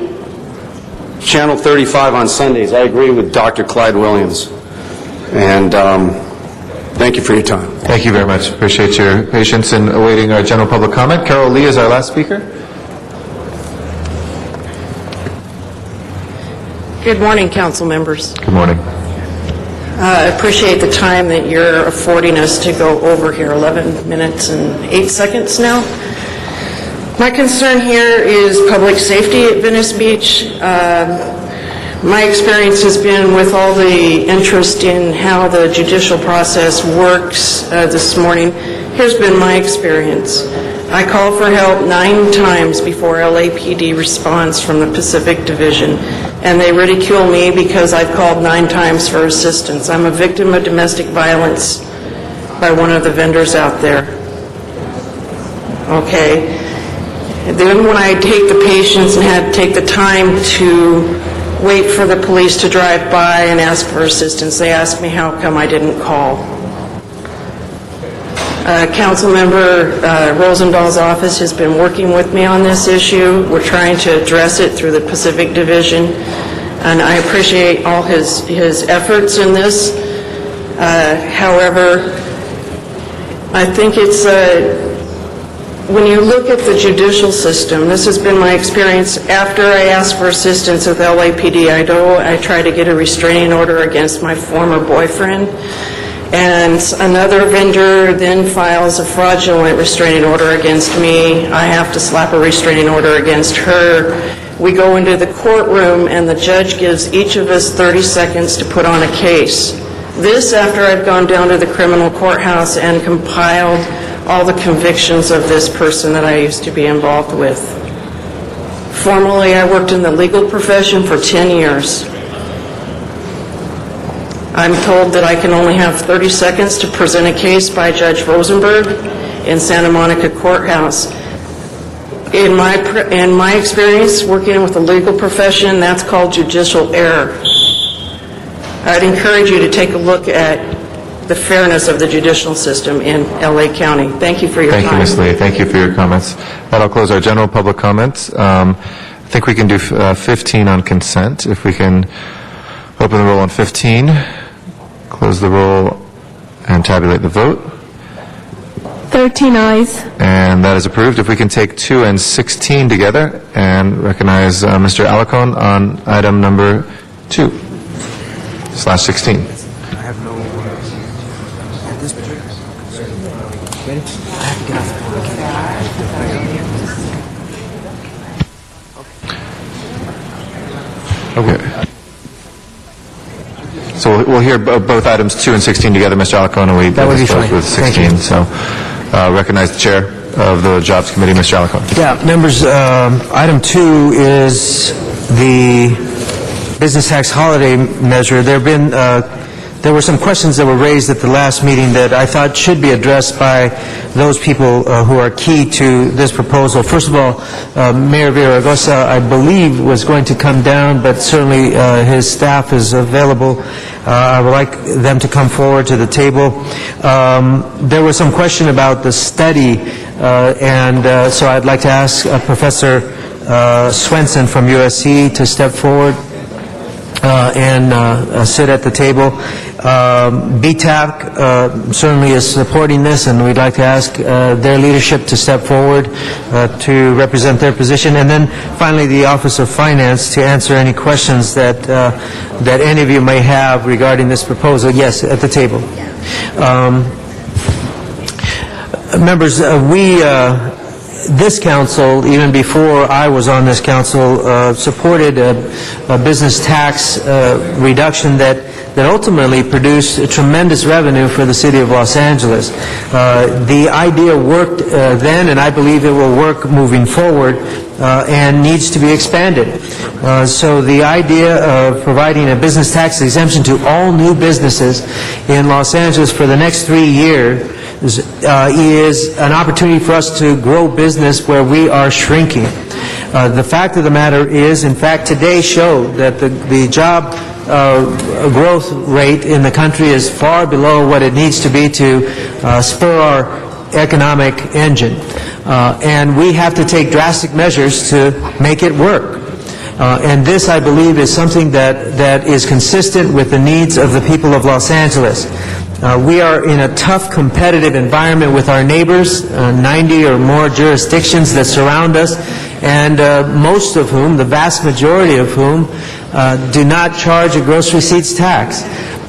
Speaker 3: Channel 35 on Sundays, I agree with Dr. Clyde Williams. And thank you for your time.
Speaker 17: Thank you very much. Appreciate your patience in awaiting our general public comment. Carol Lee is our last speaker.
Speaker 12: Good morning, council members.
Speaker 17: Good morning.
Speaker 12: I appreciate the time that you're affording us to go over here, 11 minutes and 8 seconds now. My concern here is public safety at Venice Beach. My experience has been with all the interest in how the judicial process works this morning. Here's been my experience. I call for help 9 times before LAPD responds from the Pacific Division, and they ridicule me because I've called 9 times for assistance. I'm a victim of domestic violence by one of the vendors out there. Okay. And then when I take the patience and had to take the time to wait for the police to drive by and ask for assistance, they ask me how come I didn't call. Councilmember Rosenthal's office has been working with me on this issue. We're trying to address it through the Pacific Division, and I appreciate all his efforts in this. However, I think it's when you look at the judicial system, this has been my experience. After I ask for assistance with LAPD, I try to get a restraining order against my former boyfriend, and another vendor then files a fraudulent restraining order against me. I have to slap a restraining order against her. We go into the courtroom and the judge gives each of us 30 seconds to put on a case. This after I've gone down to the criminal courthouse and compiled all the convictions of this person that I used to be involved with. Formerly, I worked in the legal profession for 10 years. I'm told that I can only have 30 seconds to present a case by Judge Rosenberg in Santa Monica Courthouse. In my experience working with the legal profession, that's called judicial error. I'd encourage you to take a look at the fairness of the judicial system in LA County. Thank you for your time.
Speaker 17: Thank you, Ms. Lee. Thank you for your comments. That'll close our general public comments. I think we can do 15 on consent. If we can open the roll on 15, close the roll, and tabulate the vote.
Speaker 14: 13 ayes.
Speaker 17: And that is approved. If we can take 2 and 16 together and recognize Mr. Alarcon on item number 2/16. Okay. So we'll hear both items 2 and 16 together, Mr. Alarcon. We
Speaker 23: That would be fine.
Speaker 17: with 16. So recognize the chair of the Jobs Committee, Mr. Alarcon.
Speaker 23: Yeah, members, item 2 is the business tax holiday measure. There have been there were some questions that were raised at the last meeting that I thought should be addressed by those people who are key to this proposal. First of all, Mayor Villaraigosa, I believe, was going to come down, but certainly his staff is available. I would like them to come forward to the table. There was some question about the study, and so I'd like to ask Professor Swenson from USC to step forward and sit at the table. BTAC certainly is supporting this, and we'd like to ask their leadership to step forward to represent their position. And then finally, the Office of Finance to answer any questions that any of you may have regarding this proposal. Yes, at the table. Members, this council, even before I was on this council, supported a business tax reduction that ultimately produced tremendous revenue for the city of Los Angeles. The idea worked then, and I believe it will work moving forward and needs to be expanded. So the idea of providing a business tax exemption to all new businesses in Los Angeles for the next 3 years is an opportunity for us to grow business where we are shrinking. The fact of the matter is, in fact, today showed that the job growth rate in the country is far below what it needs to be to spur our economic engine. And we have to take drastic measures to make it work. And this, I believe, is something that is consistent with the needs of the people of Los Angeles. We are in a tough competitive environment with our neighbors, 90 or more jurisdictions that surround us, and most of whom, the vast majority of whom, do not charge a gross receipts tax.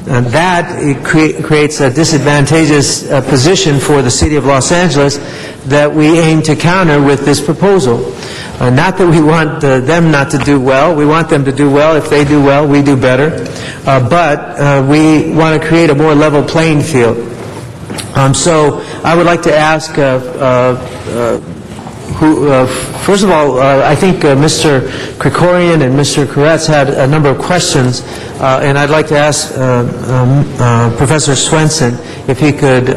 Speaker 23: And that creates a disadvantageous position for the city of Los Angeles that we aim to counter with this proposal. Not that we want them not to do well. We want them to do well. If they do well, we do better. But we want to create a more level playing field. So I would like to ask first of all, I think Mr. Krikorian and Mr. Koretz had a number of questions, and I'd like to ask Professor Swenson if he could,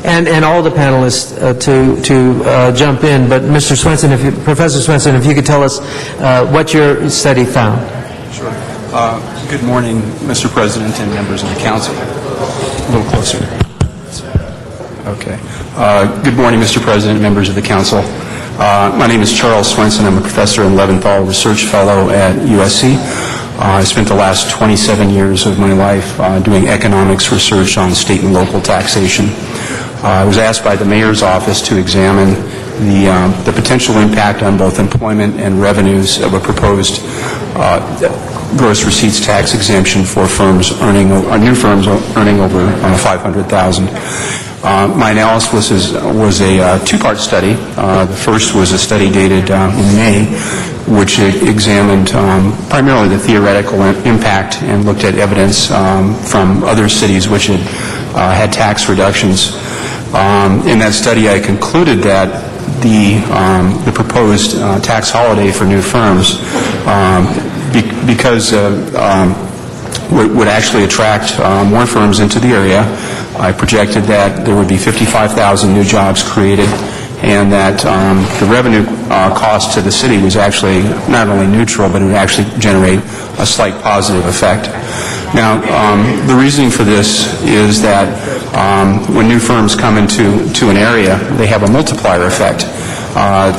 Speaker 23: and all the panelists to jump in. But Mr. Swenson, Professor Swenson, if you could tell us what your study found.
Speaker 13: Sure. Good morning, Mr. President and members of the council. A little closer. Okay. Good morning, Mr. President and members of the council. My name is Charles Swenson. I'm a professor and Leventhal Research Fellow at USC. I spent the last 27 years of my life doing economics research on state and local taxation. I was asked by the mayor's office to examine the potential impact on both employment and revenues of a proposed gross receipts tax exemption for firms earning new firms earning over $500,000. My analysis was a two-part study. The first was a study dated in May, which examined primarily the theoretical impact and looked at evidence from other cities which had tax reductions. In that study, I concluded that the proposed tax holiday for new firms, because would actually attract more firms into the area. I projected that there would be 55,000 new jobs created, and that the revenue cost to the city was actually not only neutral, but it would actually generate a slight positive effect. Now, the reasoning for this is that when new firms come into an area, they have a multiplier effect.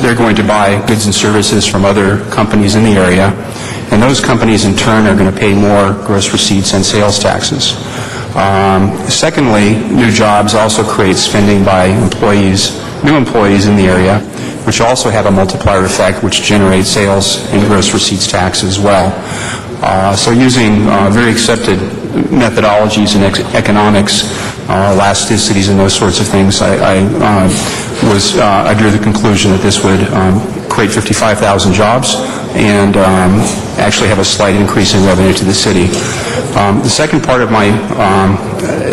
Speaker 13: They're going to buy goods and services from other companies in the area, and those companies in turn are going to pay more gross receipts and sales taxes. Secondly, new jobs also create spending by new employees in the area, which also have a multiplier effect, which generates sales and gross receipts tax as well. So using very accepted methodologies in economics, elasticities and those sorts of things, I drew the conclusion that this would create 55,000 jobs and actually have a slight increase in revenue to the city. The second part of my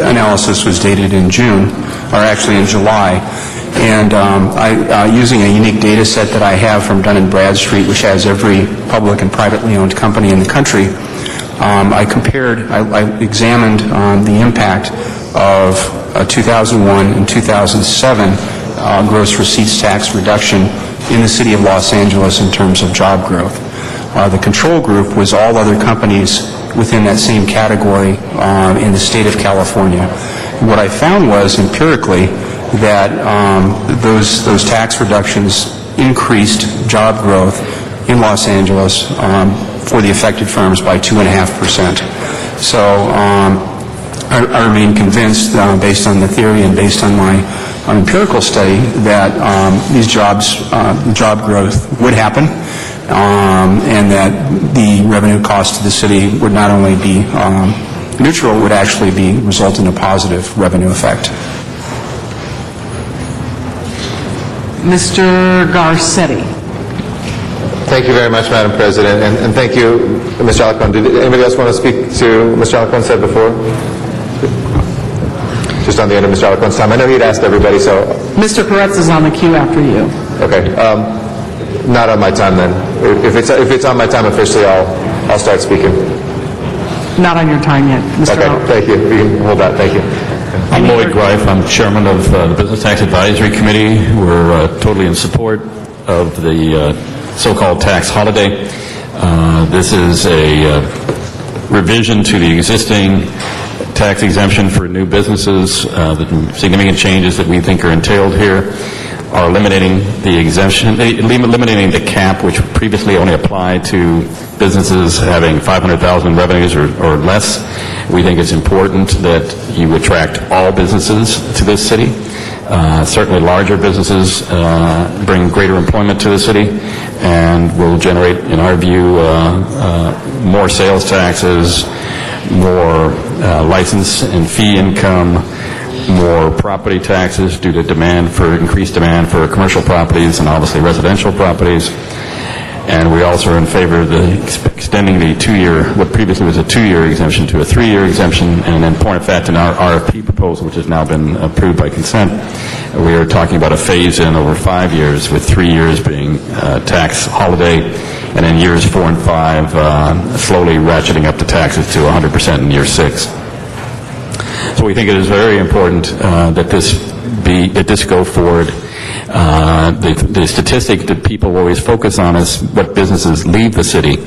Speaker 13: analysis was dated in June, or actually in July, and using a unique data set that I have from Dun & Bradstreet, which has every public and privately owned company in the country, I examined the impact of 2001 and 2007 gross receipts tax reduction in the city of Los Angeles in terms of job growth. The control group was all other companies within that same category in the state of California. What I found was empirically that those tax reductions increased job growth in Los Angeles for the affected firms by 2.5%. So I remain convinced, based on the theory and based on my empirical study, that these job growth would happen, and that the revenue cost to the city would not only be neutral, would actually result in a positive revenue effect.
Speaker 10: Mr. Garcetti.
Speaker 17: Thank you very much, Madam President, and thank you, Mr. Alarcon. Did anybody else want to speak to Mr. Alarcon said before? Just on the end of Mr. Alarcon's time. I know he'd asked everybody, so...
Speaker 10: Mr. Peretz is on the queue after you.
Speaker 17: Okay. Not on my time, then. If it's on my time officially, I'll start speaking.
Speaker 10: Not on your time yet, Mr.
Speaker 17: Okay, thank you. You can hold that. Thank you.
Speaker 15: I'm Lloyd Greif. I'm chairman of the Business Tax Advisory Committee. We're totally in support of the so-called tax holiday. This is a revision to the existing tax exemption for new businesses. The significant changes that we think are entailed here are eliminating the exemption, eliminating the cap, which previously only applied to businesses having 500,000 revenues or less. We think it's important that you attract all businesses to this city. Certainly larger businesses bring greater employment to the city and will generate, in our view, more sales taxes, more license and fee income, more property taxes due to increased demand for commercial properties and obviously residential properties. And we also are in favor of extending the what previously was a 2-year exemption to a 3-year exemption. And in point of fact, in our RFP proposal, which has now been approved by consent, we are talking about a phase-in over 5 years, with 3 years being tax holiday, and in years 4 and 5, slowly ratcheting up the taxes to 100% in year 6. So we think it is very important that this go forward. The statistic that people always focus on is what businesses leave the city.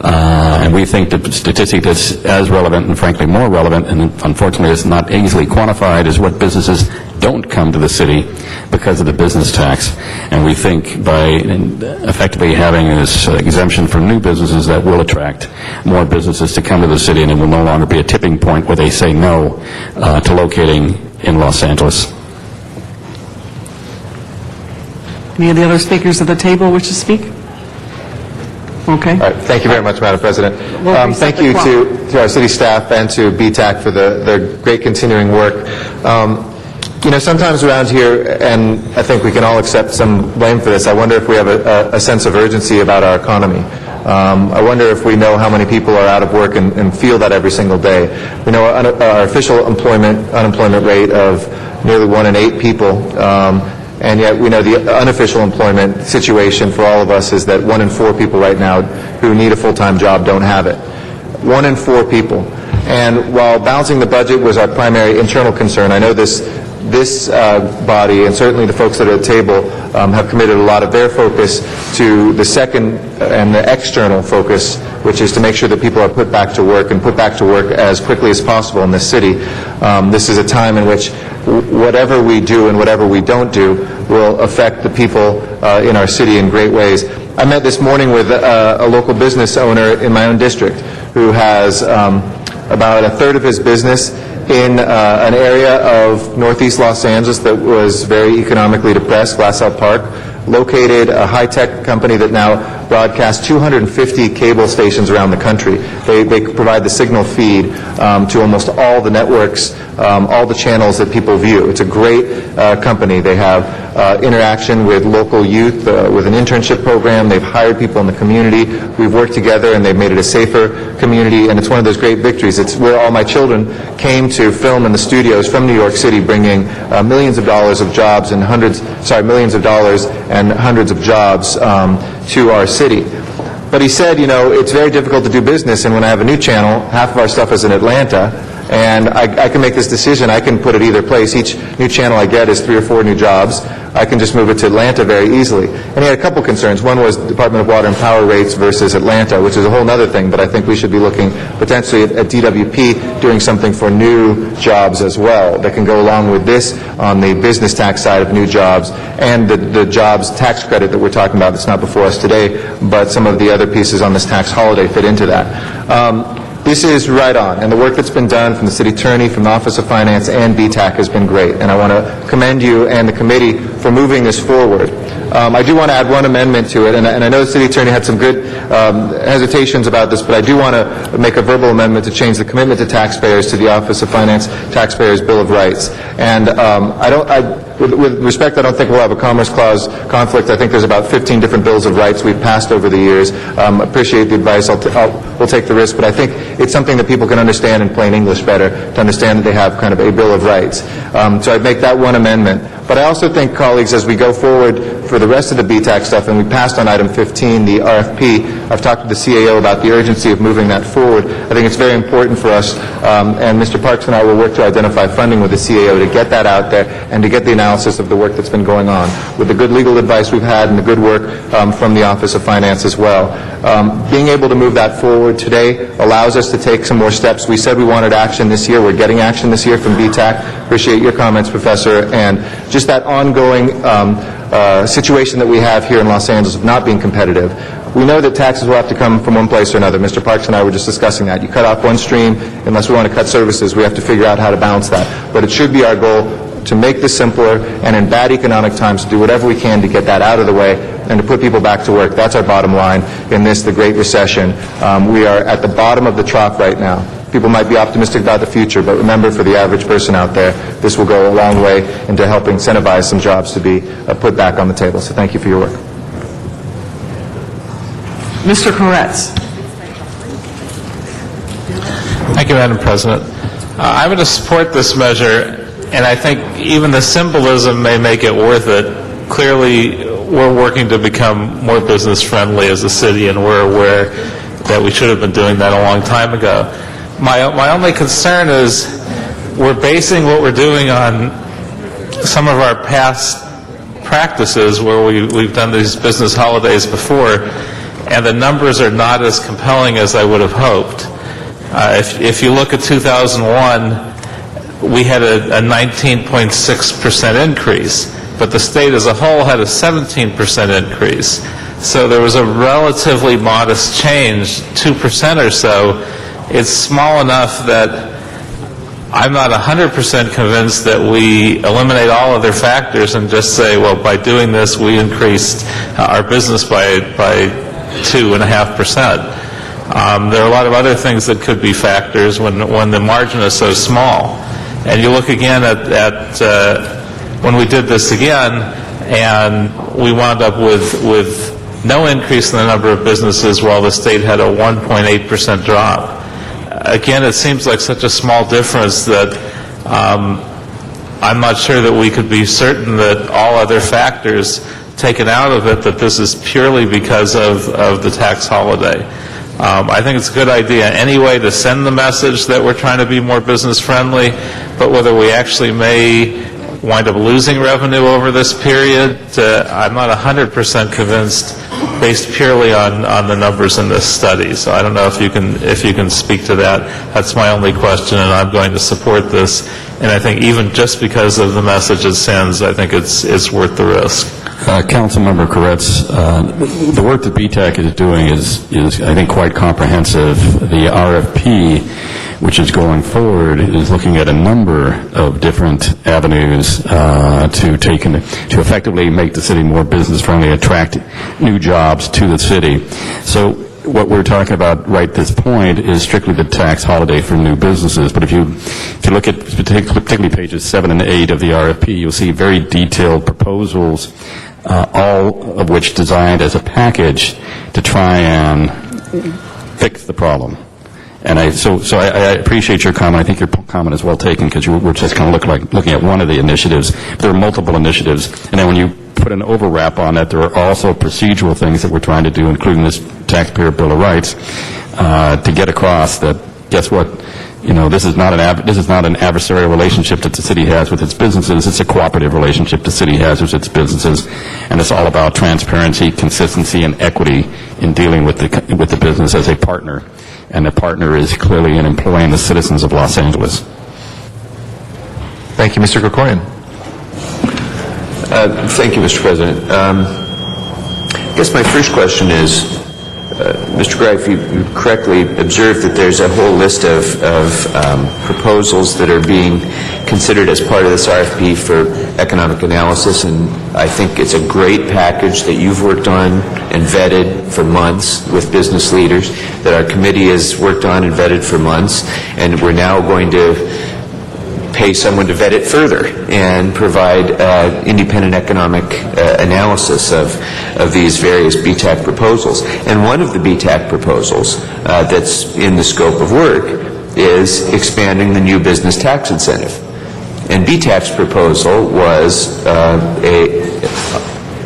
Speaker 15: And we think the statistic that's as relevant and frankly more relevant, and unfortunately is not easily quantified, is what businesses don't come to the city because of the business tax. And we think by effectively having this exemption for new businesses, that will attract more businesses to come to the city, and it will no longer be a tipping point where they say no to locating in Los Angeles.
Speaker 10: Any of the other speakers at the table wish to speak? Okay.
Speaker 17: All right. Thank you very much, Madam President. Thank you to our city staff and to BTAC for their great continuing work. Sometimes around here, and I think we can all accept some blame for this, I wonder if we have a sense of urgency about our economy. I wonder if we know how many people are out of work and feel that every single day. We know our official unemployment rate of nearly 1 in 8 people, and yet we know the unofficial employment situation for all of us is that 1 in 4 people right now who need a full-time job don't have it. 1 in 4 people. And while balancing the budget was our primary internal concern, I know this body, and certainly the folks that are at the table, have committed a lot of their focus to the second and the external focus, which is to make sure that people are put back to work, and put back to work as quickly as possible in this city. This is a time in which whatever we do and whatever we don't do will affect the people in our city in great ways. I met this morning with a local business owner in my own district who has about a third of his business in an area of northeast Los Angeles that was very economically depressed, Glassell Park, located a high-tech company that now broadcasts 250 cable stations around the country. They provide the signal feed to almost all the networks, all the channels that people view. It's a great company. They have interaction with local youth with an internship program. They've hired people in the community. We've worked together, and they've made it a safer community, and it's one of those great victories. It's where all my children came to film in the studios from New York City, bringing millions of dollars of jobs and hundreds of jobs to our city. But he said, it's very difficult to do business, and when I have a new channel, half of our stuff is in Atlanta, and I can make this decision. I can put it either place. Each new channel I get is 3 or 4 new jobs. I can just move it to Atlanta very easily. And he had a couple concerns. One was Department of Water and Power rates versus Atlanta, which is a whole other thing, but I think we should be looking potentially at DWP doing something for new jobs as well that can go along with this on the business tax side of new jobs and the jobs tax credit that we're talking about that's not before us today, but some of the other pieces on this tax holiday fit into that. This is right on, and the work that's been done from the City Attorney, from the Office of Finance, and BTAC has been great, and I want to commend you and the committee for moving this forward. I do want to add one amendment to it, and I know the City Attorney had some good hesitations about this, but I do want to make a verbal amendment to change the commitment to taxpayers to the Office of Finance Taxpayers Bill of Rights. And with respect, I don't think we'll have a Commerce Clause conflict. I think there's about 15 different bills of rights we've passed over the years. Appreciate the advice. We'll take the risk, but I think it's something that people can understand in plain English better, to understand that they have kind of a Bill of Rights. So I'd make that one amendment. But I also think, colleagues, as we go forward for the rest of the BTAC stuff, and we passed on item 15, the RFP, I've talked to the CAO about the urgency of moving that forward. I think it's very important for us, and Mr. Parks and I will work to identify funding with the CAO to get that out there and to get the analysis of the work that's been going on. With the good legal advice we've had and the good work from the Office of Finance as well. Being able to move that forward today allows us to take some more steps. We said we wanted action this year. We're getting action this year from BTAC. Appreciate your comments, Professor, and just that ongoing situation that we have here in Los Angeles of not being competitive. We know that taxes will have to come from one place or another. Mr. Parks and I were just discussing that. You cut off one stream, unless we want to cut services, we have to figure out how to balance that. But it should be our goal to make this simpler, and in bad economic times to do whatever we can to get that out of the way and to put people back to work. That's our bottom line in this, the Great Recession. We are at the bottom of the trough right now. People might be optimistic about the future, but remember, for the average person out there, this will go a long way into helping incentivize some jobs to be put back on the table. So thank you for your work.
Speaker 10: Mr. Koretz.
Speaker 7: Thank you, Madam President. I'm going to support this measure, and I think even the symbolism may make it worth it. Clearly, we're working to become more business-friendly as a city, and we're aware that we should have been doing that a long time ago. My only concern is we're basing what we're doing on some of our past practices where we've done these business holidays before, and the numbers are not as compelling as I would have hoped. If you look at 2001, we had a 19.6% increase, but the state as a whole had a 17% increase. So there was a relatively modest change, 2% or so. It's small enough that I'm not 100% convinced that we eliminate all other factors and just say, well, by doing this, we increased our business by 2.5%. There are a lot of other things that could be factors when the margin is so small. And you look again at when we did this again, and we wound up with no increase in the number of businesses while the state had a 1.8% drop. Again, it seems like such a small difference that I'm not sure that we could be certain that all other factors taken out of it, that this is purely because of the tax holiday. I think it's a good idea anyway to send the message that we're trying to be more business friendly, but whether we actually may wind up losing revenue over this period, I'm not 100% convinced based purely on the numbers in this study. So I don't know if you can speak to that. That's my only question, and I'm going to support this. And I think even just because of the message it sends, I think it's worth the risk.
Speaker 15: Councilmember Koretz, the work that BTAC is doing is I think, quite comprehensive. The RFP, which is going forward, is looking at a number of different avenues to effectively make the city more business-friendly, attract new jobs to the city. So what we're talking about right at this point is strictly the tax holiday for new businesses. But if you look at particularly pages 7 and 8 of the RFP, you'll see very detailed proposals, all of which designed as a package to try and fix the problem. And I appreciate your comment. I think your comment is well taken, because we're just kind of looking at one of the initiatives. There are multiple initiatives, and then when you put an overwrap on that, there are also procedural things that we're trying to do, including this taxpayer Bill of Rights, to get across that, guess what, this is not an adversarial relationship that the city has with its businesses. It's a cooperative relationship the city has with its businesses, and it's all about transparency, consistency, and equity in dealing with the business as a partner. And the partner is clearly in employing the citizens of Los Angeles.
Speaker 17: Thank you, Mr. Krikorian.
Speaker 16: Thank you, Mr. President. I guess my first question is, Mr. Greif, you correctly observed that there's a whole list of proposals that are being considered as part of this RFP for economic analysis, and I think it's a great package that you've worked on and vetted for months with business leaders, that our committee has worked on and vetted for months, and we're now going to pay someone to vet it further and provide independent economic analysis of these various BTAC proposals. And one of the BTAC proposals that's in the scope of work is expanding the new business tax incentive. And BTAC's proposal was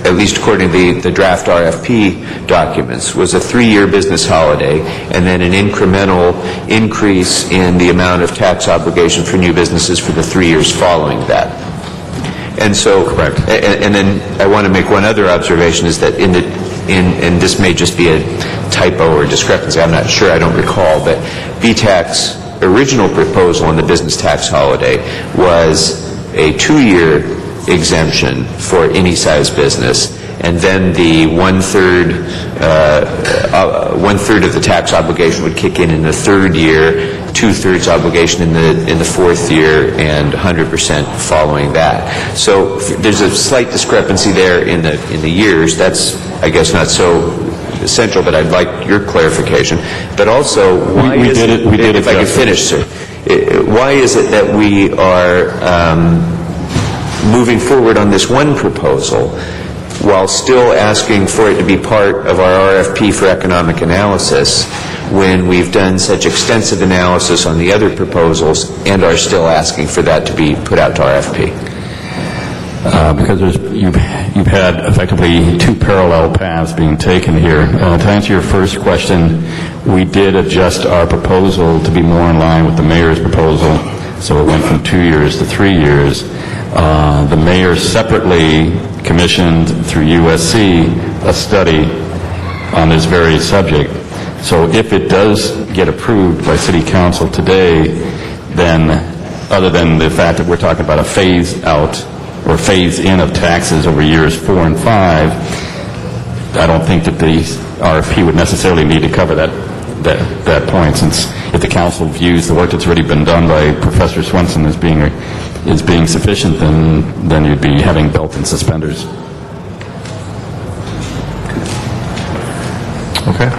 Speaker 16: at least according to the draft RFP documents, was a 3-year business holiday and then an incremental increase in the amount of tax obligation for new businesses for the 3 years following that. And so, correct. And then I want to make one other observation, is that and this may just be a typo or discrepancy, I'm not sure, I don't recall, but BTAC's original proposal on the business tax holiday was a 2-year exemption for any size business, and then the one-third of the tax obligation would kick in the 3rd year, 2/3 obligation in the 4th year, and 100% following that. So there's a slight discrepancy there in the years. That's, I guess, not so essential, but I'd like your clarification. But also, why is it, if I could finish, sir, why is it that we are moving forward on this one proposal while still asking for it to be part of our RFP for economic analysis when we've done such extensive analysis on the other proposals and are still asking for that to be put out to RFP?
Speaker 15: Because you've had effectively 2 parallel paths being taken here. To answer your first question, we did adjust our proposal to be more in line with the mayor's proposal, so it went from 2 years to 3 years. The mayor separately commissioned through USC a study on this very subject. So if it does get approved by City Council today, then other than the fact that we're talking about a phase out or phase in of taxes over years 4 and 5, I don't think that the RFP would necessarily need to cover that point, since if the council views the work that's already been done by Professor Swenson as being sufficient, then you'd be having belt and suspenders.
Speaker 17: Okay.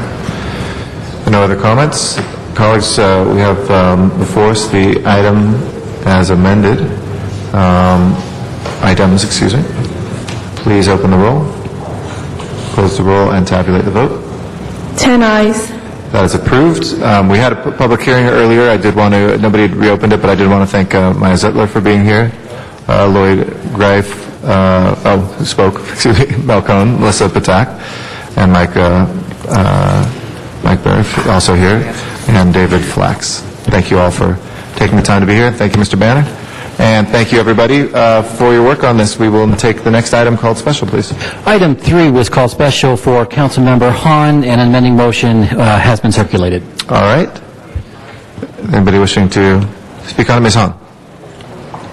Speaker 17: No other comments? Colleagues, we have before us the item as amended. Items, excuse me. Please open the roll, close the roll, and tabulate the vote.
Speaker 22: 10 ayes.
Speaker 17: That is approved. We had a public hearing earlier. I did want to, nobody had reopened it, but I did want to thank Maya Zettler for being here. Lloyd Greif, who spoke, excuse me, Mel Cohn, Melissa Patak, and Mike Barrett, also here, and David Flax. Thank you all for taking the time to be here. Thank you, Mr. Banner. And thank you, everybody, for your work on this. We will take the next item called special, please.
Speaker 23: Item 3 was called special for Councilmember Hahn, and an amending motion has been circulated.
Speaker 17: All right. Anybody wishing to speak on it? Ms. Hahn.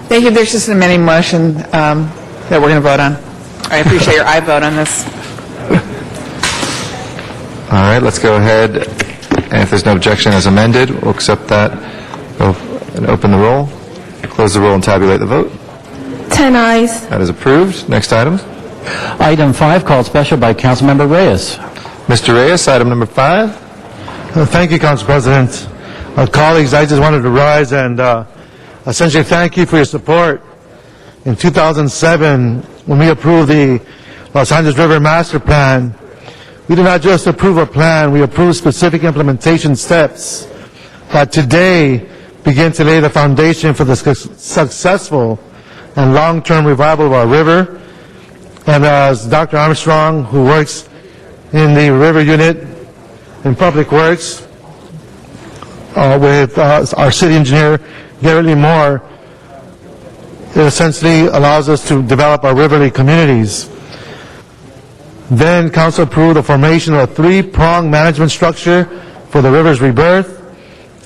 Speaker 19: Thank you. There's just an amending motion that we're going to vote on. I appreciate your aye vote on this.
Speaker 17: All right, let's go ahead. And if there's no objection as amended, we'll accept that and open the roll. Close the roll and tabulate the vote.
Speaker 22: 10 ayes.
Speaker 17: That is approved. Next item.
Speaker 23: Item 5 called special by Councilmember Reyes.
Speaker 17: Mr. Reyes, item number 5.
Speaker 20: Thank you, Council President. Colleagues, I just wanted to rise and essentially thank you for your support. In 2007, when we approved the Los Angeles River Master Plan, we did not just approve a plan, we approved specific implementation steps that today begin to lay the foundation for the successful and long-term revival of our river And as Dr. Armstrong, who works in the river unit in Public Works, with our city engineer, Gary Lee Moore, it essentially allows us to develop our riverly communities. Then council approved the formation of a three-pronged management structure for the river's rebirth.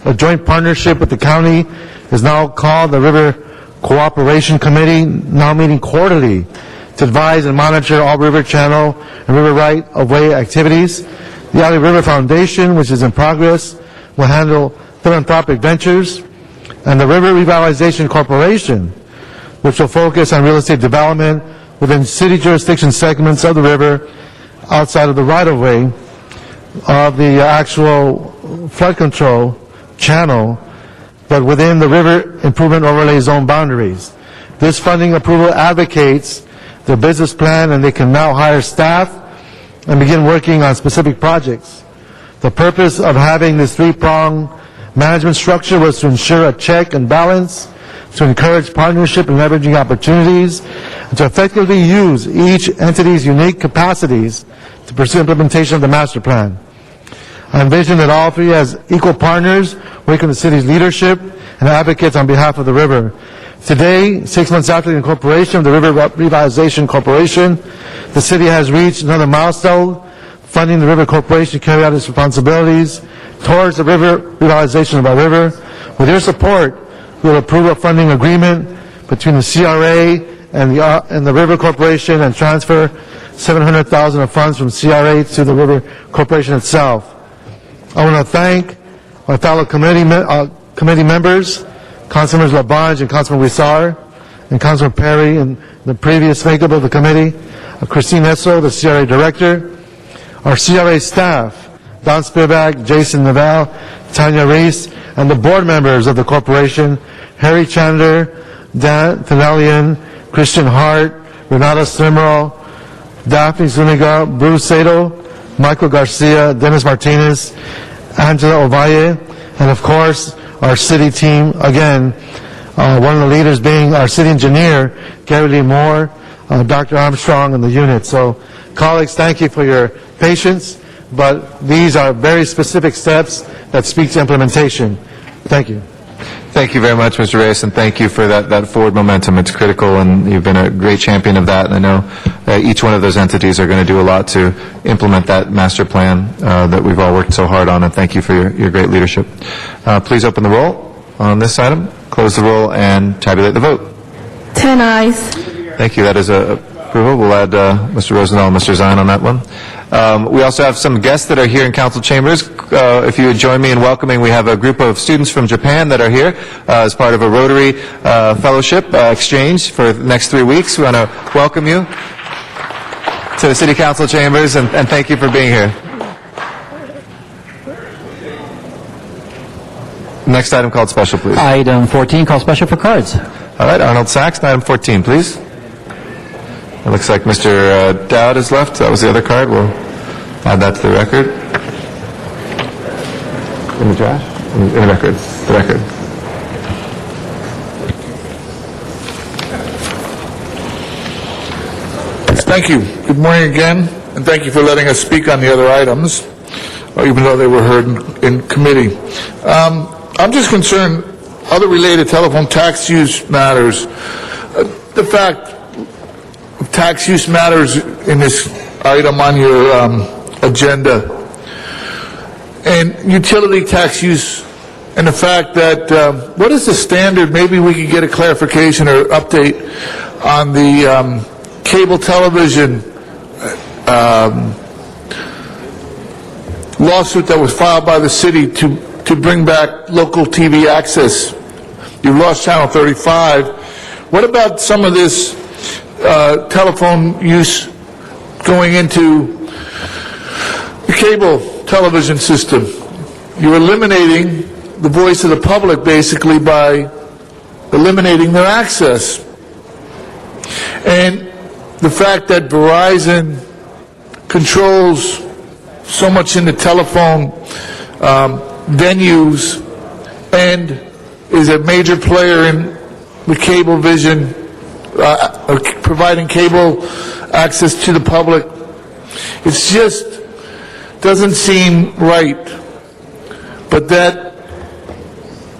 Speaker 20: A joint partnership with the county is now called the River Cooperation Committee, now meeting quarterly to advise and monitor all river channel and river right-of-way activities. The Alley River Foundation, which is in progress, will handle philanthropic ventures, and the River Revitalization Corporation, which will focus on real estate development within city jurisdiction segments of the river outside of the right-of-way of the actual flood control channel, but within the River Improvement Overlay Zone boundaries. This funding approval advocates their business plan, and they can now hire staff and begin working on specific projects. The purpose of having this three-pronged management structure was to ensure a check and balance, to encourage partnership and leveraging opportunities, and to effectively use each entity's unique capacities to pursue implementation of the master plan. I envision that all three as equal partners working with the city's leadership and advocates on behalf of the river. Today, 6 months after the incorporation of the River Revitalization Corporation, the city has reached another milestone, funding the River Corporation to carry out its responsibilities towards the river revitalization of our river. With your support, we will approve a funding agreement between the CRA and the River Corporation and transfer $700,000 of funds from CRA to the River Corporation itself. I want to thank my fellow committee members, Councilmembers Labange and Councilman Huizar, and Councilman Perry, and the previous makeup of the committee, Christine Esso, the CRA Director, our CRA staff, Don Spivak, Jason Naval, Tanya Reese, and the board members of the corporation, Harry Chandler, Dan Tanelian, Christian Hart, Renata Slimrell, Daphne Zuniga, Bruce Sato, Michael Garcia, Dennis Martinez, Angela Ovalle, and of course, our city team, again, one of the leaders being our city engineer, Gary Lee Moore, Dr. Armstrong, and the unit. So, colleagues, thank you for your patience, but these are very specific steps that speak to implementation. Thank you.
Speaker 17: Thank you very much, Mr. Reyes, and thank you for that forward momentum. It's critical, and you've been a great champion of that, and I know each one of those entities are going to do a lot to implement that master plan that we've all worked so hard on, and thank you for your great leadership. Please open the roll on this item, close the roll, and tabulate the vote.
Speaker 14: 10 ayes.
Speaker 17: Thank you. That is approval. We'll add Mr. Rosendahl and Mr. Zion on that one. We also have some guests that are here in council chambers. If you would join me in welcoming, we have a group of students from Japan that are here as part of a Rotary Fellowship exchange for the next 3 weeks. We want to welcome you to the City Council chambers, and thank you for being here. Next item called special, please.
Speaker 1: Item 14, call special for cards.
Speaker 17: All right, Arnold Sachs, item 14, please. It looks like Mr. Dowd is left. That was the other card. We'll add that to the record. In the trash? In the record. The record.
Speaker 18: Thank you. Good morning again, and thank you for letting us speak on the other items, even though they were heard in committee. I'm just concerned, other related telephone tax use matters. The fact of tax use matters in this item on your agenda, and utility tax use, and the fact that, what is the standard? Maybe we could get a clarification or update on the cable television lawsuit that was filed by the city to bring back local TV access. You lost Channel 35. What about some of this telephone use going into the cable television system? You're eliminating the voice of the public basically by eliminating their access. And the fact that Verizon controls so much in the telephone venues and is a major player in the Cablevision providing cable access to the public. It's just doesn't seem right. But that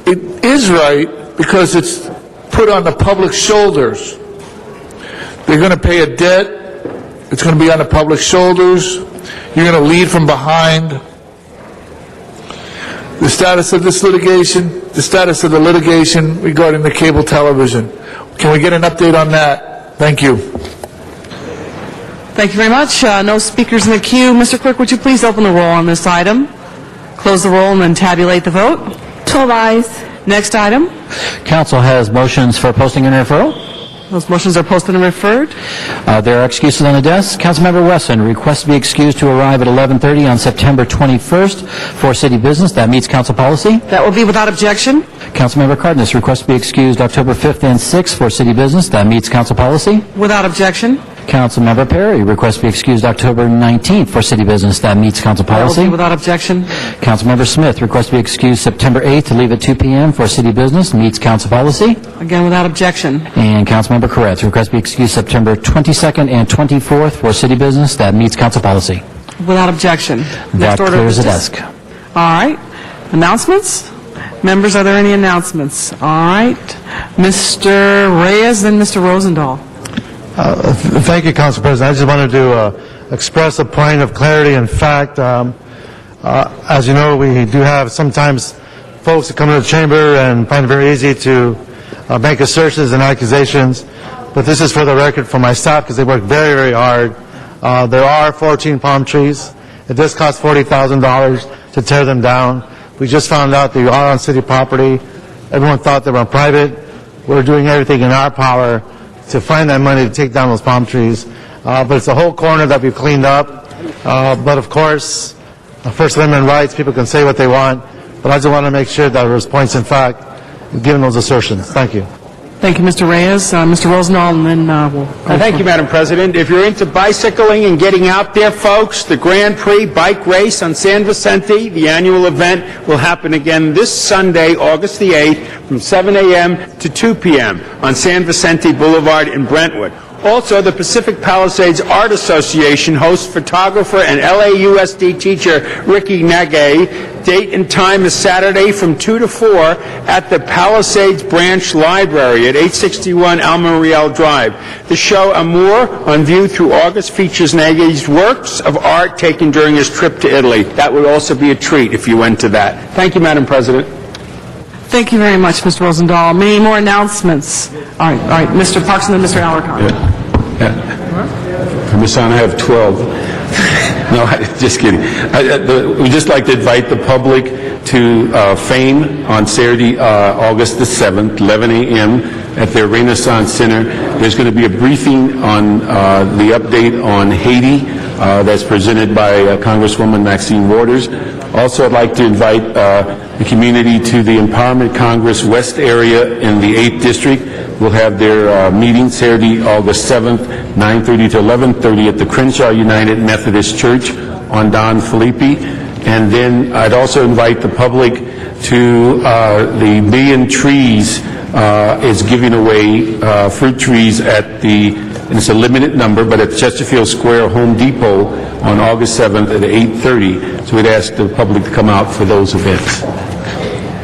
Speaker 18: it is right because it's put on the public's shoulders. They're going to pay a debt. It's going to be on the public's shoulders. You're going to lead from behind. The status of this litigation, the status of the litigation regarding the cable television. Can we get an update on that? Thank you.
Speaker 10: Thank you very much. No speakers in the queue. Mr. Clerk, would you please open the roll on this item? Close the roll and then tabulate the vote.
Speaker 2: 12 ayes.
Speaker 10: Next item.
Speaker 1: Council has motions for posting and referral.
Speaker 10: Those motions are posted and referred.
Speaker 1: There are excuses on the desk. Councilmember Wesson requests to be excused to arrive at 11:30 on September 21st for city business. That meets council policy.
Speaker 10: That will be without objection.
Speaker 1: Councilmember Cardenas requests to be excused October 5th and 6th for city business. That meets council policy.
Speaker 10: Without objection.
Speaker 1: Councilmember Perry requests to be excused October 19th for city business. That meets council
Speaker 10: That will
Speaker 1: policy.
Speaker 10: be without objection.
Speaker 1: Councilmember Smith requests to be excused September 8th to leave at 2 p.m. for city business. Meets council policy.
Speaker 10: Again, without objection.
Speaker 1: And Councilmember Koretz requests to be excused September 22nd and 24th for city business. That meets council policy.
Speaker 10: Without objection.
Speaker 1: That
Speaker 10: Next order of
Speaker 1: clears the
Speaker 10: business.
Speaker 1: desk.
Speaker 10: All right. Announcements? Members, are there any announcements? All right. Mr. Reyes, then Mr. Rosendahl.
Speaker 20: Thank you, Council President. I just wanted to express a point of clarity and fact. As you know, we do have sometimes folks that come to the chamber and find it very easy to make assertions and accusations, but this is for the record for my staff because they work very, very hard. There are 14 palm trees. It does cost $40,000 to tear them down. We just found out they are on city property. Everyone thought they were on private. We're doing everything in our power to find that money to take down those palm trees. But it's a whole corner that we've cleaned up. But of course, First Amendment rights, people can say what they want. But I just want to make sure that there's points in fact given those assertions. Thank you.
Speaker 10: Thank you, Mr. Reyes. Mr. Rosendahl, and then we'll...
Speaker 5: Thank you, Madam President. If you're into bicycling and getting out there, folks, the Grand Prix bike race on San Vicente, the annual event, will happen again this Sunday, August the 8th, from 7 a.m. to 2 p.m. on San Vicente Boulevard in Brentwood. Also, the Pacific Palisades Art Association hosts photographer and LAUSD teacher Ricky Nagay. Date and time is Saturday from 2 to 4 at the Palisades Branch Library at 861 Alma Real Drive. The show Amour on View through August features Nagay's works of art taken during his trip to Italy. That would also be a treat if you went to that. Thank you, Madam President.
Speaker 10: Thank you very much, Mr. Rosendahl. Many more announcements. All right, Mr. Parks and then Mr. Alarcon.
Speaker 6: Ms. Hahn, I have 12. No, just kidding. We'd just like to invite the public to Fame on Saturday, August the 7th, 11 a.m. at the Renaissance Center. There's going to be a briefing on the update on Haiti that's presented by Congresswoman Maxine Waters. Also, I'd like to invite the community to the Empowerment Congress West area in the 8th District. We'll have their meeting Saturday, August 7th, 9:30 to 11:30 at the Crenshaw United Methodist Church on Don Felipe. And then I'd also invite the public to the Million Trees is giving away fruit trees at the, and it's a limited number, but at Chesterfield Square Home Depot on August 7th at 8:30. So we'd ask the public to come out for those events.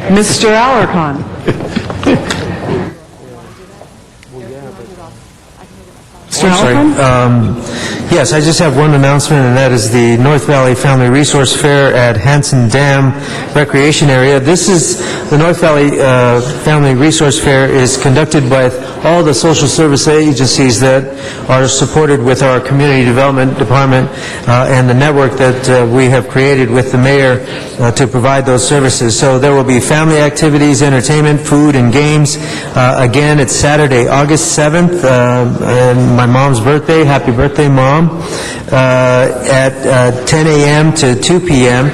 Speaker 10: Mr. Alarcon.
Speaker 23: Yes, I just have one announcement, and that is the North Valley Family Resource Fair at Hanson Dam Recreation Area. This is, the North Valley Family Resource Fair is conducted by all the social service agencies that are supported with our Community Development Department and the network that we have created with the mayor to provide those services. So there will be family activities, entertainment, food, and games. Again, it's Saturday, August 7th, and my mom's birthday. Happy birthday, Mom. At 10 a.m. to 2 p.m.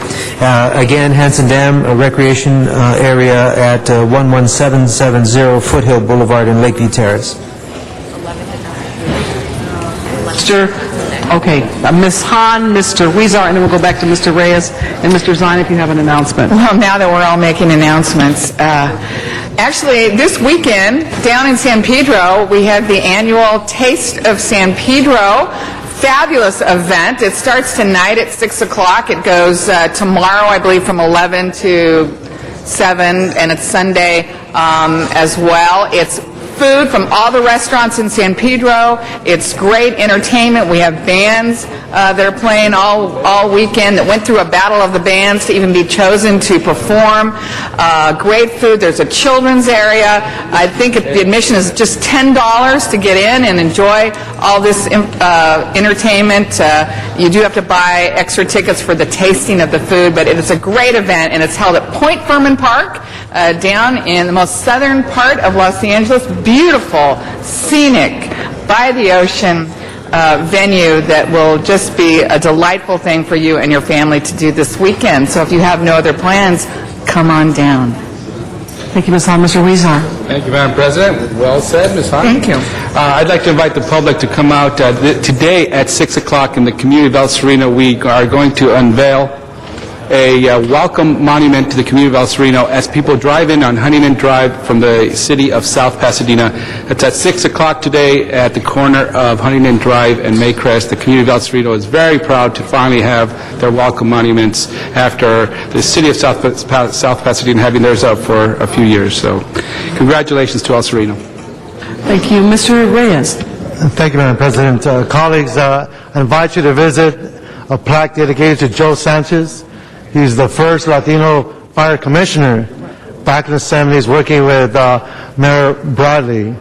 Speaker 23: Again, Hanson Dam Recreation Area at 11770 Foothill Boulevard in Lakeview Terrace.
Speaker 10: Ms. Hahn, Mr. Huizar, and then we'll go back to Mr. Reyes and Mr. Zine if you have an announcement.
Speaker 19: Well, now that we're all making announcements, Actually, this weekend, down in San Pedro, we have the annual Taste of San Pedro. Fabulous event. It starts tonight at 6 o'clock. It goes tomorrow, I believe, from 11 to 7, and it's Sunday as well. It's food from all the restaurants in San Pedro. It's great entertainment. We have bands that are playing all weekend that went through a battle of the bands to even be chosen to perform. Great food. There's a children's area. I think the admission is just $10 to get in and enjoy all this entertainment. You do have to buy extra tickets for the tasting of the food, but it is a great event, and it's held at Point Furman Park down in the most southern part of Los Angeles. Beautiful, scenic, by the ocean venue that will just be a delightful thing for you and your family to do this weekend. So if you have no other plans, come on down.
Speaker 4: Thank you, Ms. Hahn. Mr. Weezer.
Speaker 5: Thank you, Madam President. Well said, Ms. Hahn.
Speaker 19: Thank you.
Speaker 5: I'd like to invite the public to come out today at 6 o'clock in the community of El Sereno. We are going to unveil a welcome monument to the community of El Sereno as people drive in on Huntington Drive from the city of South Pasadena. It's at 6 o'clock today at the corner of Huntington Drive and Maycrest. The community of El Sereno is very proud to finally have their welcome monuments after the city of South Pasadena having theirs up for a few years. So congratulations to El Sereno.
Speaker 4: Thank you. Mr. Reyes.
Speaker 20: Thank you, Madam President. Colleagues, I invite you to visit a plaque dedicated to Joe Sanchez. He's the first Latino fire commissioner back in the 70s, working with Mayor Bradley.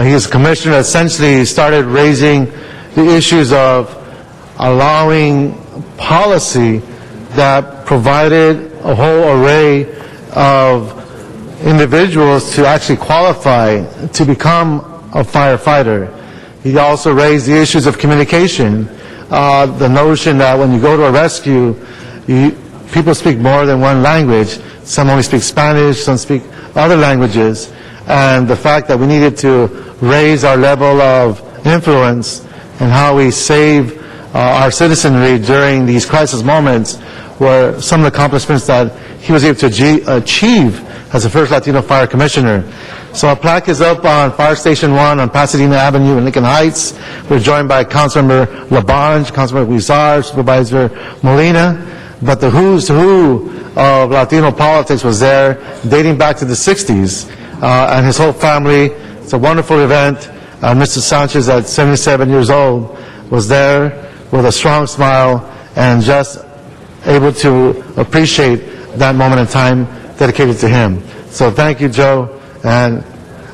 Speaker 20: His commissioner essentially started raising the issues of allowing policy that provided a whole array of individuals to actually qualify to become a firefighter. He also raised the issues of communication, the notion that when you go to a rescue, people speak more than one language. Some only speak Spanish, some speak other languages. And the fact that we needed to raise our level of influence and how we save our citizenry during these crisis moments were some of the accomplishments that he was able to achieve as the first Latino fire commissioner. So a plaque is up on Fire Station 1 on Pasadena Avenue in Lincoln Heights. We're joined by Councilmember LaBonge, Councilmember Huizar, Supervisor Molina. But the who's who of Latino politics was there dating back to the 60s. And his whole family. It's a wonderful event. Mr. Sanchez, at 77 years old, was there with a strong smile and just able to appreciate that moment in time dedicated to him. So thank you, Joe, and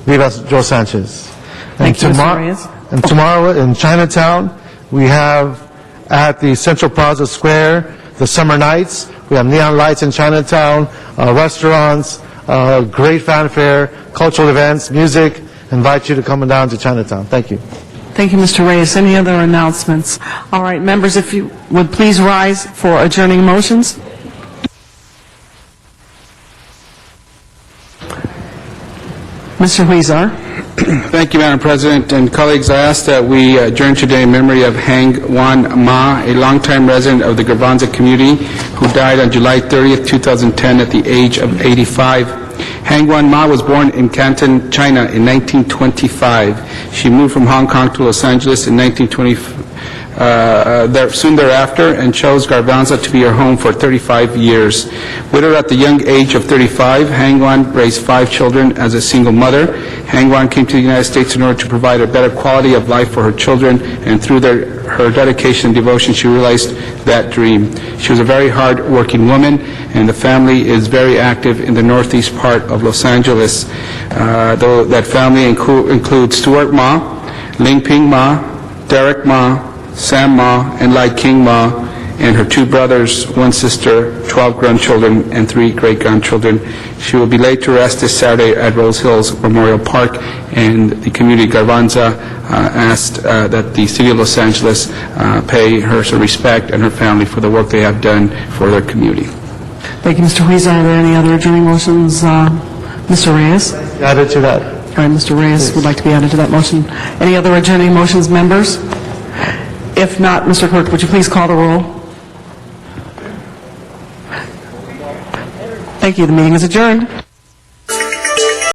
Speaker 20: viva Joe Sanchez.
Speaker 4: Thank you, Mr. Reyes.
Speaker 20: And tomorrow in Chinatown, we have at the Central Plaza Square the summer nights. We have neon lights in Chinatown, restaurants, great fanfare, cultural events, music. Invite you to come down to Chinatown. Thank you.
Speaker 4: Thank you, Mr. Reyes. Any other announcements? All right, members, if you would please rise for adjourning motions. Mr. Huizar.
Speaker 5: Thank you, Madam President. And colleagues, I ask that we adjourn today in memory of Hang Wan Ma, a longtime resident of the Garbanza community who died on July 30th, 2010 at the age of 85. Hang Wan Ma was born in Canton, China in 1925. She moved from Hong Kong to Los Angeles in 1920. Soon thereafter, and chose Garbanza to be her home for 35 years. Widowed at the young age of 35, Hang Wan raised 5 children as a single mother. Hang Wan came to the United States in order to provide a better quality of life for her children, and through her dedication and devotion, she realized that dream. She was a very hard-working woman, and the family is very active in the northeast part of Los Angeles. Though that family includes Stuart Ma, Ling Ping Ma, Derek Ma, Sam Ma, and Lai King Ma, and her 2 brothers, 1 sister, 12 grandchildren, and 3 great-grandchildren. She will be laid to rest this Saturday at Rose Hills Memorial Park, and the community Garbanza asked that the City of Los Angeles pay her some respect and her family for the work they have done for their community.
Speaker 4: Thank you, Mr. Huizar. Are there any other adjourning motions? Mr. Reyes?
Speaker 20: Added to that.
Speaker 4: All right, Mr. Reyes would like to be added to that motion. Any other adjourning motions, members? If not, Mr. Clerk, would you please call the roll? Thank you. The meeting is adjourned.